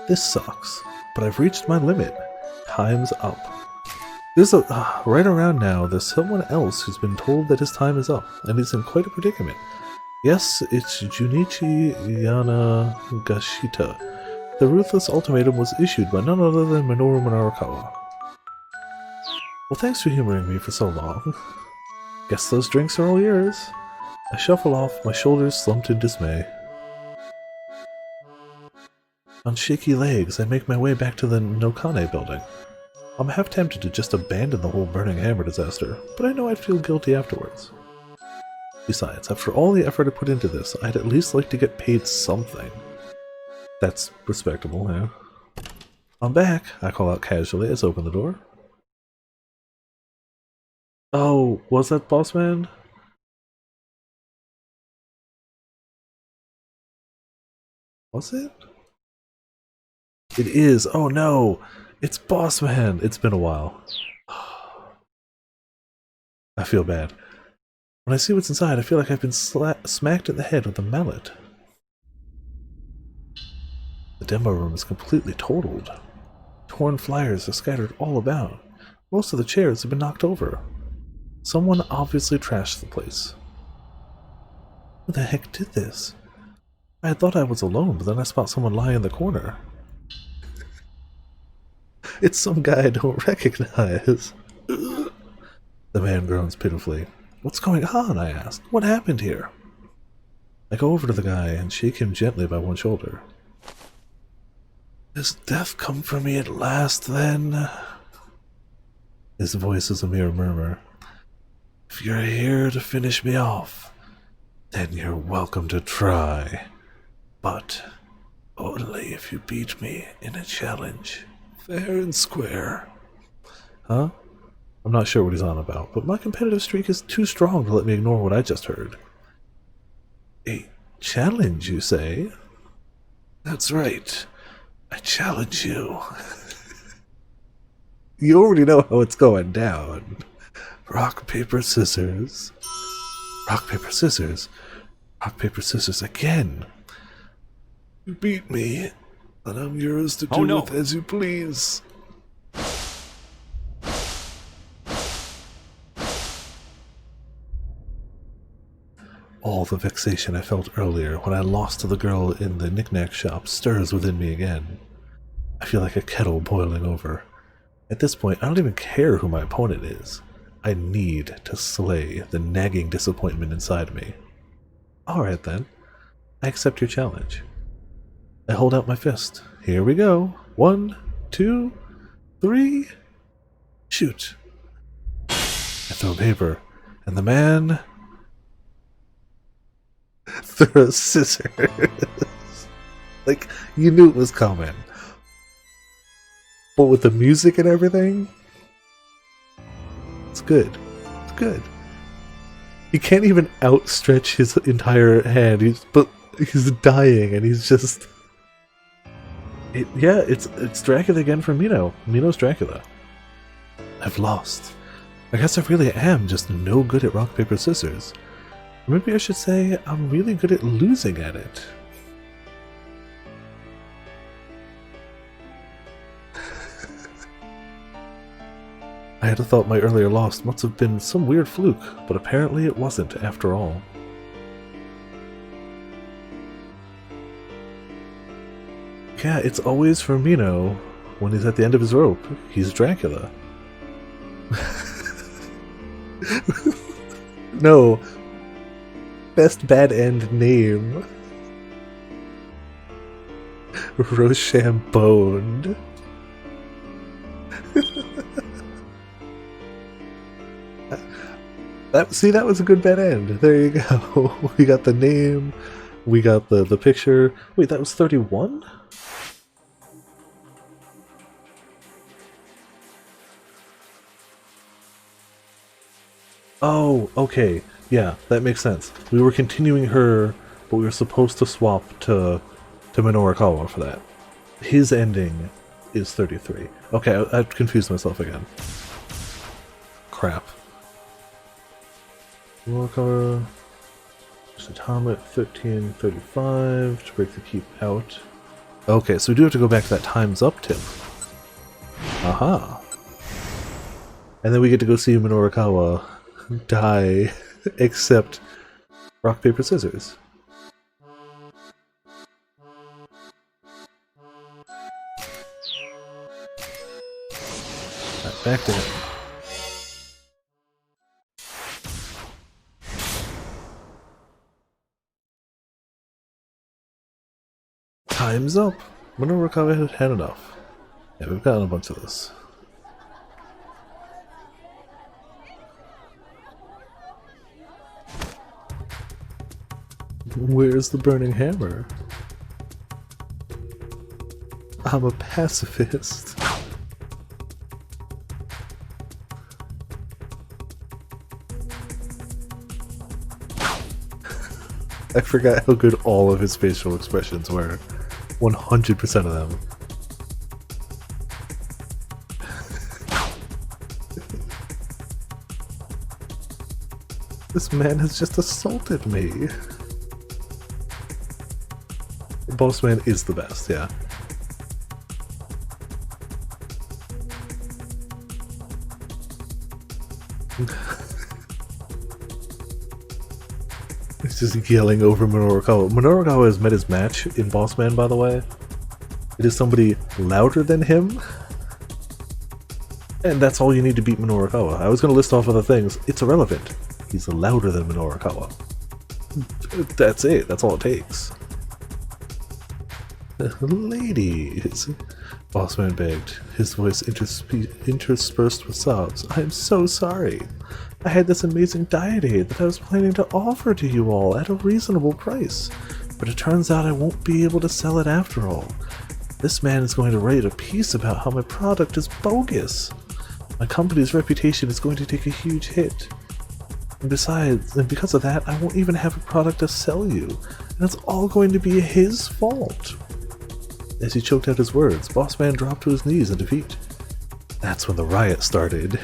This sucks, but I've reached my limit. Time's up. There's right around now, there's someone else who's been told that his time is up, and he's in quite a predicament. Yes, it's Junichi Yanagashita. The ruthless ultimatum was issued by none other than Minoru Manarakawa. Well, thanks for humoring me for so long. Guess those drinks are all yours. I shuffle off, my shoulders slumped in dismay. On shaky legs, I make my way back to the Nokane building. I'm half tempted to just abandon the whole burning hammer disaster, but I know I'd feel guilty afterwards. Besides, after all the effort I put into this, I'd at least like to get paid something. That's respectable, yeah. I'm back, I call out casually as I open the door. Oh, was that Boss Man? Was it? It is. Oh no! It's Boss Man! It's been a while. I feel bad. When I see what's inside, I feel like I've been smacked in the head with a mallet. The demo room is completely totaled. Torn flyers are scattered all about. Most of the chairs have been knocked over. Someone obviously trashed the place. Who the heck did this? I had thought I was alone, but then I spot someone lying in the corner. It's some guy I don't recognize. The man groans pitifully. What's going on? I ask. What happened here? I go over to the guy and shake him gently by one shoulder. Has death come for me at last, then? His voice is a mere murmur. If you're here to finish me off, then you're welcome to try. But only if you beat me in a challenge. Fair and square. Huh? I'm not sure what he's on about, but my competitive streak is too strong to let me ignore what I just heard. A challenge, you say? That's right. I challenge you. You already know how it's going down. Rock, paper, scissors. Rock, paper, scissors. Rock, paper, scissors again. You beat me, and I'm yours to do with as you please. All the vexation I felt earlier when I lost to the girl in the knick-knack shop stirs within me again. I feel like a kettle boiling over. At this point, I don't even care who my opponent is. I need to slay the nagging disappointment inside me. Alright then, I accept your challenge. I hold out my fist. Here we go. 1, 2, 3. Shoot. I throw paper, and the man throws scissors. Like, you knew it was coming. But with the music and everything, it's good. It's good. He can't even outstretch his entire hand. He's dying, and he's just. It's Dracula again from Mino. Mino's Dracula. I've lost. I guess I really am just no good at rock, paper, scissors. Or maybe I should say I'm really good at losing at it. I had thought my earlier loss must have been some weird fluke, but apparently it wasn't after all. Yeah, it's always Firmino when he's at the end of his rope. He's Dracula. No. Best bad end name. Rochambeau. That was a good bad end. There you go. We got the name. We got the picture. Wait, that was 31? Oh, okay. Yeah, that makes sense. We were continuing her, but we were supposed to swap to Minorikawa for that. His ending is 33. Okay, I've confused myself again. Crap. Minorikawa... Satama at 13:35 to break the keep out. Okay, so we do have to go back to that time's up tip. Aha! And then we get to go see Minorikawa die, except rock, paper, scissors. Right, back to him. Time's up! Minorikawa had had enough. Yeah, we've gotten a bunch of this. Where's the burning hammer? I'm a pacifist. I forgot how good all of his facial expressions were. 100% of them. This man has just assaulted me. Bossman is the best, yeah. He's just yelling over Minorikawa. Minorikawa has met his match in Bossman, by the way. It is somebody louder than him. And that's all you need to beat Minorikawa. I was going to list off other things. It's irrelevant. He's louder than Minorikawa. That's it. That's all it takes. Ladies, Bossman begged, his voice interspersed with sobs. I am so sorry. I had this amazing diet aid that I was planning to offer to you all at a reasonable price, but it turns out I won't be able to sell it after all. This man is going to write a piece about how my product is bogus. My company's reputation is going to take a huge hit. And besides, and because of that, I won't even have a product to sell you, and it's all going to be his fault. As he choked out his words, Bossman dropped to his knees in defeat. That's when the riot started.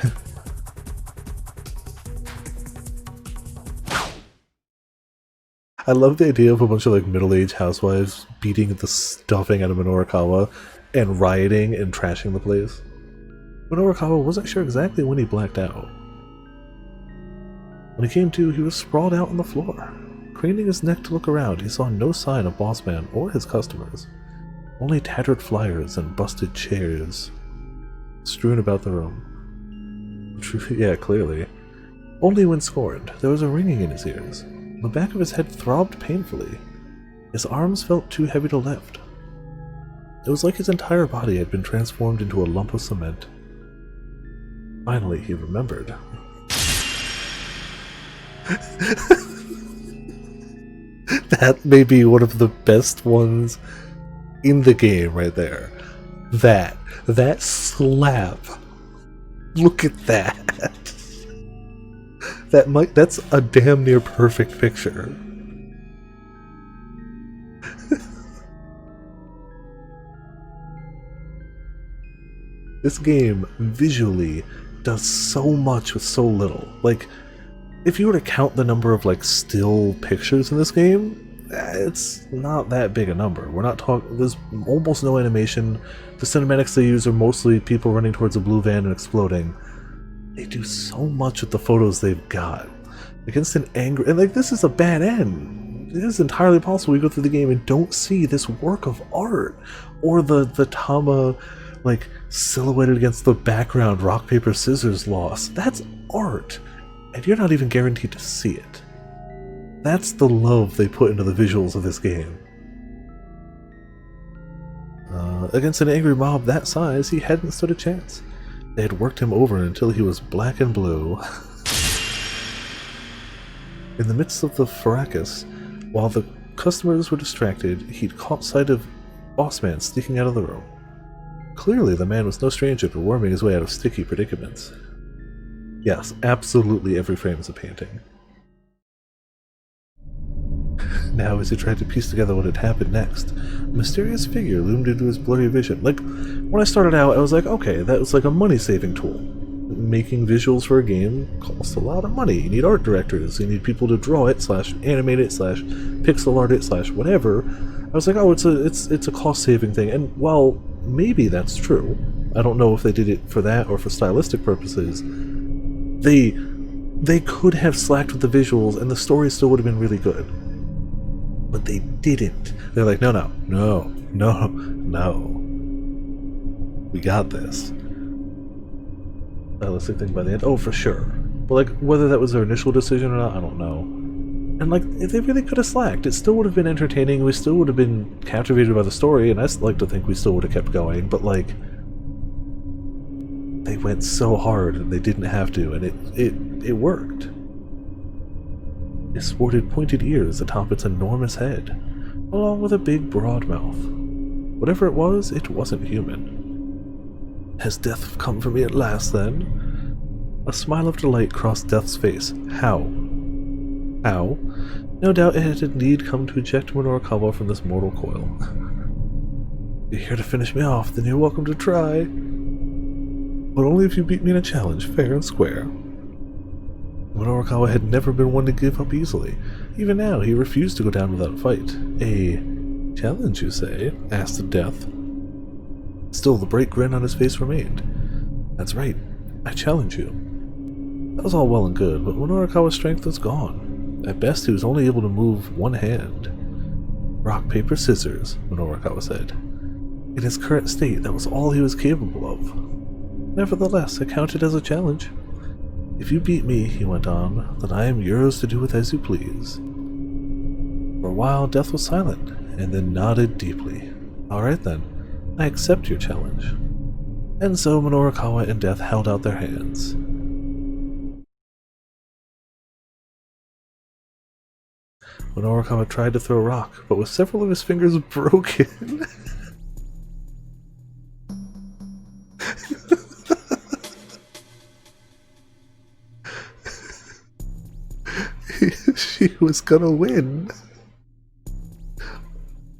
I love the idea of a bunch of like middle-aged housewives beating the stuffing out of Minorikawa and rioting and trashing the place. Minorikawa wasn't sure exactly when he blacked out. When he came to, he was sprawled out on the floor. Craning his neck to look around, he saw no sign of Bossman or his customers. Only tattered flyers and busted chairs strewn about the room. Yeah, clearly. Only when scorned, there was a ringing in his ears. The back of his head throbbed painfully. His arms felt too heavy to lift. It was like his entire body had been transformed into a lump of cement. Finally, he remembered. That may be one of the best ones in the game right there. That slap. Look at that. That's a damn near perfect picture. This game visually does so much with so little. Like, if you were to count the number of like still pictures in this game, it's not that big a number. We're not talking. There's almost no animation. The cinematics they use are mostly people running towards a blue van and exploding. They do so much with the photos they've got. Like instant anger, and like this is a bad end. It is entirely possible we go through the game and don't see this work of art, or the Tama like silhouetted against the background rock paper scissors loss. That's art, and you're not even guaranteed to see it. That's the love they put into the visuals of this game. Against an angry mob that size, he hadn't stood a chance. They had worked him over until he was black and blue. In the midst of the fracas, while the customers were distracted, he'd caught sight of Bossman sneaking out of the room. Clearly, the man was no stranger to worming his way out of sticky predicaments. Yes, absolutely every frame is a painting. Now, as he tried to piece together what had happened next, a mysterious figure loomed into his blurry vision. Like, when I started out, I was like, okay, that was like a money-saving tool. Making visuals for a game costs a lot of money. You need art directors, you need people to draw it, /animate it, /pixel art it, /whatever. I was like, oh, it's a cost-saving thing, and while maybe that's true, I don't know if they did it for that or for stylistic purposes, they could have slacked with the visuals and the story still would have been really good. But they didn't. They're like, no. We got this. Stylistic thing by the end. Oh, for sure. But like, whether that was their initial decision or not, I don't know. And like, if they really could have slacked, it still would have been entertaining, we still would have been captivated by the story, and I like to think we still would have kept going, but like, they went so hard and they didn't have to, and it worked. It sported pointed ears atop its enormous head, along with a big broad mouth. Whatever it wasn't human. Has death come for me at last, then? A smile of delight crossed Death's face. How? How? No doubt it had indeed come to eject Minorikawa from this mortal coil. You're here to finish me off, then you're welcome to try. But only if you beat me in a challenge, fair and square. Minorikawa had never been one to give up easily. Even now, he refused to go down without a fight. A challenge, you say? Asked Death. Still, the bright grin on his face remained. That's right. I challenge you. That was all well and good, but Minorikawa's strength was gone. At best, he was only able to move one hand. Rock, paper, scissors, Minorikawa said. In his current state, that was all he was capable of. Nevertheless, it counted as a challenge. If you beat me, he went on, then I am yours to do with as you please. For a while, Death was silent, and then nodded deeply. All right then, I accept your challenge. And so Minorikawa and Death held out their hands. Minorikawa tried to throw a rock, but with several of his fingers broken. She was gonna win.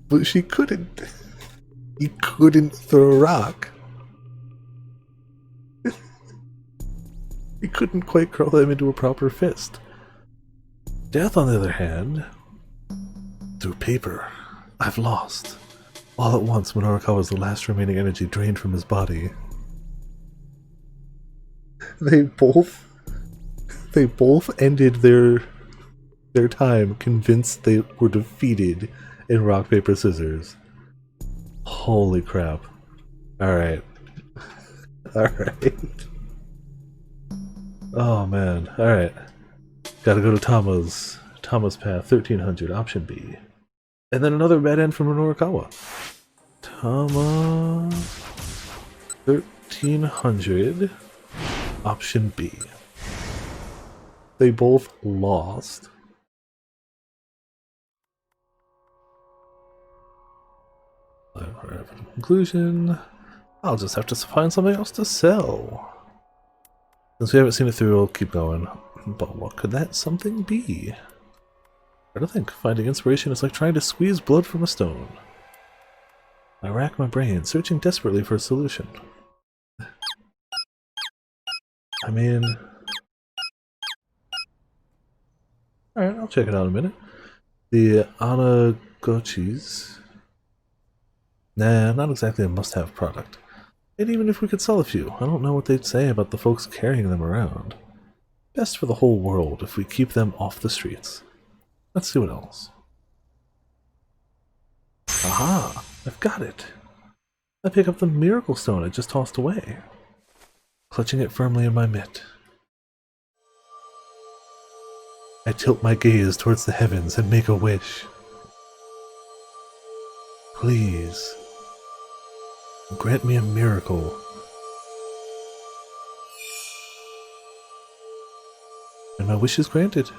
But she couldn't. He couldn't throw a rock. He couldn't quite curl them into a proper fist. Death, on the other hand, through paper. I've lost. All at once, Minorikawa's last remaining energy drained from his body. They both ended their time convinced they were defeated in rock, paper, scissors. Holy crap. Alright. Alright. Oh man. Alright. Gotta go to Tama's path, 1300, option B. And then another bad end from Norikawa. Tama 1300, option B. They both lost. Conclusion. I'll just have to find something else to sell. Since we haven't seen it through, I'll keep going. But what could that something be? I don't think finding inspiration is like trying to squeeze blood from a stone. I rack my brain, searching desperately for a solution. I mean... Alright, I'll check it out in a minute. The Anagochis. Nah, not exactly a must-have product. And even if we could sell a few, I don't know what they'd say about the folks carrying them around. Best for the whole world if we keep them off the streets. Let's see what else. Aha! I've got it! I pick up the miracle stone I just tossed away, clutching it firmly in my mitt. I tilt my gaze towards the heavens and make a wish. Please, grant me a miracle. And my wish is granted.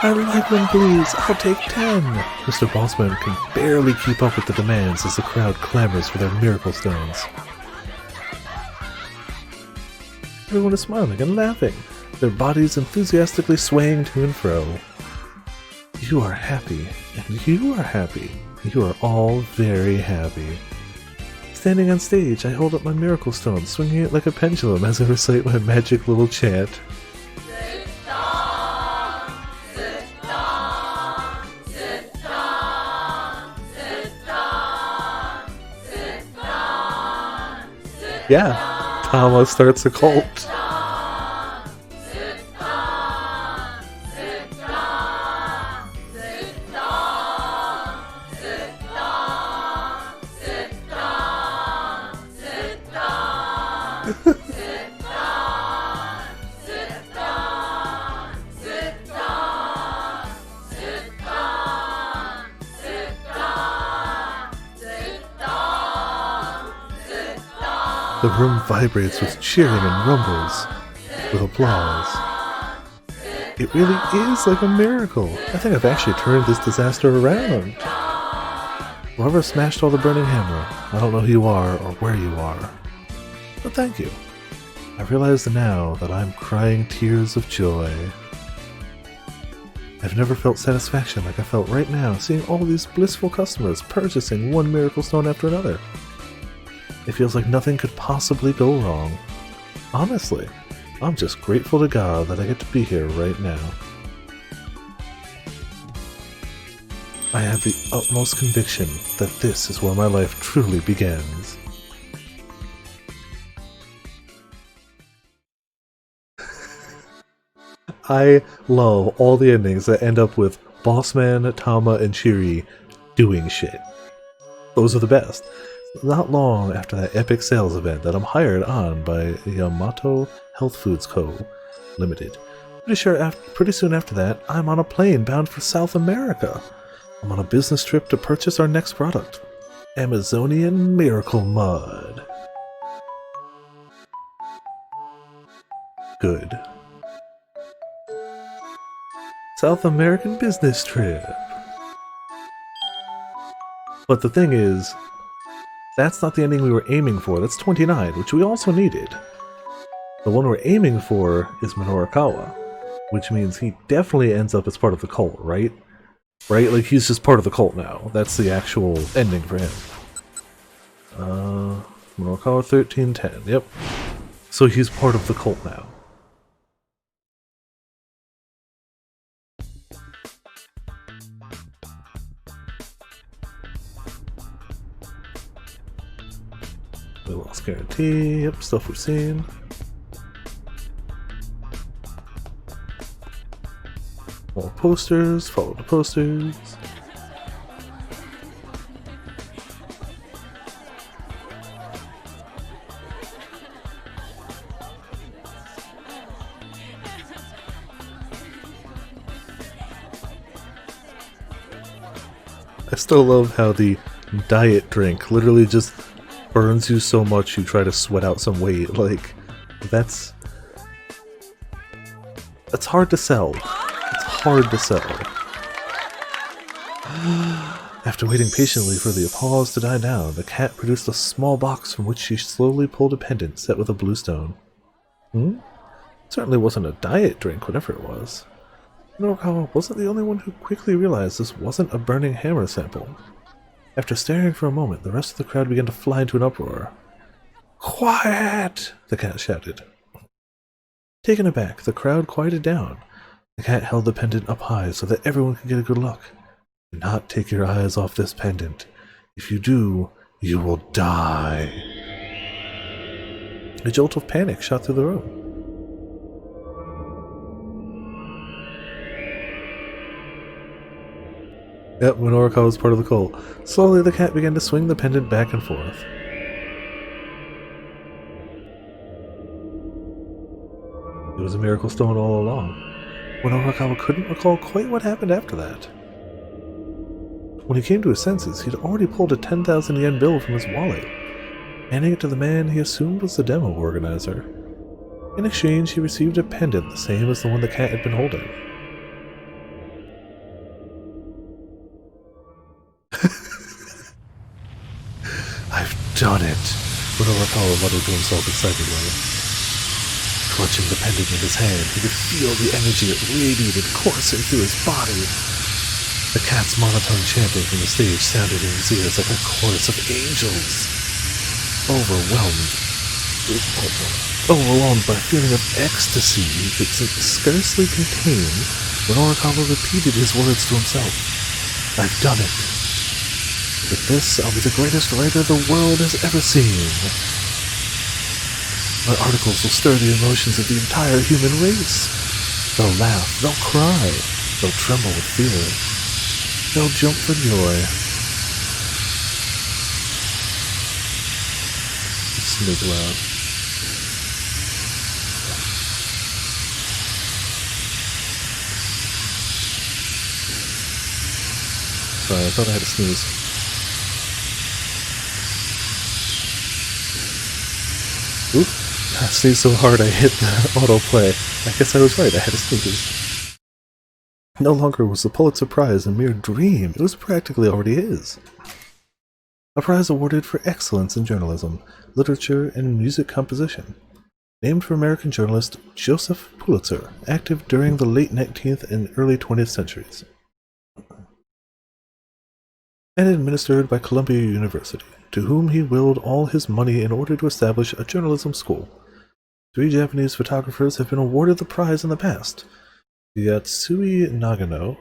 I like them, please. I'll take 10. Mr. Bossman can barely keep up with the demands as the crowd clamors for their miracle stones. Everyone is smiling and laughing, their bodies enthusiastically swaying to and fro. You are happy, and you are happy. You are all very happy. Standing on stage, I hold up my miracle stone, swinging it like a pendulum as I recite my magic little chant. Yeah, Tama starts a cult. The room vibrates with cheering and rumbles, with applause. It really is like a miracle. I think I've actually turned this disaster around. Whoever smashed all the burning hammer, I don't know who you are or where you are. But thank you. I realize now that I'm crying tears of joy. I've never felt satisfaction like I felt right now, seeing all these blissful customers purchasing one miracle stone after another. It feels like nothing could possibly go wrong. Honestly, I'm just grateful to God that I get to be here right now. I have the utmost conviction that this is where my life truly begins. I love all the endings that end up with Bossman, Tama, and Chiri doing shit. Those are the best. Not long after that epic sales event that I'm hired on by Yamato Health Foods Co. Limited. Pretty soon after that, I'm on a plane bound for South America. I'm on a business trip to purchase our next product, Amazonian Miracle Mud. Good. South American business trip. But the thing is, that's not the ending we were aiming for. That's 29, which we also needed. The one we're aiming for is Minorikawa, which means he definitely ends up as part of the cult, right? Right? Like, he's just part of the cult now. That's the actual ending for him. Minorikawa 1310, yep. So he's part of the cult now. The loss guarantee, yep, stuff we've seen. More posters, follow the posters. I still love how the diet drink literally just burns you so much you try to sweat out some weight. Like, that's hard to sell. It's hard to sell. After waiting patiently for the applause to die down, the cat produced a small box from which she slowly pulled a pendant set with a blue stone. Certainly wasn't a diet drink, whatever it was. Norikawa wasn't the only one who quickly realized this wasn't a burning hammer sample. After staring for a moment, the rest of the crowd began to fly into an uproar. "Quiet!" the cat shouted. Taken aback, the crowd quieted down. The cat held the pendant up high so that everyone could get a good look. "Do not take your eyes off this pendant. If you do, you will die." A jolt of panic shot through the room. Yep, Minorika was part of the cult. Slowly, the cat began to swing the pendant back and forth. It was a miracle stone all along. Minorika couldn't recall quite what happened after that. When he came to his senses, he'd already pulled a 10,000 yen bill from his wallet, handing it to the man he assumed was the demo organizer. In exchange, he received a pendant the same as the one the cat had been holding. "I've done it!" Minorika muttered to himself excitedly. Clutching the pendant in his hand, he could feel the energy it radiated coursing through his body. The cat's monotone chanting from the stage sounded in his ears like a chorus of angels. Overwhelmed by a feeling of ecstasy he could scarcely contain, Minorika repeated his words to himself. "I've done it. With this, I'll be the greatest writer the world has ever seen. My articles will stir the emotions of the entire human race. They'll laugh, they'll cry, they'll tremble with fear. They'll jump for joy." Just smidge loud. Sorry, I thought I had to sneeze. Oop. I sneezed so hard I hit the autoplay. I guess I was right, I had to sneeze. No longer was the Pulitzer Prize a mere dream, it was practically already his. A prize awarded for excellence in journalism, literature, and music composition. Named for American journalist Joseph Pulitzer, active during the late 19th and early 20th centuries. And administered by Columbia University, to whom he willed all his money in order to establish a journalism school. 3 Japanese photographers have been awarded the prize in the past: Yatsui Nagao,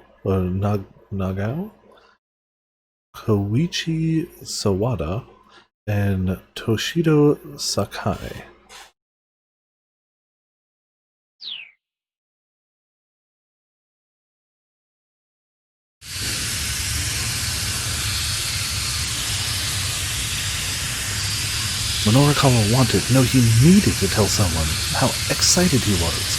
Koichi Sawada, and Toshido Sakai. Minorika wanted, no, he needed to tell someone how excited he was.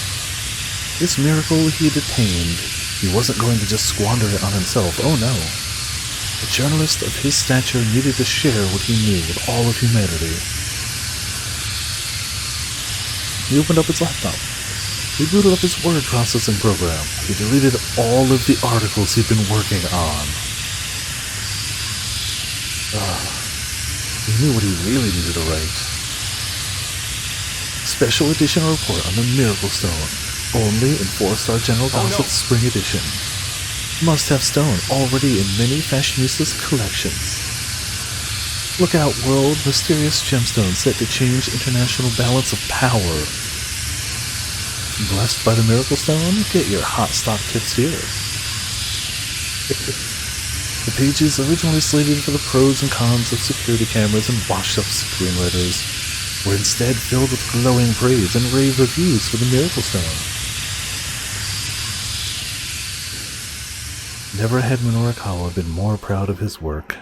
This miracle he had attained, he wasn't going to just squander it on himself, oh no. A journalist of his stature needed to share what he knew with all of humanity. He opened up his laptop. He booted up his word processing program. He deleted all of the articles he'd been working on. He knew what he really needed to write. Special edition report on the Miracle Stone, only in 4-Star General Gossip Spring Edition. Must-have stone, already in many fashionistas' collections. Look out, world, mysterious gemstone set to change international balance of power. Blessed by the Miracle Stone? Get your hot stock tips here. The pages, originally slated for the pros and cons of security cameras and washed-up screenwriters, were instead filled with glowing praise and rave reviews for the Miracle Stone. Never had Minorikawa been more proud of his work.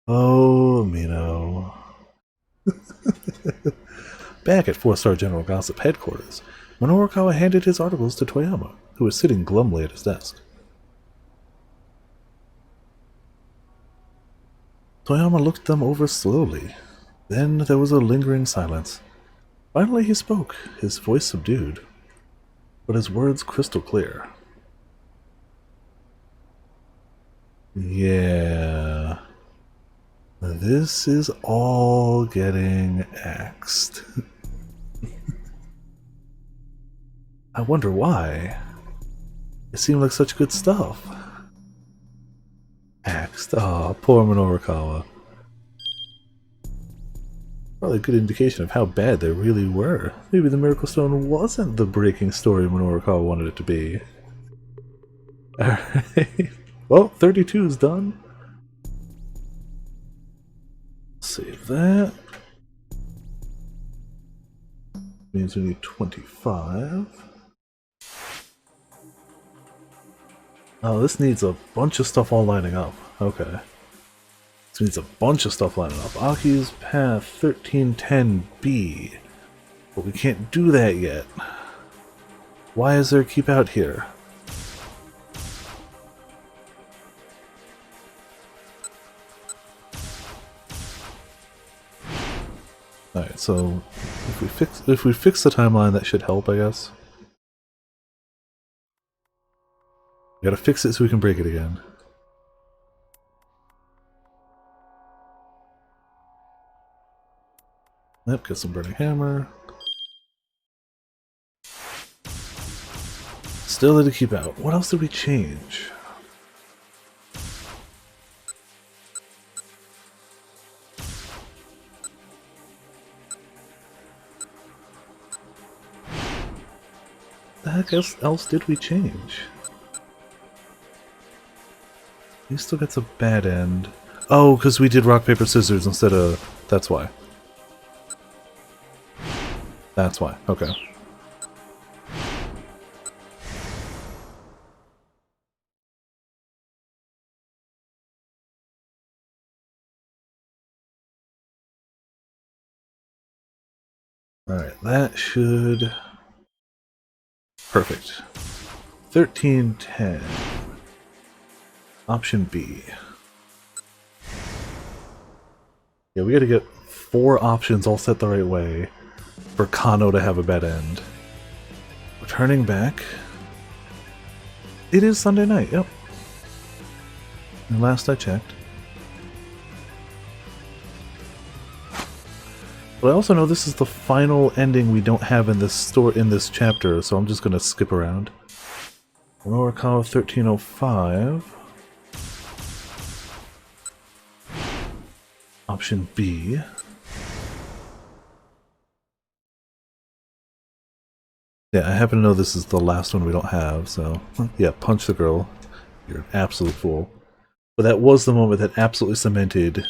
Oh, Mino. Back at 4-Star General Gossip headquarters, Minorikawa handed his articles to Toyama, who was sitting glumly at his desk. Toyama looked them over slowly. Then there was a lingering silence. Finally he spoke, his voice subdued, but his words crystal clear. Yeah. This is all getting axed. I wonder why. It seemed like such good stuff. Axed. Aw, poor Minorikawa. Probably a good indication of how bad they really were. Maybe the Miracle Stone wasn't the breaking story Minorikawa wanted it to be. Alright. Well, 32 is done. Save that. Means we need 25. Oh, this needs a bunch of stuff all lining up. Okay. This needs a bunch of stuff lining up. Aki's path 1310B. But we can't do that yet. Why is there a keep out here? Alright, so if we fix the timeline, that should help, I guess. We gotta fix it so we can break it again. Yep, get some burning hammer. Still had to keep out. What else did we change? The heck else did we change? He still gets a bad end. Oh, because we did rock, paper, scissors instead of... That's why. That's why. Okay. Alright, that should... Perfect. 1310. Option B. Yeah, we gotta get 4 options all set the right way for Kano to have a bad end. Returning back. It is Sunday night, yep. And last I checked. But I also know this is the final ending we don't have in this chapter, so I'm just gonna skip around. Minorikawa 1305. Option B. Yeah, I happen to know this is the last one we don't have, so... Yeah, punch the girl. You're an absolute fool. But that was the moment that absolutely cemented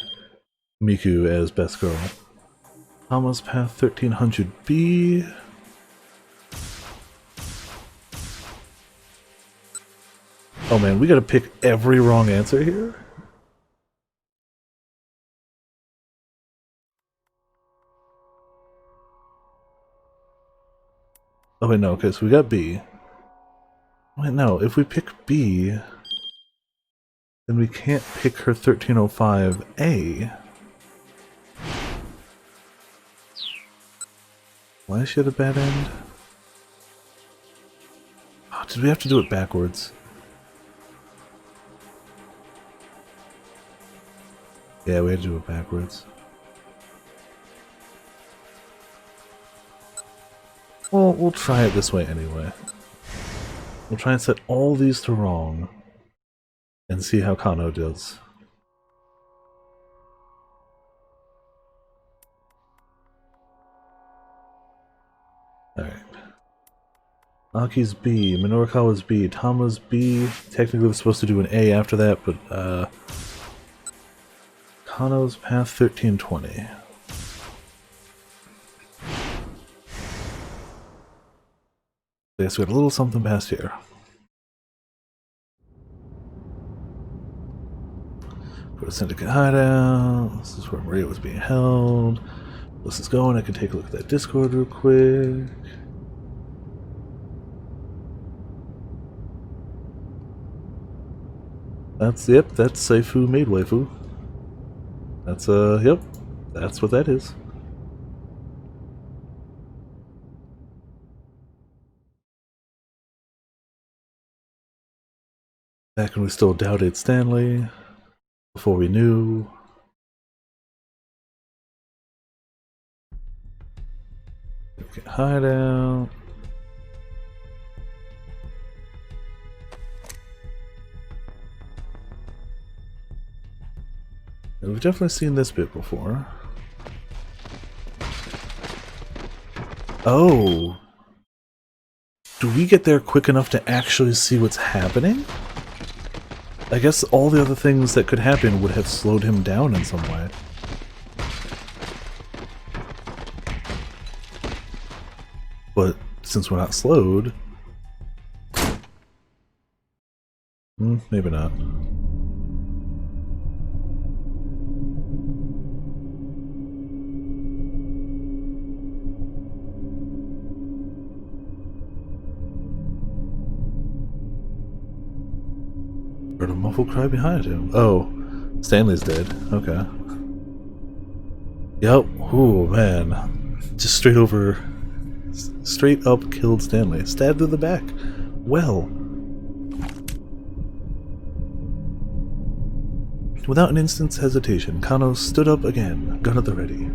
Miku as best girl. Thomas Path 1300B. Oh man, we gotta pick every wrong answer here? Oh wait, no, okay, so we got B. Wait, no, if we pick B, then we can't pick her 1305A. Why is she at a bad end? Oh, did we have to do it backwards? Yeah, we had to do it backwards. Well, we'll try it this way anyway. We'll try and set all these to wrong and see how Kano does. Alright. Aki's B, Minorikawa's B, Tama's B. Technically we're supposed to do an A after that, but Kano's Path 1320. I guess we got a little something past here. Go to Syndicate Hideout. This is where Maria was being held. This is going. I can take a look at that Discord real quick. That's Seifu made waifu. That's, yep. That's what that is. Back when we still doubted Stanley, before we knew. Okay, hideout. We've definitely seen this bit before. Oh! Do we get there quick enough to actually see what's happening? I guess all the other things that could happen would have slowed him down in some way. But since we're not slowed... maybe not. Heard a muffled cry behind him. Oh, Stanley's dead. Okay. Yep. Ooh, man. Just straight up killed Stanley. Stabbed through the back. Well. Without an instant's hesitation, Kano stood up again, gun at the ready.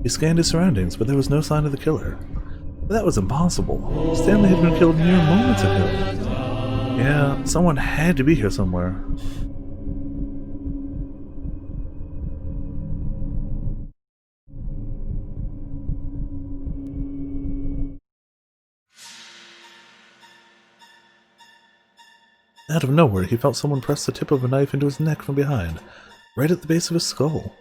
He scanned his surroundings, but there was no sign of the killer. But that was impossible. Stanley had been killed mere moments ago. Yeah, someone had to be here somewhere. Out of nowhere, he felt someone press the tip of a knife into his neck from behind, right at the base of his skull.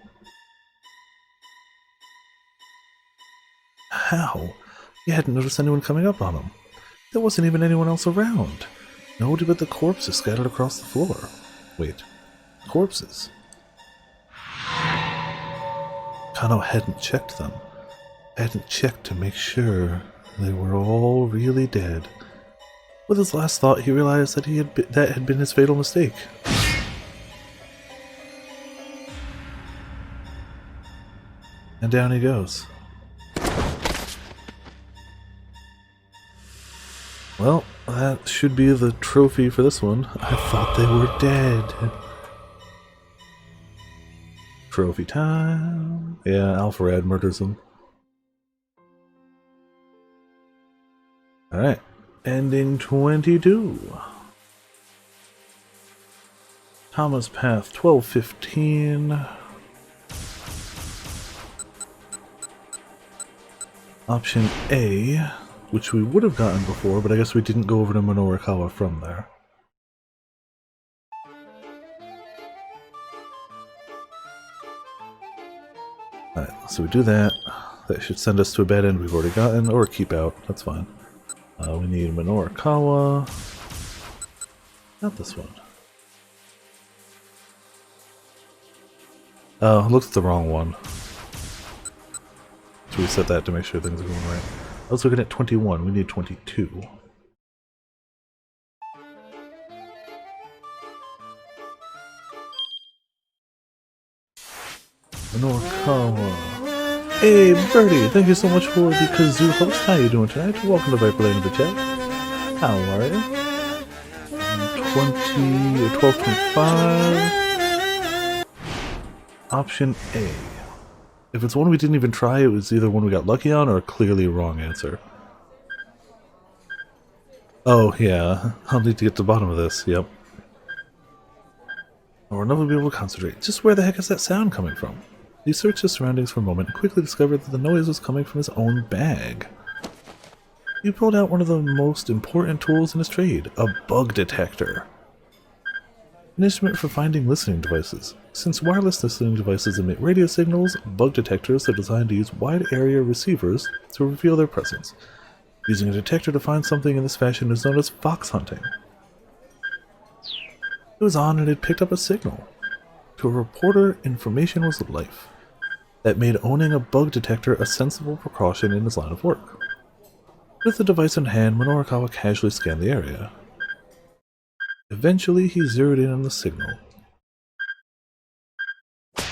How? He hadn't noticed anyone coming up on him. There wasn't even anyone else around. Nobody but the corpses scattered across the floor. Wait, corpses? Kano hadn't checked them. Hadn't checked to make sure they were all really dead. With his last thought, he realized that that had been his fatal mistake. And down he goes. Well, that should be the trophy for this one. I thought they were dead. Trophy time. Yeah, Alpharad murders him. Alright. Ending 22. Thomas Path 1215. Option A, which we would have gotten before, but I guess we didn't go over to Minorikawa from there. Alright, so we do that. That should send us to a bad end we've already gotten, or keep out, that's fine. We need Minorikawa. Not this one. Oh, it looks the wrong one. So we set that to make sure things are going right. I was looking at 21, we need 22. Minorikawa. Hey, Birdie, thank you so much for the kazoo host. How you doing tonight? Welcome to Viper Lane in the chat. How are you? 20 or 12.5. Option A. If it's one we didn't even try, it was either one we got lucky on or a clearly wrong answer. Oh, yeah. I'll need to get to the bottom of this, yep. Or never be able to concentrate. Just where the heck is that sound coming from? He searched his surroundings for a moment and quickly discovered that the noise was coming from his own bag. He pulled out one of the most important tools in his trade, a bug detector. An instrument for finding listening devices. Since wireless listening devices emit radio signals, bug detectors are designed to use wide area receivers to reveal their presence. Using a detector to find something in this fashion is known as fox hunting. It was on and it picked up a signal. To a reporter, information was life. That made owning a bug detector a sensible precaution in his line of work. With the device in hand, Minorikawa casually scanned the area. Eventually, he zeroed in on the signal.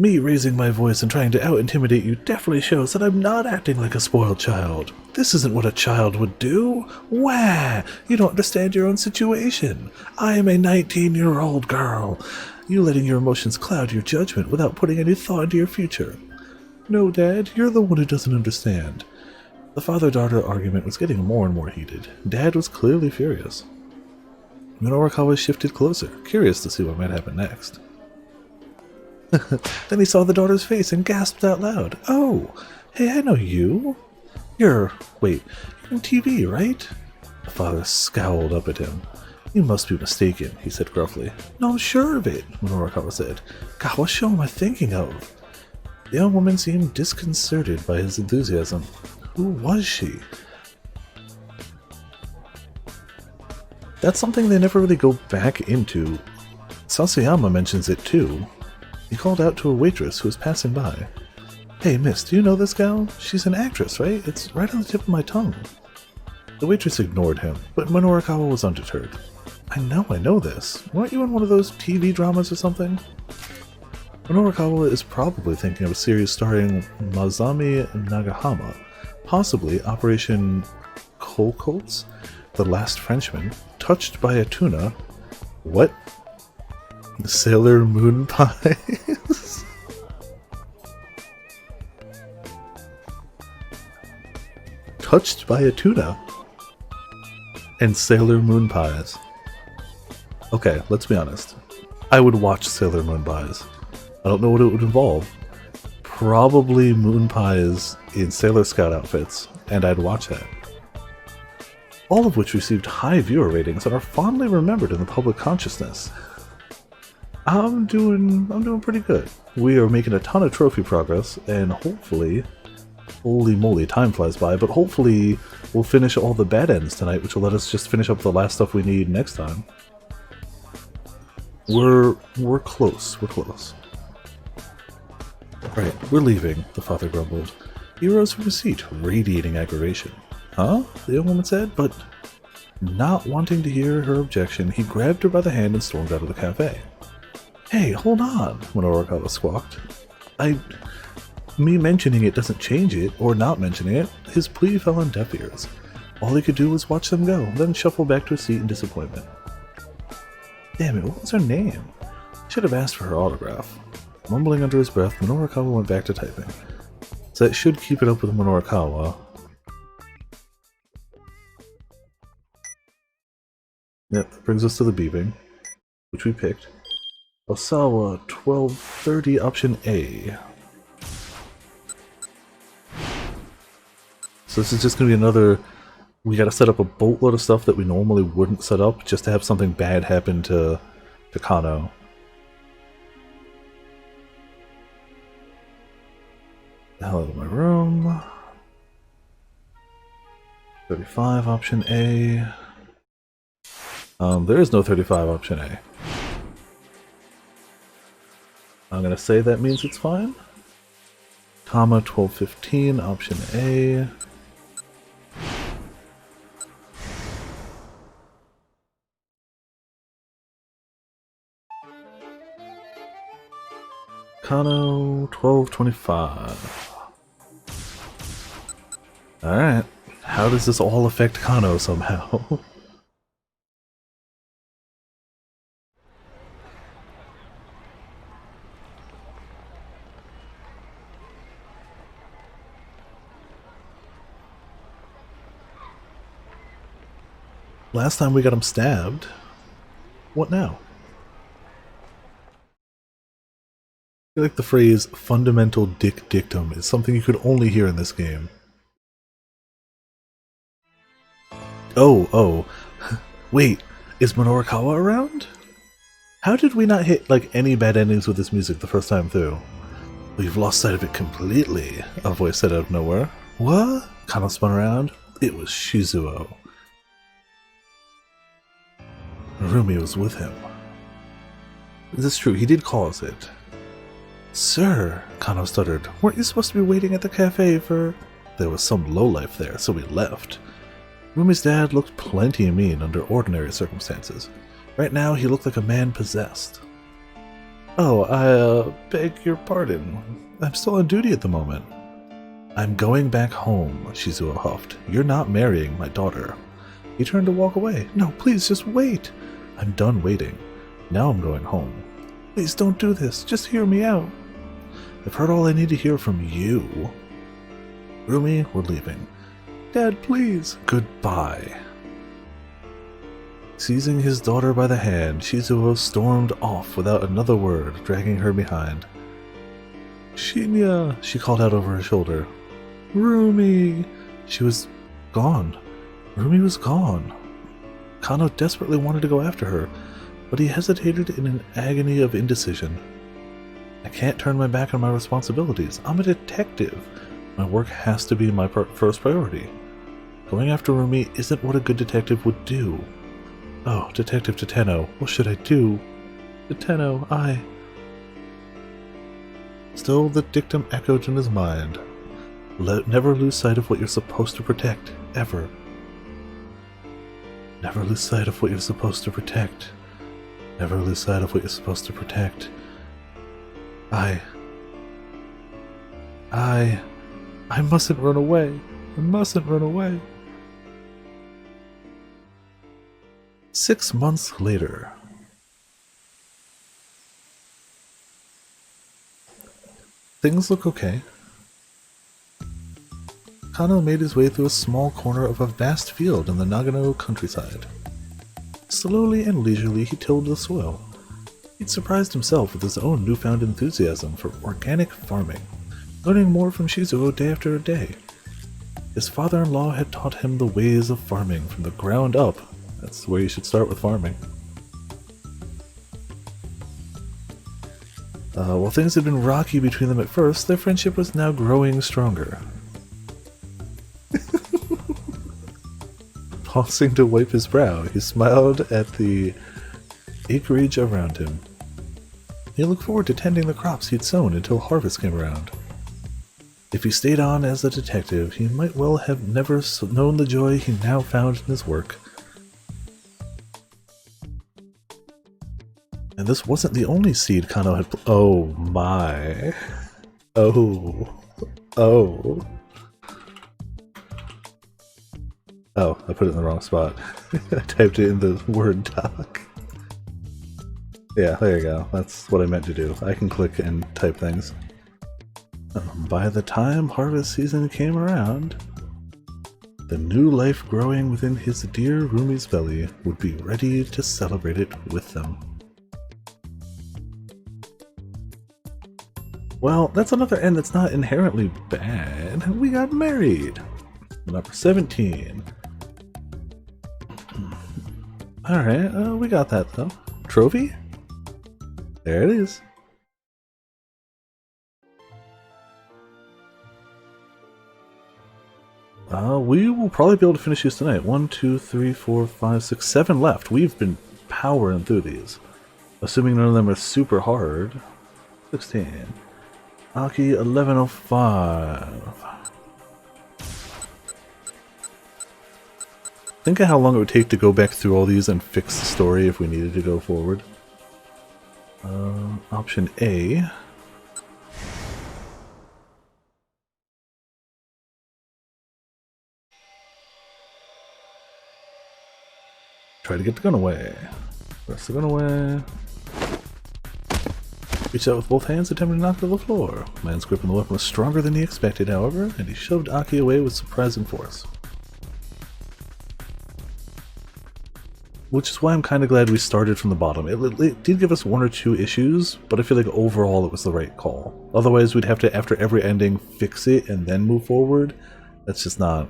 Me raising my voice and trying to out-intimidate you definitely shows that I'm not acting like a spoiled child. This isn't what a child would do. Wah! You don't understand your own situation. I am a 19-year-old girl. You letting your emotions cloud your judgment without putting any thought into your future. No, Dad, you're the one who doesn't understand. The father-daughter argument was getting more and more heated. Dad was clearly furious. Minorikawa shifted closer, curious to see what might happen next. Then he saw the daughter's face and gasped out loud. Oh, hey, I know you. Wait, you're on TV, right? The father scowled up at him. You must be mistaken, he said gruffly. No, I'm sure of it, Minorikawa said. God, what show am I thinking of? The young woman seemed disconcerted by his enthusiasm. Who was she? That's something they never really go back into. Sasayama mentions it too. He called out to a waitress who was passing by. Hey, miss, do you know this gal? She's an actress, right? It's right on the tip of my tongue. The waitress ignored him, but Minorikawa was undeterred. I know this. Weren't you in one of those TV dramas or something? Minorikawa is probably thinking of a series starring Masami Nagahama, possibly Operation Cocottes, The Last Frenchman, Touched by a Tuna. What? Sailor Moon Pies? Touched by a Tuna and Sailor Moon Pies. Okay, let's be honest. I would watch Sailor Moon Pies. I don't know what it would involve. Probably moon pies in Sailor Scout outfits, and I'd watch that. All of which received high viewer ratings and are fondly remembered in the public consciousness. I'm doing pretty good. We are making a ton of trophy progress, and hopefully, holy moly, time flies by, but hopefully we'll finish all the bad ends tonight, which will let us just finish up the last stuff we need next time. We're close, we're close. Right, we're leaving, the father grumbled. He rose from his seat, radiating aggravation. Huh? The young woman said, but not wanting to hear her objection, he grabbed her by the hand and stormed out of the cafe. Hey, hold on, Minorikawa squawked. Me mentioning it doesn't change it, or not mentioning it. His plea fell on deaf ears. All he could do was watch them go, then shuffle back to his seat in disappointment. Damn it, what was her name? I should have asked for her autograph. Mumbling under his breath, Minorikawa went back to typing. So that should keep it up with Minorikawa. Yep, that brings us to the beeping, which we picked. Osawa 1230, option A. So this is just going to be another... We got to set up a boatload of stuff that we normally wouldn't set up just to have something bad happen to Kano. The hell out of my room. 35, option A. There is no 35, option A. I'm gonna say that means it's fine. Tama 1215, option A. Kano 1225. Alright. How does this all affect Kano somehow? Last time we got him stabbed. What now? I feel like the phrase fundamental dick dictum is something you could only hear in this game. Oh. Wait, is Minorikawa around? How did we not hit, like, any bad endings with this music the first time through? We've lost sight of it completely, a voice said out of nowhere. What? Kano spun around. It was Shizuo. Narumi was with him. This is true, he did call us it. Sir, Kano stuttered, weren't you supposed to be waiting at the cafe for... There was some lowlife there, so we left. Rumi's dad looked plenty mean under ordinary circumstances. Right now, he looked like a man possessed. Oh, I beg your pardon. I'm still on duty at the moment. I'm going back home, Shizuo huffed. You're not marrying my daughter. He turned to walk away. No, please, just wait. I'm done waiting. Now I'm going home. Please don't do this. Just hear me out. I've heard all I need to hear from you. Rumi, we're leaving. Dad, please. Goodbye. Seizing his daughter by the hand, Shizuo stormed off without another word, dragging her behind. Shinya, she called out over her shoulder. Rumi! She was gone. Rumi was gone. Kano desperately wanted to go after her, but he hesitated in an agony of indecision. I can't turn my back on my responsibilities. I'm a detective. My work has to be my first priority. Going after Rumi isn't what a good detective would do. Oh, Detective Toteno, what should I do? Toteno, I... Still, the dictum echoed in his mind. Never lose sight of what you're supposed to protect, ever. Never lose sight of what you're supposed to protect. Never lose sight of what you're supposed to protect. I mustn't run away. I mustn't run away. 6 months later. Things look okay. Kano made his way through a small corner of a vast field in the Nagano countryside. Slowly and leisurely he tilled the soil. He'd surprised himself with his own newfound enthusiasm for organic farming, learning more from Shizuo day after day. His father-in-law had taught him the ways of farming from the ground up. That's where you should start with farming. While things had been rocky between them at first, their friendship was now growing stronger. Pausing to wipe his brow, he smiled at the acreage around him. He looked forward to tending the crops he'd sown until harvest came around. If he stayed on as a detective, he might well have never known the joy he now found in his work. And this wasn't the only seed Kano had oh my. Oh. Oh. Oh, I put it in the wrong spot. I typed it in the Word doc. Yeah, there you go. That's what I meant to do. I can click and type things. By the time harvest season came around, the new life growing within his dear Rumi's belly would be ready to celebrate it with them. Well, that's another end that's not inherently bad. We got married. Number 17. Alright, we got that though. Trophy? There it is. We will probably be able to finish these tonight. 1, 2, 3, 4, 5, 6, 7 left. We've been powering through these. Assuming none of them are super hard. 16. Aki 1105. Think of how long it would take to go back through all these and fix the story if we needed to go forward. Option A. Try to get the gun away. Press the gun away. Reached out with both hands, attempting to knock it to the floor. Man's grip on the weapon was stronger than he expected, however, and he shoved Aki away with surprising force. Which is why I'm kind of glad we started from the bottom. It did give us 1 or 2 issues, but I feel like overall it was the right call. Otherwise we'd have to, after every ending, fix it and then move forward. That's just not...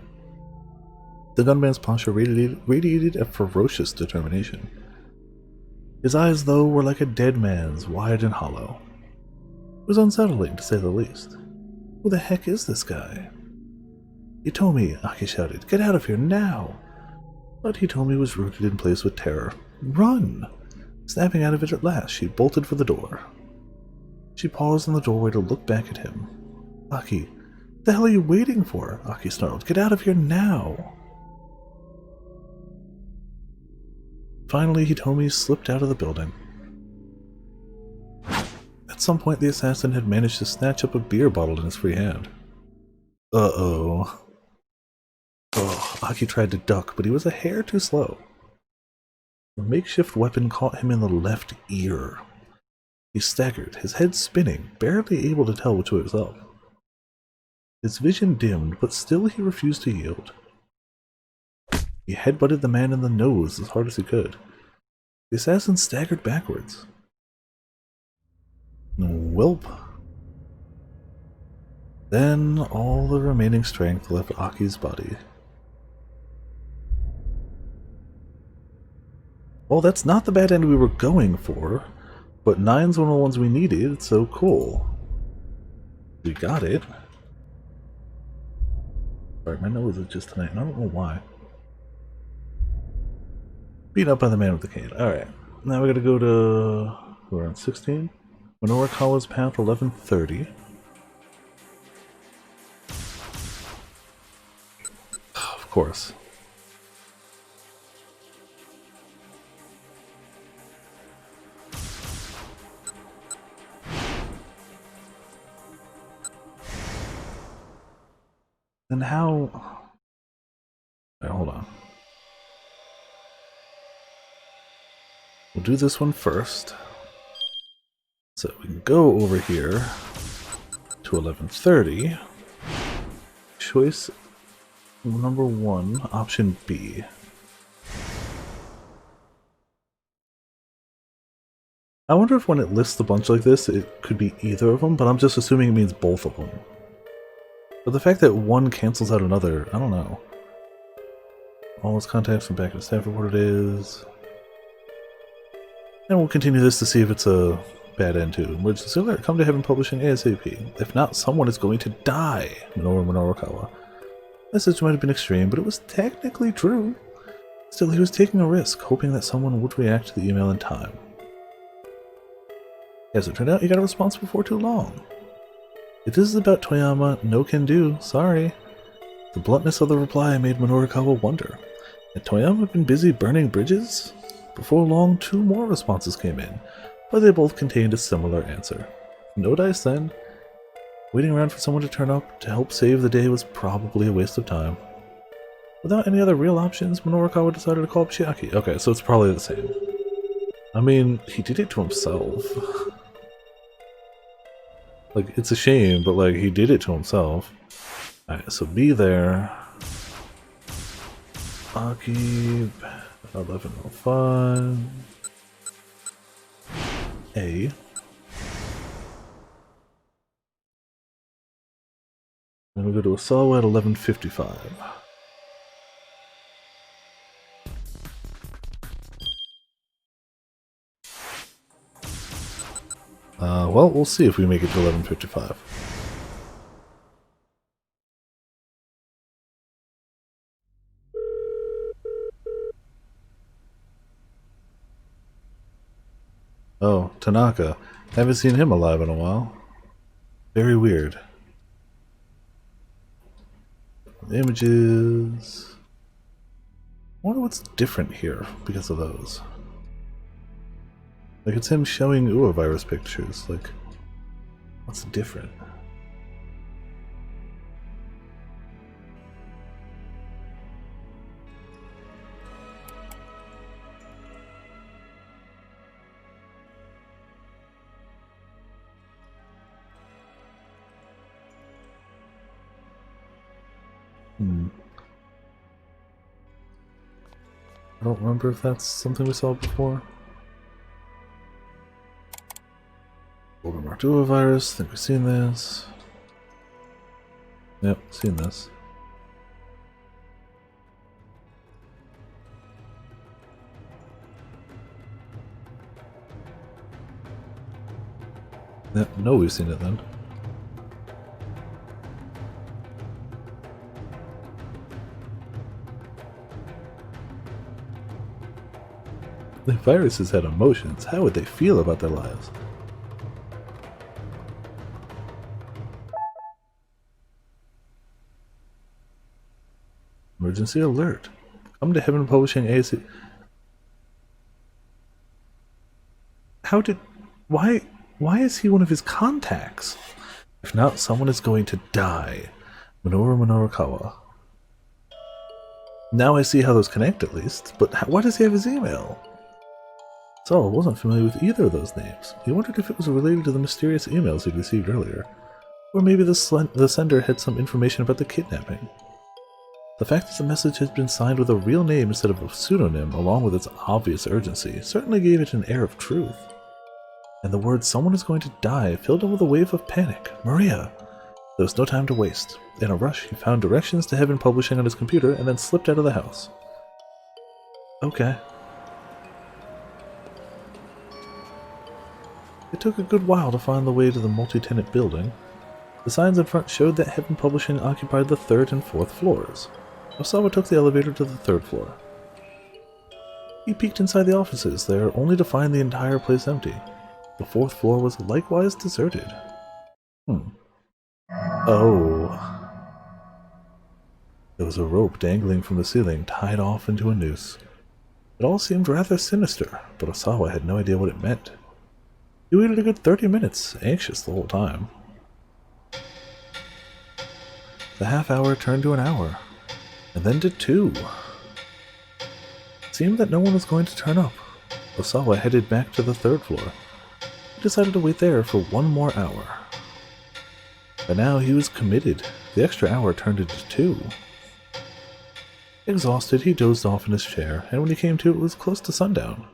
The gunman's posture radiated a ferocious determination. His eyes, though, were like a dead man's, wide and hollow. It was unsettling, to say the least. Who the heck is this guy? Hitomi, Aki shouted. Get out of here, now! But Hitomi was rooted in place with terror. Run! Snapping out of it at last, she bolted for the door. She paused in the doorway to look back at him. Aki, what the hell are you waiting for? Aki snarled. Get out of here now! Finally, Hitomi slipped out of the building. At some point, the assassin had managed to snatch up a beer bottle in his free hand. Uh-oh. Oh, Aki tried to duck, but he was a hair too slow. The makeshift weapon caught him in the left ear. He staggered, his head spinning, barely able to tell which way was up. His vision dimmed, but still he refused to yield. He headbutted the man in the nose as hard as he could. The assassin staggered backwards. Welp. Then all the remaining strength left Aki's body. Well, that's not the bad end we were going for, but 9's one of the ones we needed, so cool. We got it. Sorry, my nose is just tonight, and I don't know why. Beat up by the man with the cane. Alright, now we gotta go to... we're on 16? Minorikawa's path 1130. Of course. Then how... Alright, hold on. We'll do this one first. So we can go over here to 1130. Choice number 1, option B. I wonder if when it lists a bunch like this, it could be either of them, but I'm just assuming it means both of them. But the fact that one cancels out another, I don't know. All his contacts from back to staff report it is. And we'll continue this to see if it's a bad end too. Emergency alert, come to Heaven Publishing ASAP. If not, someone is going to die. Minorikawa. Message might have been extreme, but it was technically true. Still, he was taking a risk, hoping that someone would react to the email in time. As it turned out, he got a response before too long. If this is about Toyama, no can do, sorry. The bluntness of the reply made Minorikawa wonder. Had Toyama been busy burning bridges? Before long, 2 more responses came in, but they both contained a similar answer. No dice then. Waiting around for someone to turn up to help save the day was probably a waste of time. Without any other real options, Minorikawa decided to call up Chiaki. Okay, so it's probably the same. I mean, he did it to himself. Like, it's a shame, but like, he did it to himself. Alright, so be there. Aki, 1105. A. Then we'll go to Asawa at 1155. Well, we'll see if we make it to 1155. Oh, Tanaka. Haven't seen him alive in a while. Very weird. Images. I wonder what's different here because of those. Like, it's him showing virus pictures. Like, what's different? I don't remember if that's something we saw before. Golden Mark virus, think we've seen this. Yep, seen this. Yep, no, we've seen it then. The viruses had emotions. How would they feel about their lives? Emergency alert. Come to Heaven Publishing How did... Why... Why is he one of his contacts? If not, someone is going to die. Minoru Minorikawa. Now I see how those connect at least, but why does he have his email? Saul wasn't familiar with either of those names. He wondered if it was related to the mysterious emails he'd received earlier. Or maybe the sender had some information about the kidnapping. The fact that the message had been signed with a real name instead of a pseudonym, along with its obvious urgency, certainly gave it an air of truth. And the words "someone is going to die" filled him with a wave of panic. Maria! There was no time to waste. In a rush, he found directions to Heaven Publishing on his computer and then slipped out of the house. Okay. It took a good while to find the way to the multi-tenant building. The signs in front showed that Heaven Publishing occupied the 3rd and 4th floors. Osawa took the elevator to the 3rd floor. He peeked inside the offices there, only to find the entire place empty. The 4th floor was likewise deserted. Oh. There was a rope dangling from the ceiling, tied off into a noose. It all seemed rather sinister, but Osawa had no idea what it meant. He waited a good 30 minutes, anxious the whole time. The half hour turned to an hour, and then to 2. It seemed that no one was going to turn up. Osawa headed back to the 3rd floor. He decided to wait there for 1 more hour. But now he was committed. The extra hour turned into 2. Exhausted, he dozed off in his chair, and when he came to, it was close to sundown.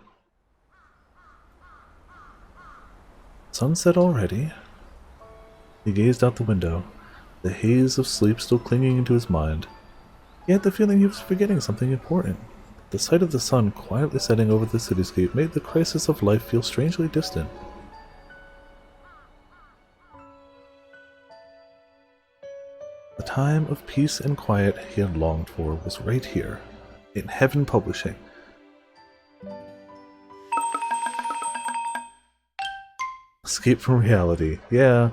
Sunset already. He gazed out the window, the haze of sleep still clinging into his mind. He had the feeling he was forgetting something important. The sight of the sun quietly setting over the cityscape made the crisis of life feel strangely distant. The time of peace and quiet he had longed for was right here, in Heaven Publishing. Escape from reality. Yeah.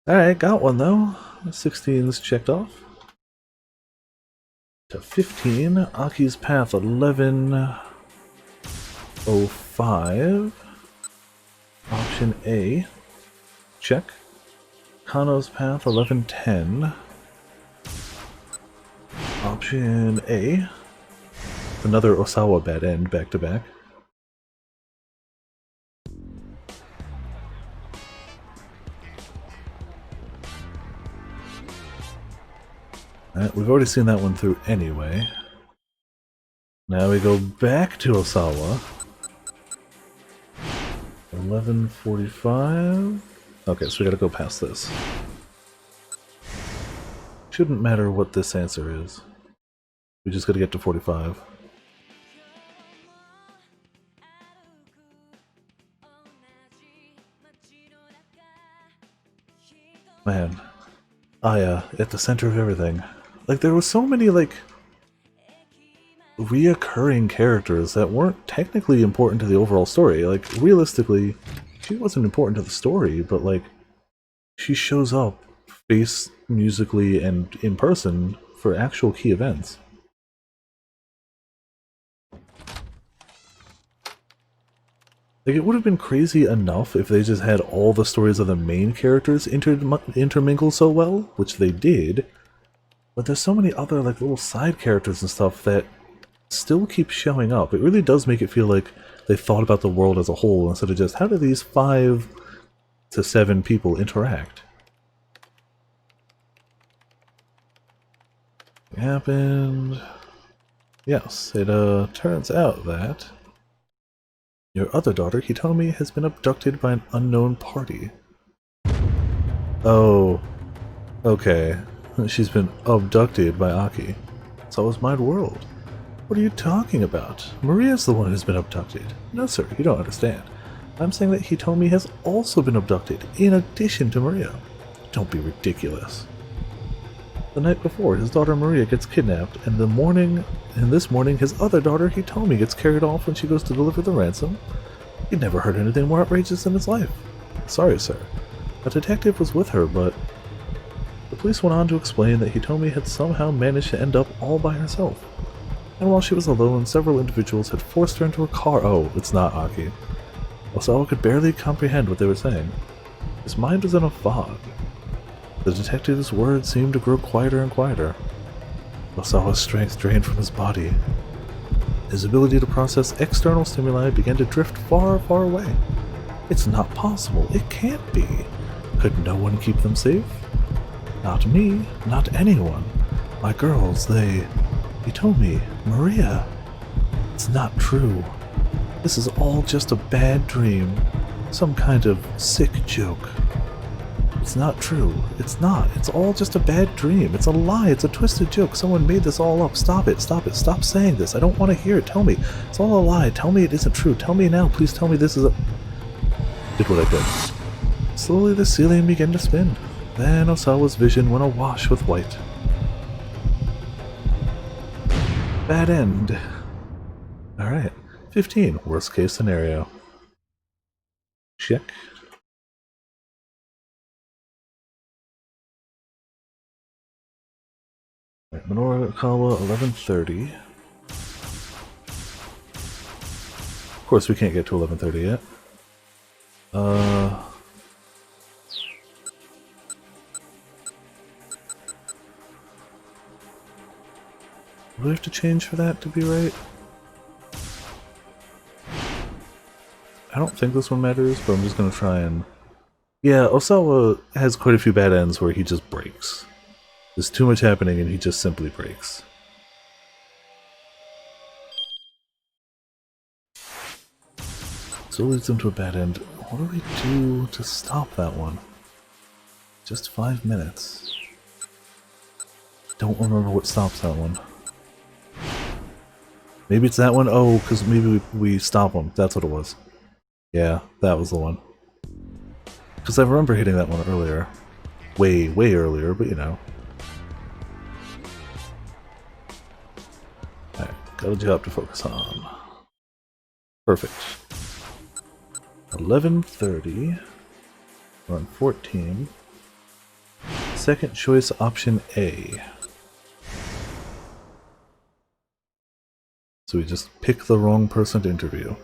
Alright, got one though. 16's checked off. To 15, Aki's Path 1105. Option A. Check. Kano's Path 1110. Option A. Another Osawa bad end back to back. Alright, we've already seen that one through anyway. Now we go back to Osawa. 1145. Okay, so we gotta go past this. Shouldn't matter what this answer is. We just gotta get to 45. Man. Aya, at the center of everything. Like, there were so many, like, reoccurring characters that weren't technically important to the overall story. Like, realistically, she wasn't important to the story, but, like, she shows up face musically and in person for actual key events. Like, it would have been crazy enough if they just had all the stories of the main characters intermingle so well, which they did, but there's so many other, like, little side characters and stuff that still keep showing up. It really does make it feel like they thought about the world as a whole instead of just, how do these 5 to 7 people interact? What happened? Yes, it turns out that your other daughter, Hitomi, has been abducted by an unknown party. Oh, okay. She's been abducted by Aki. So is my world. What are you talking about? Maria's the one who's been abducted. No, sir, you don't understand. I'm saying that Hitomi has also been abducted, in addition to Maria. Don't be ridiculous. The night before, his daughter Maria gets kidnapped, and this morning, his other daughter Hitomi gets carried off when she goes to deliver the ransom. He'd never heard anything more outrageous in his life. Sorry, sir. A detective was with her, but the police went on to explain that Hitomi had somehow managed to end up all by herself. And while she was alone, several individuals had forced her into a car. Oh, it's not Aki. Osawa could barely comprehend what they were saying. His mind was in a fog. The detective's words seemed to grow quieter and quieter. Osawa's strength drained from his body. His ability to process external stimuli began to drift far, far away. It's not possible. It can't be. Could no one keep them safe? Not me. Not anyone. My girls, they told me, Maria. It's not true. This is all just a bad dream. Some kind of sick joke. It's not true. It's not. It's all just a bad dream. It's a lie. It's a twisted joke. Someone made this all up. Stop it. Stop it. Stop saying this. I don't want to hear it. Tell me. It's all a lie. Tell me it isn't true. Tell me now. Please tell me this is a... Did what I could. Slowly the ceiling began to spin. Then Osawa's vision went awash with white. Bad end. Alright. 15. Worst case scenario. Check. Right, Minorikawa, 11:30. Of course, we can't get to 11:30 yet. Do we have to change for that to be right? I don't think this one matters, but I'm just gonna try and... Yeah, Osawa has quite a few bad ends where he just breaks. There's too much happening and he just simply breaks. So it leads him to a bad end. What do we do to stop that one? Just 5 minutes. Don't remember what stops that one. Maybe it's that one? Oh, because maybe we stop him. That's what it was. Yeah, that was the one. Because I remember hitting that one earlier. Way, way earlier, but you know. Alright, got a job to focus on. Perfect. 11:30. We're on 14. Second choice option A. So we just pick the wrong person to interview.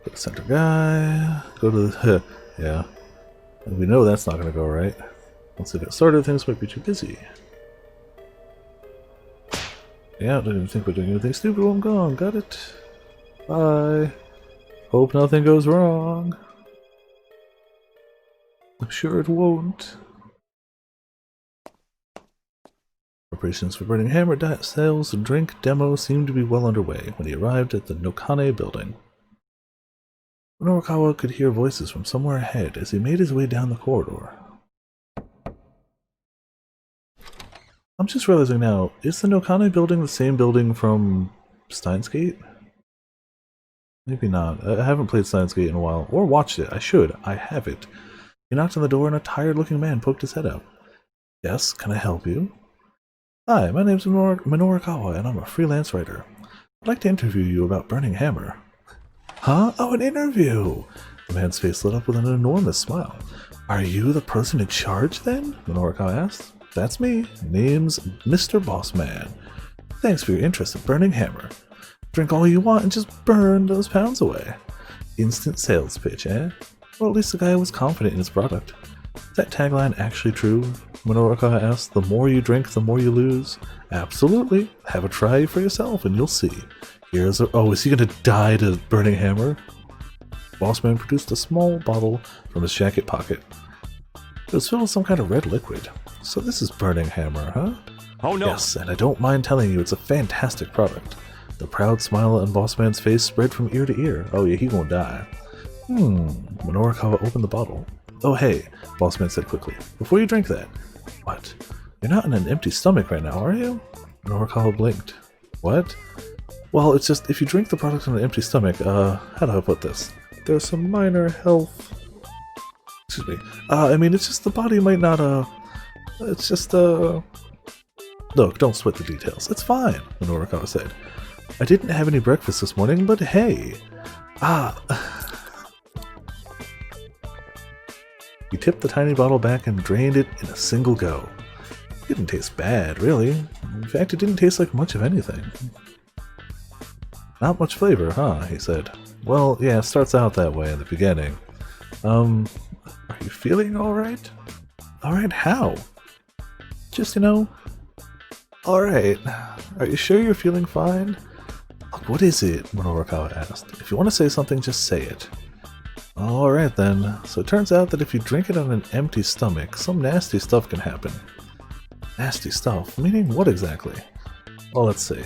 Go to center guy. Go to the... yeah. And we know that's not going to go right. Once we get started, things might be too busy. Yeah, don't even think we're doing anything stupid while I'm gone. Got it. Bye. Hope nothing goes wrong. I'm sure it won't. Preparations for Burning Hammer sales and drink demo seemed to be well underway when he arrived at the Nokane building. Norikawa could hear voices from somewhere ahead as he made his way down the corridor. I'm just realizing now, is the Nokane building the same building from Steins Gate? Maybe not. I haven't played Steins Gate in a while, or watched it. I should. I have it. He knocked on the door and a tired-looking man poked his head out. Yes, can I help you? Hi, my name's Minorikawa, and I'm a freelance writer. I'd like to interview you about Burning Hammer. Huh? Oh, an interview! The man's face lit up with an enormous smile. Are you the person in charge, then? Minorikawa asked. That's me. Name's Mr. Bossman. Thanks for your interest in Burning Hammer. Drink all you want and just burn those pounds away. Instant sales pitch, eh? Well, at least the guy was confident in his product. Is that tagline actually true? Minorikawa asked. The more you drink, the more you lose. Absolutely. Have a try for yourself and you'll see. Here's a... Oh, is he gonna die to Burning Hammer? Bossman produced a small bottle from his jacket pocket. It was filled with some kind of red liquid. So this is Burning Hammer, huh? Oh no! Yes, and I don't mind telling you it's a fantastic product. The proud smile on Bossman's face spread from ear to ear. Oh yeah, he won't die. Minorikawa opened the bottle. Oh hey, Bossman said quickly. Before you drink that. What? You're not in an empty stomach right now, are you? Minorikawa blinked. What? Well, it's just, if you drink the product on an empty stomach, how do I put this? There's some minor health... Excuse me. I mean, it's just the body might not, it's just, Look, don't sweat the details. It's fine, Minorikawa said. I didn't have any breakfast this morning, but hey... He tipped the tiny bottle back and drained it in a single go. It didn't taste bad, really. In fact, it didn't taste like much of anything. Not much flavor, huh? He said. Well, yeah, it starts out that way in the beginning. Are you feeling alright? Alright, how? Just, alright. Are you sure you're feeling fine? Look, what is it? Minorukawa asked. If you want to say something, just say it. Alright then. So it turns out that if you drink it on an empty stomach, some nasty stuff can happen. Nasty stuff? Meaning what exactly? Well, let's see.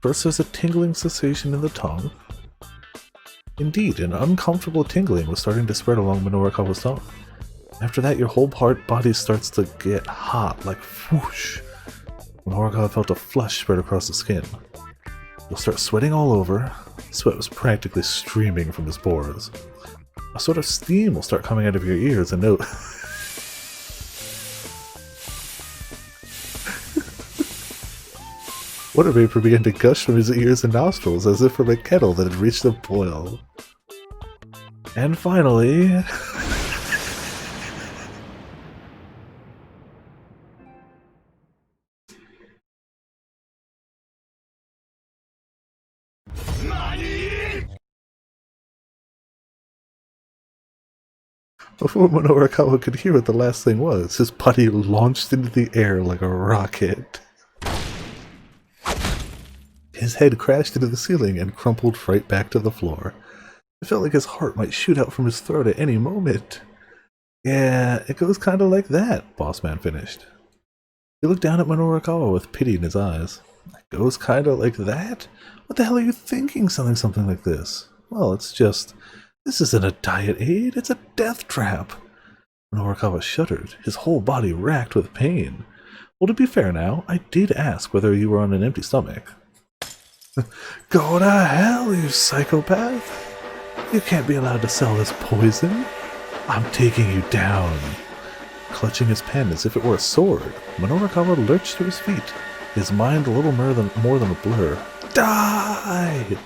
First there's a tingling sensation in the tongue. Indeed, an uncomfortable tingling was starting to spread along Minorukawa's tongue. After that, your whole body starts to get hot, like whoosh. Minorukawa felt a flush spread across the skin. You'll start sweating all over. Sweat was practically streaming from his pores. A sort of steam will start coming out of your ears and no... Water vapor began to gush from his ears and nostrils as if from a kettle that had reached a boil. And finally... Before Minorukawa could hear what the last thing was, his body launched into the air like a rocket. His head crashed into the ceiling and crumpled right back to the floor. It felt like his heart might shoot out from his throat at any moment. Yeah, it goes kinda like that, Bossman finished. He looked down at Minorukawa with pity in his eyes. It goes kinda like that? What the hell are you thinking selling something like this? Well, it's just... This isn't a diet aid, it's a death trap. Minorukawa shuddered, his whole body racked with pain. Well, to be fair now, I did ask whether you were on an empty stomach. Go to hell, you psychopath! You can't be allowed to sell this poison. I'm taking you down. Clutching his pen as if it were a sword, Minorukawa lurched to his feet, his mind a little more than a blur. Die!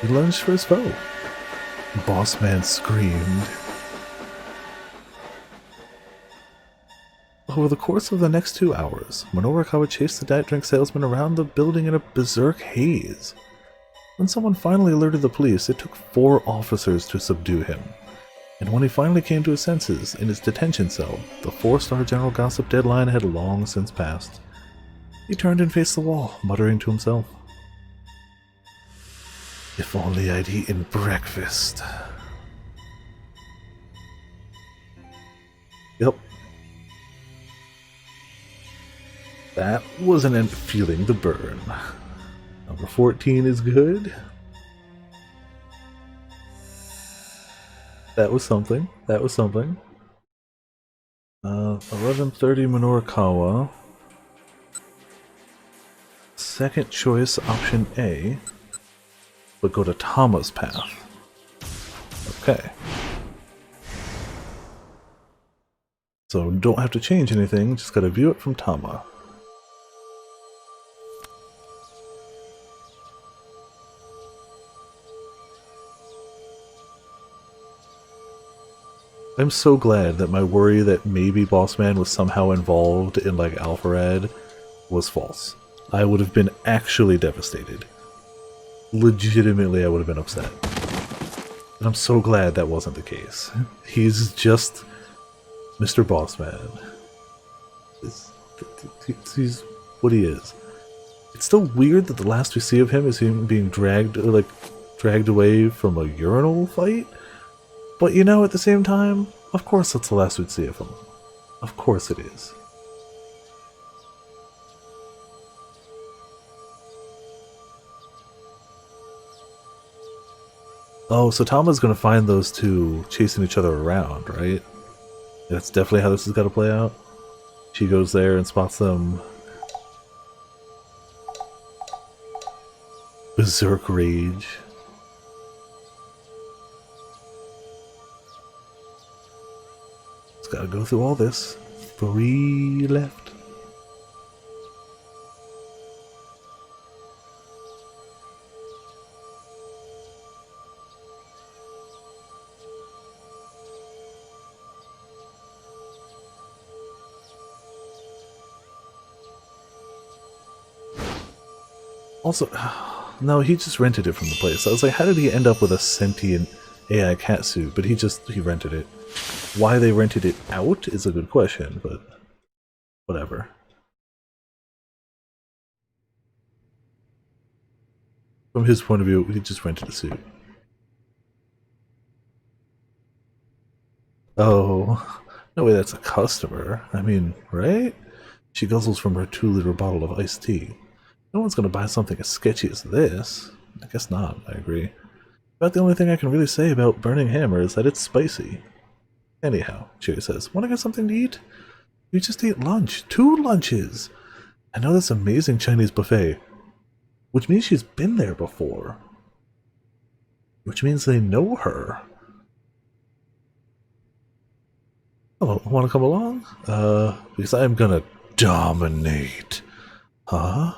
He lunged for his foe. Bossman screamed. Over the course of the next 2 hours, Minorukawa chased the diet drink salesman around the building in a berserk haze. When someone finally alerted the police, it took 4 officers to subdue him. And when he finally came to his senses, in his detention cell, the 4-star General Gossip deadline had long since passed. He turned and faced the wall, muttering to himself. If only I'd eaten breakfast. Yep. That wasn't feeling the burn. Number 14 is good. That was something. That was something. 1130 Minorukawa. Second choice, option A. But go to Tama's path. Okay. So don't have to change anything, just gotta view it from Tama. I'm so glad that my worry that maybe Bossman was somehow involved in like Alpharad was false. I would have been actually devastated. Legitimately, I would have been upset. And I'm so glad that wasn't the case. He's just Mr. Bossman. He's what he is. It's still weird that the last we see of him is him being dragged away from a urinal fight. But you know, at the same time, of course that's the last we'd see of him. Of course it is. Oh, so Tama's gonna find those two chasing each other around, right? That's definitely how this has got to play out. She goes there and spots them. Berserk rage. It's gotta go through all this. 3 left. Also, No, he just rented it from the place. I was like, how did he end up with a sentient AI cat suit? But he rented it. Why they rented it out is a good question, but whatever. From his point of view, he just rented a suit. Oh, no way that's a customer. I mean, right? She guzzles from her 2-liter bottle of iced tea. No one's gonna buy something as sketchy as this. I guess not, I agree. About the only thing I can really say about Burning Hammer is that it's spicy. Anyhow, Cherry says, wanna get something to eat? We just ate lunch. 2 lunches! I know this amazing Chinese buffet. Which means she's been there before. Which means they know her. Oh, wanna come along? Because I'm gonna dominate. Huh?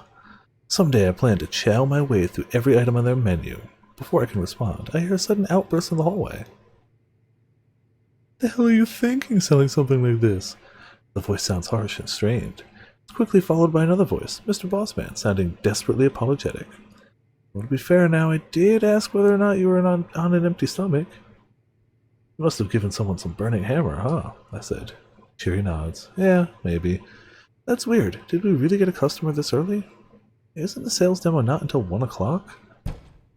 Someday I plan to chow my way through every item on their menu. Before I can respond, I hear a sudden outburst in the hallway. The hell are you thinking, selling something like this? The voice sounds harsh and strained. It's quickly followed by another voice, Mr. Bossman, sounding desperately apologetic. Well, to be fair now, I did ask whether or not you were on an empty stomach. You must have given someone some burning hammer, huh? I said. Cheery nods. Yeah, maybe. That's weird. Did we really get a customer this early? Isn't the sales demo not until 1 o'clock?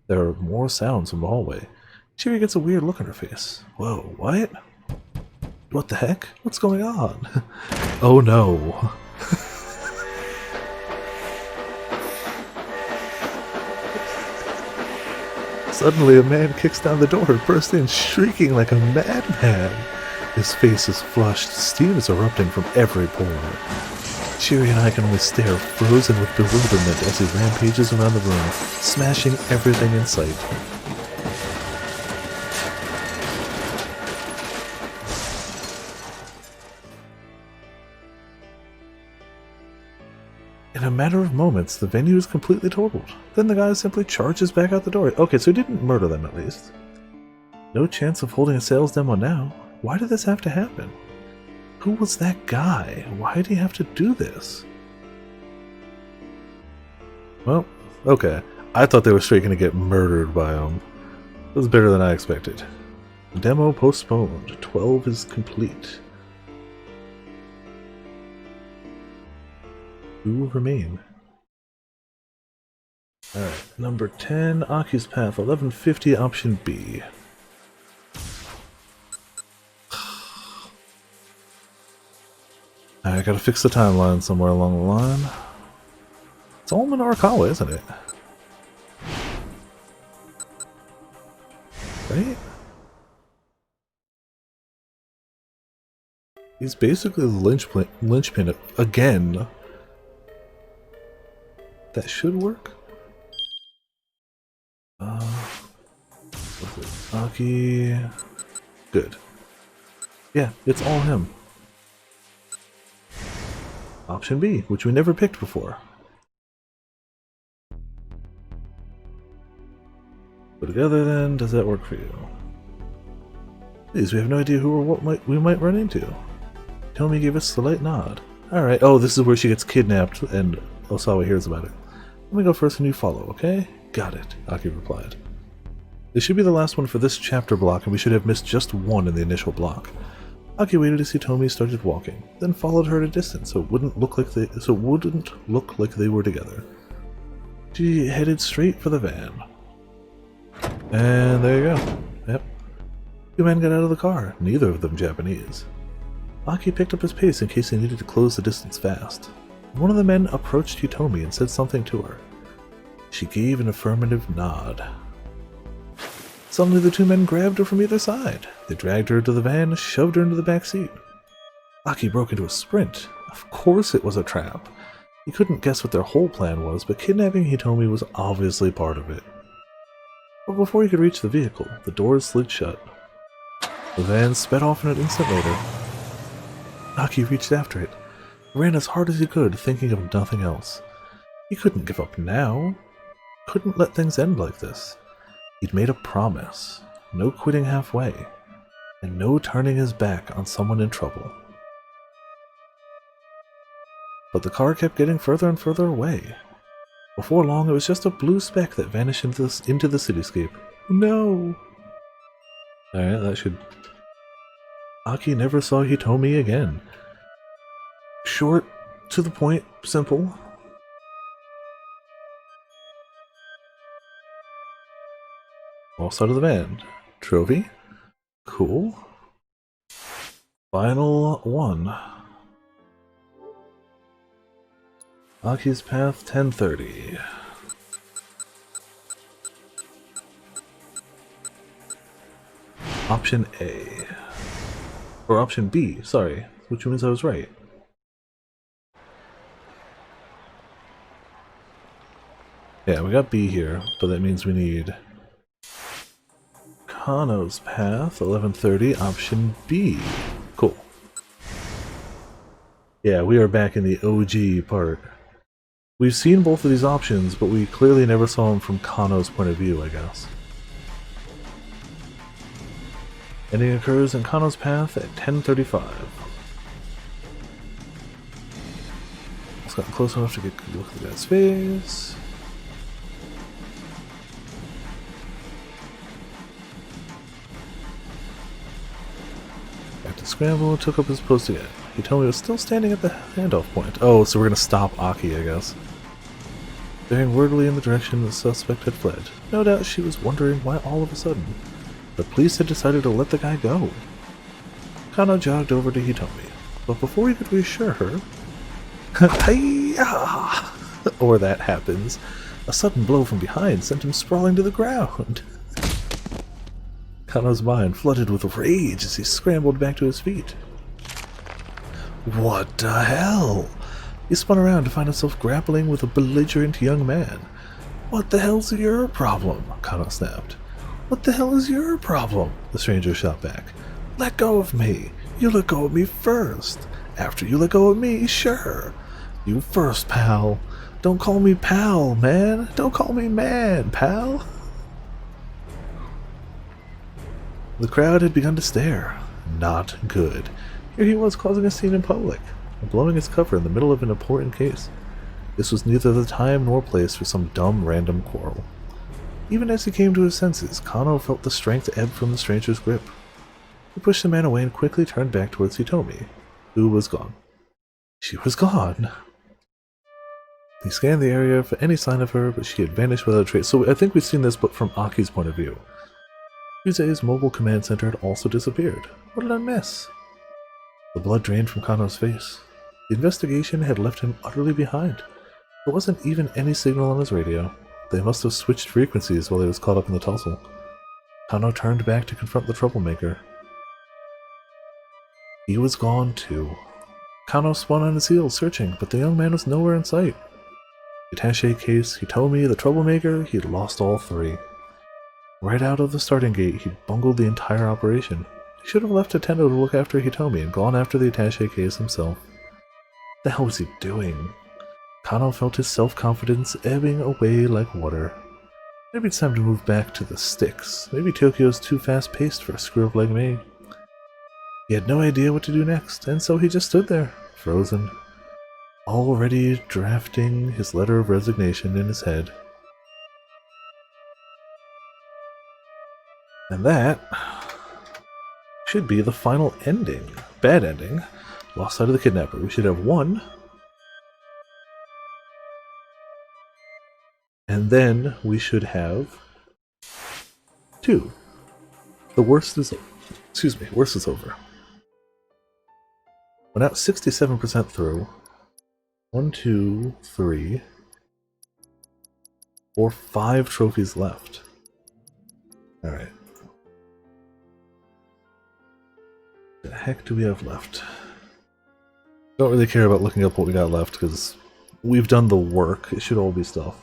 There are more sounds from the hallway. Cheery gets a weird look on her face. Whoa, what? What the heck? What's going on? Oh no. Suddenly a man kicks down the door and bursts in, shrieking like a madman. His face is flushed, steam is erupting from every pore. Cheery and I can only stare, frozen with bewilderment as he rampages around the room, smashing everything in sight. In a matter of moments, the venue is completely totaled. Then the guy simply charges back out the door. Okay, so he didn't murder them at least. No chance of holding a sales demo now. Why did this have to happen? Who was that guy? Why did he have to do this? Well, okay. I thought they were straight going to get murdered by him. It was better than I expected. Demo postponed. 12 is complete. 2 remain. Alright, number 10, Aki's Path, 1150, option B. I gotta fix the timeline somewhere along the line. It's all in Arakawa, isn't it? Right? He's basically the linchpin again. That should work. Aki. Good. Yeah, it's all him. Option B, which we never picked before. Put together then, does that work for you? Please, we have no idea who or what we might run into. Tomi gave us the light nod. Alright, oh, this is where she gets kidnapped and Osawa hears about it. Let me go first and you follow, okay? Got it, Aki replied. This should be the last one for this chapter block, and we should have missed just one in the initial block. Aki waited to see Tomi started walking, then followed her at a distance so it wouldn't look like they were together. She headed straight for the van. And there you go. Yep. 2 men got out of the car, neither of them Japanese. Aki picked up his pace in case he needed to close the distance fast. One of the men approached Hitomi and said something to her. She gave an affirmative nod. Suddenly the 2 men grabbed her from either side. They dragged her to the van and shoved her into the back seat. Aki broke into a sprint. Of course it was a trap. He couldn't guess what their whole plan was, but kidnapping Hitomi was obviously part of it. But before he could reach the vehicle, the doors slid shut. The van sped off an instant later. Aki reached after it. He ran as hard as he could, thinking of nothing else. He couldn't give up now. Couldn't let things end like this. He'd made a promise. No quitting halfway. And no turning his back on someone in trouble. But the car kept getting further and further away. Before long, it was just a blue speck that vanished into the cityscape. No! Alright, that should... Aki never saw Hitomi again. Short, to the point, simple. All side of the van. Trophy. Cool. Final one. Aki's Path 1030. Option A. Or option B, sorry, which means I was right. Yeah, we got B here, but that means we need Kano's Path, 1130, option B. Cool. Yeah, we are back in the OG part. We've seen both of these options, but we clearly never saw them from Kano's point of view, I guess. Ending occurs in Kano's Path at 10:35. It's gotten close enough to get a good look at the guy's face. Back to Scramble, took up his post again. He told me he was still standing at the handoff point. Oh, so we're gonna stop Aki, I guess. Staring wordily in the direction the suspect had fled. No doubt she was wondering why all of a sudden the police had decided to let the guy go. Kano jogged over to Hitomi, but before he could reassure her, hi-ya! Or that happens, a sudden blow from behind sent him sprawling to the ground. Kano's mind flooded with rage as he scrambled back to his feet. What the hell? He spun around to find himself grappling with a belligerent young man. What the hell's your problem? Kano snapped. What the hell is your problem? The stranger shot back. Let go of me. You let go of me first. After you let go of me, sure. You first, pal. Don't call me pal, man. Don't call me man, pal. The crowd had begun to stare. Not good. Here he was causing a scene in public, and blowing his cover in the middle of an important case. This was neither the time nor place for some dumb random quarrel. Even as he came to his senses, Kano felt the strength ebb from the stranger's grip. He pushed the man away and quickly turned back towards Hitomi, who was gone. She was gone. He scanned the area for any sign of her, but she had vanished without a trace. So I think we've seen this, but from Aki's point of view. Yuze's mobile command center had also disappeared. What did I miss? The blood drained from Kano's face. The investigation had left him utterly behind. There wasn't even any signal on his radio. They must have switched frequencies while he was caught up in the tussle. Kano turned back to confront the troublemaker. He was gone too. Kano spun on his heels, searching, but the young man was nowhere in sight. The attaché case, Hitomi, the troublemaker, he'd lost all three. Right out of the starting gate, he'd bungled the entire operation. He should have left a Tendo to look after Hitomi and gone after the attaché case himself. What the hell was he doing? Kano felt his self-confidence ebbing away like water. Maybe it's time to move back to the sticks. Maybe Tokyo's too fast-paced for a screw-up like me. He had no idea what to do next, and so he just stood there, frozen, already drafting his letter of resignation in his head. And that should be the final ending. Bad ending. Lost sight of the kidnapper. We should have one. And then we should have two. The worst is worst is over. We're now 67% through. 1, 2, 3, 4, 5 trophies left. Alright. What the heck do we have left? Don't really care about looking up what we got left because we've done the work. It should all be stuff.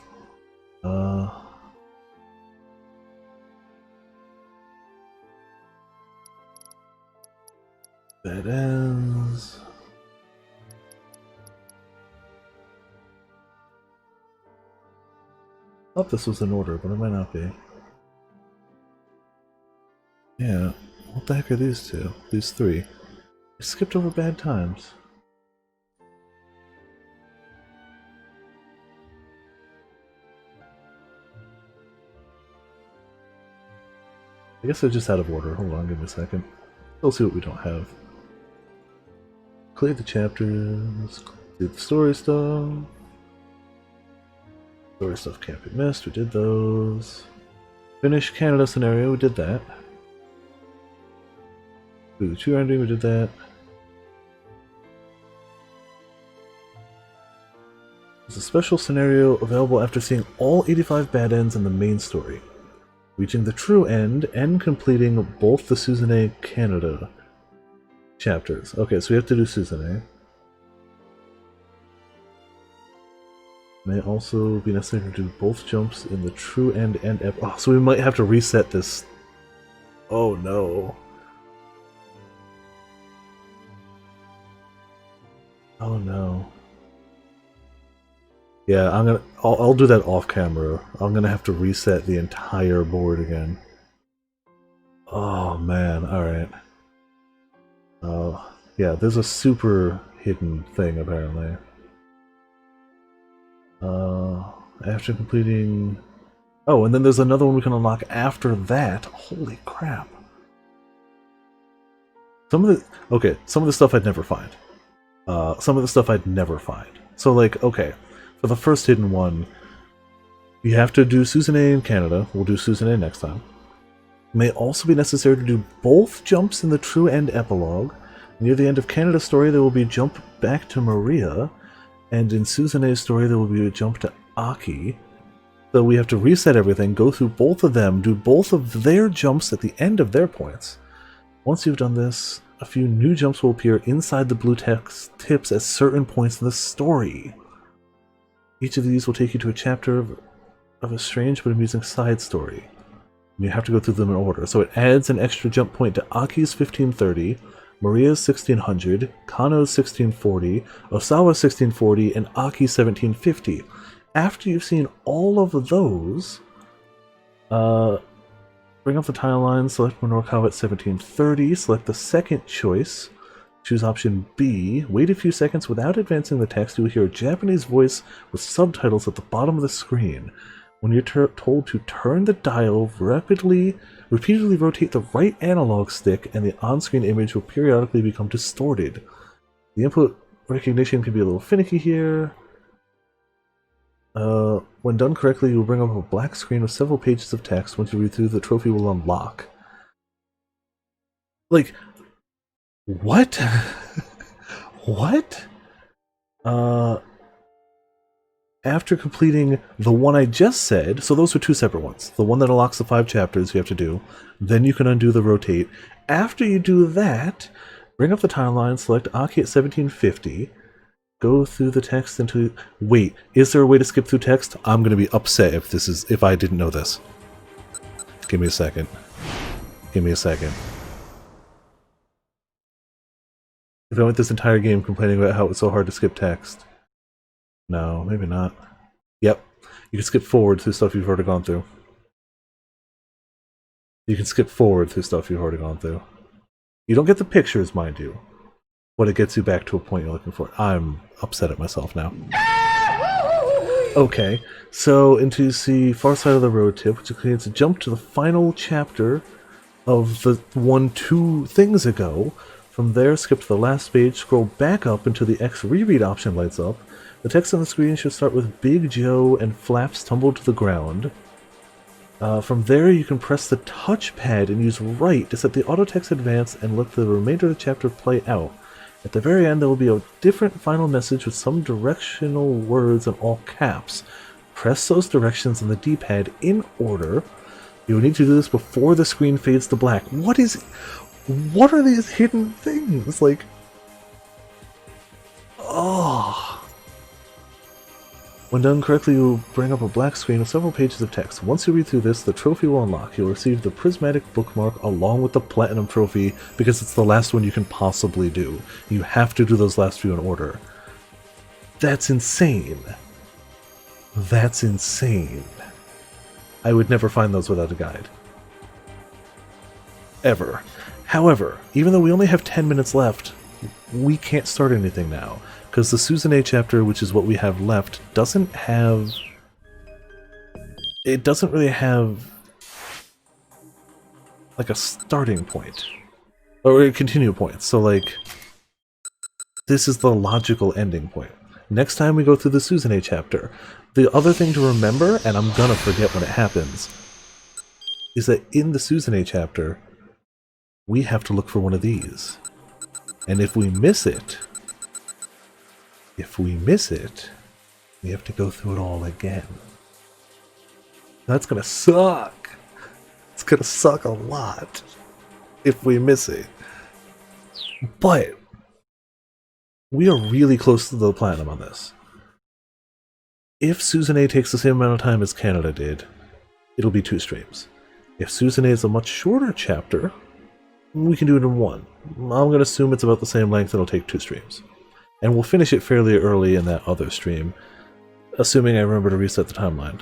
That ends. I thought this was in order, but it might not be. Yeah, what the heck are these two? These three. I skipped over bad times. I guess they're just out of order. Hold on, give me a second. We'll see what we don't have. Clear the chapters, do the story stuff. Story stuff can't be missed, we did those. Finish Canada scenario, we did that. Do the true ending, we did that. There's a special scenario available after seeing all 85 bad ends in the main story. Reaching the true end and completing both the Suzune Canada chapters. Okay, so we have to do Suzune. May also be necessary to do both jumps in the true end and oh, so we might have to reset this. Oh no. Oh no. Yeah, I'll do that off camera. I'm gonna have to reset the entire board again. Oh man, alright. Yeah, there's a super hidden thing apparently. After completing... Oh, and then there's another one we can unlock after that. Holy crap. Some of the stuff I'd never find. Some of the stuff I'd never find. So like, okay, for the first hidden one, you have to do Suzune in Canada. We'll do Suzune next time. It may also be necessary to do both jumps in the true end epilogue. Near the end of Canada's story, there will be a jump back to Maria, and in Suzune's story, there will be a jump to Aki. So we have to reset everything, go through both of them, do both of their jumps at the end of their points. Once you've done this, a few new jumps will appear inside the blue text tips at certain points in the story. Each of these will take you to a chapter of a strange but amusing side story. And you have to go through them in order. So it adds an extra jump point to Aki's 1530, Maria's 1600, Kano's 1640, Osawa's 1640, and Aki's 1750. After you've seen all of those, bring up the timeline, select Minorikawa at 1730, select the second choice, choose option B, wait a few seconds without advancing the text, you will hear a Japanese voice with subtitles at the bottom of the screen. When you're told to turn the dial, repeatedly rotate the right analog stick, and the on-screen image will periodically become distorted. The input recognition can be a little finicky here. When done correctly, you will bring up a black screen with several pages of text. Once you read through, the trophy will unlock. Like, what? What? After completing the one I just said, so those are two separate ones. The one that unlocks the 5 chapters you have to do, then you can undo the rotate. After you do that, bring up the timeline, select Aki at 1750, go through the text until... Wait, is there a way to skip through text? I'm gonna be upset if I didn't know this. Give me a second. Give me a second. If I went this entire game complaining about how it's so hard to skip text. No, maybe not. Yep. You can skip forward through stuff you've already gone through. You can skip forward through stuff you've already gone through. You don't get the pictures, mind you, but it gets you back to a point you're looking for. I'm upset at myself now. Okay, so into the far side of the road tip, which includes a jump to the final chapter of the one 2 things ago. From there, skip to the last page, scroll back up until the X reread option lights up. The text on the screen should start with Big Joe and Flaps tumbled to the ground. From there, you can press the touchpad and use right to set the auto text advance and let the remainder of the chapter play out. At the very end, there will be a different final message with some directional words in all caps. Press those directions on the D-pad in order. You will need to do this before the screen fades to black. What are these hidden things? Like... Oh... When done correctly, you will bring up a black screen with several pages of text. Once you read through this, the trophy will unlock. You'll receive the prismatic bookmark along with the platinum trophy because it's the last one you can possibly do. You have to do those last few in order. That's insane. That's insane. I would never find those without a guide. Ever. However, even though we only have 10 minutes left, we can't start anything now. Because the Suzune chapter, which is what we have left, doesn't have... It doesn't really have... like a starting point. Or a continue point. So like, this is the logical ending point. Next time we go through the Susanoo chapter, the other thing to remember, and I'm gonna forget when it happens, is that in the Susanoo chapter, we have to look for one of these. And if we miss it, we have to go through it all again. That's gonna suck. It's gonna suck a lot if we miss it. But we are really close to the platinum on this. If Susanoo takes the same amount of time as Canada did, it'll be 2 streams. If Susanoo is a much shorter chapter, we can do it in 1. I'm going to assume it's about the same length, it'll take 2 streams. And we'll finish it fairly early in that other stream, assuming I remember to reset the timeline.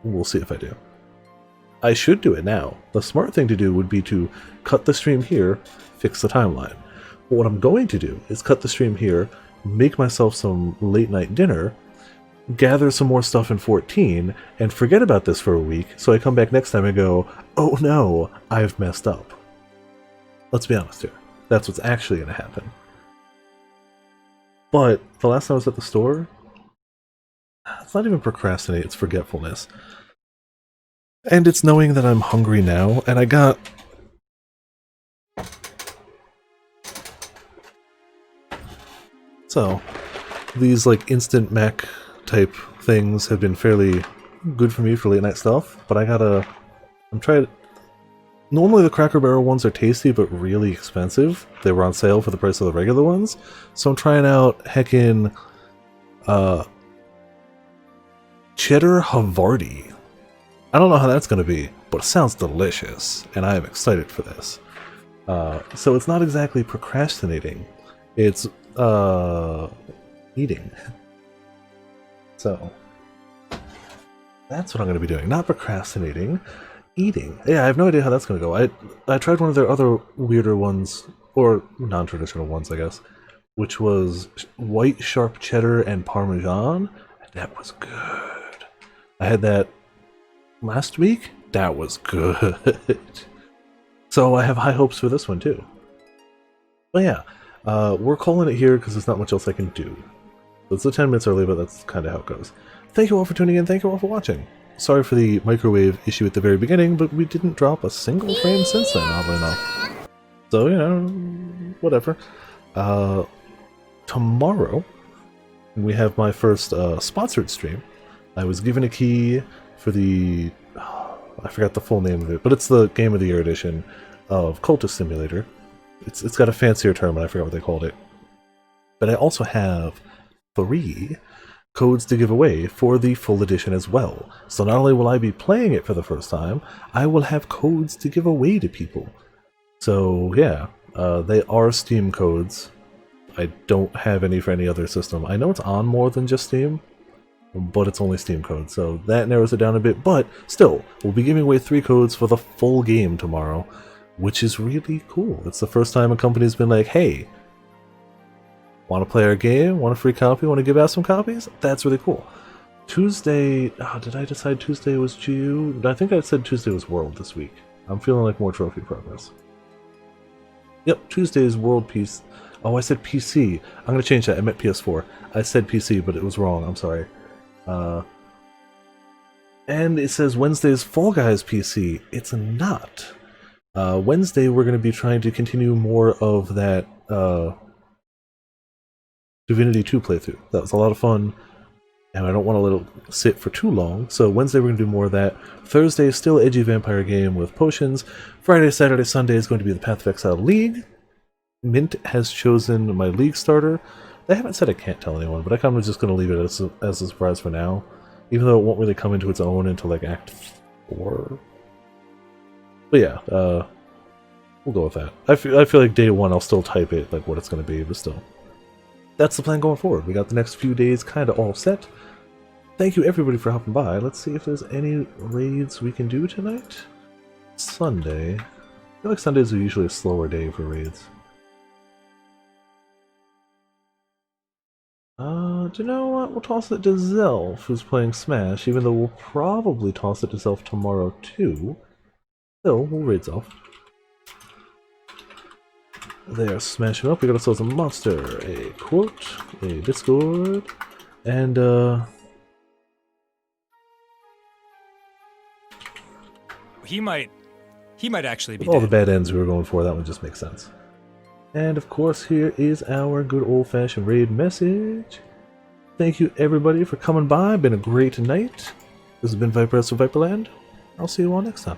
We'll see if I do. I should do it now. The smart thing to do would be to cut the stream here, fix the timeline. But what I'm going to do is cut the stream here, make myself some late night dinner, gather some more stuff in 14, and forget about this for a week, so I come back next time and go, oh no, I've messed up. Let's be honest here. That's what's actually going to happen. But the last time I was at the store, it's not even procrastinate, it's forgetfulness. And it's knowing that I'm hungry now, and I got... So, these like instant mac type things have been fairly good for me for late night stuff, but I'm trying... Normally the Cracker Barrel ones are tasty, but really expensive. They were on sale for the price of the regular ones, so I'm trying out heckin' Cheddar Havarti. I don't know how that's going to be, but it sounds delicious, and I am excited for this. So it's not exactly procrastinating, it's eating. So that's what I'm going to be doing. Not procrastinating, eating. Yeah, I have no idea how that's going to go. I tried one of their other weirder ones, or non-traditional ones, I guess, which was white sharp cheddar and parmesan, and that was good. I had that last week. That was good. So I have high hopes for this one too. But yeah, we're calling it here because there's not much else I can do. It's 10 minutes early, but that's kind of how it goes. Thank you all for tuning in. Thank you all for watching. Sorry for the microwave issue at the very beginning, but we didn't drop a single frame since then, oddly enough. So, you know, whatever. Tomorrow, we have my first sponsored stream. I was given a key for the... I forgot the full name of it, but it's the Game of the Year edition of Cultist Simulator. It's got a fancier term, and I forgot what they called it. But I also have 3 codes to give away for the full edition as well. So not only will I be playing it for the first time, I will have codes to give away to people. So yeah, they are Steam codes. I don't have any for any other system. I know it's on more than just Steam, but it's only Steam codes, so that narrows it down a bit. But still, we'll be giving away 3 codes for the full game tomorrow, which is really cool. It's the first time a company's been like, hey, want to play our game? Want a free copy? Want to give out some copies? That's really cool. Tuesday... did I decide Tuesday was GU? I think I said Tuesday was World this week. I'm feeling like more trophy progress. Yep, Tuesday is World Peace. Oh, I said PC. I'm going to change that. I meant PS4. I said PC, but it was wrong. I'm sorry. And it says Wednesday's Fall Guys PC. It's not. Wednesday we're going to be trying to continue more of that Divinity 2 playthrough. That was a lot of fun, and I don't want to let it sit for too long, so Wednesday we're going to do more of that. Thursday is still edgy vampire game with potions. Friday, Saturday, Sunday is going to be the Path of Exile League. Mint has chosen my League starter. They haven't said I can't tell anyone, but I kind of just going to leave it as a surprise for now, even though it won't really come into its own until like Act 4. But yeah, we'll go with that. I feel like day 1 I'll still type it, like what it's going to be, but still. That's the plan going forward. We got the next few days kind of all set. Thank you everybody for hopping by. Let's see if there's any raids we can do tonight. Sunday. I feel like Sundays are usually a slower day for raids. Do you know what? We'll toss it to Zelf, who's playing Smash, even though we'll probably toss it to Zelf tomorrow too. So, we'll raids off. They are smashing up. We got ourselves a monster, a quote, a Discord, and He might actually be with all the dead. bad ends we were going for, that one just makes sense. And of course, here is our good old-fashioned raid message. Thank you everybody for coming by. Been a great night. This has been Viper of Viperland. I'll see you all next time.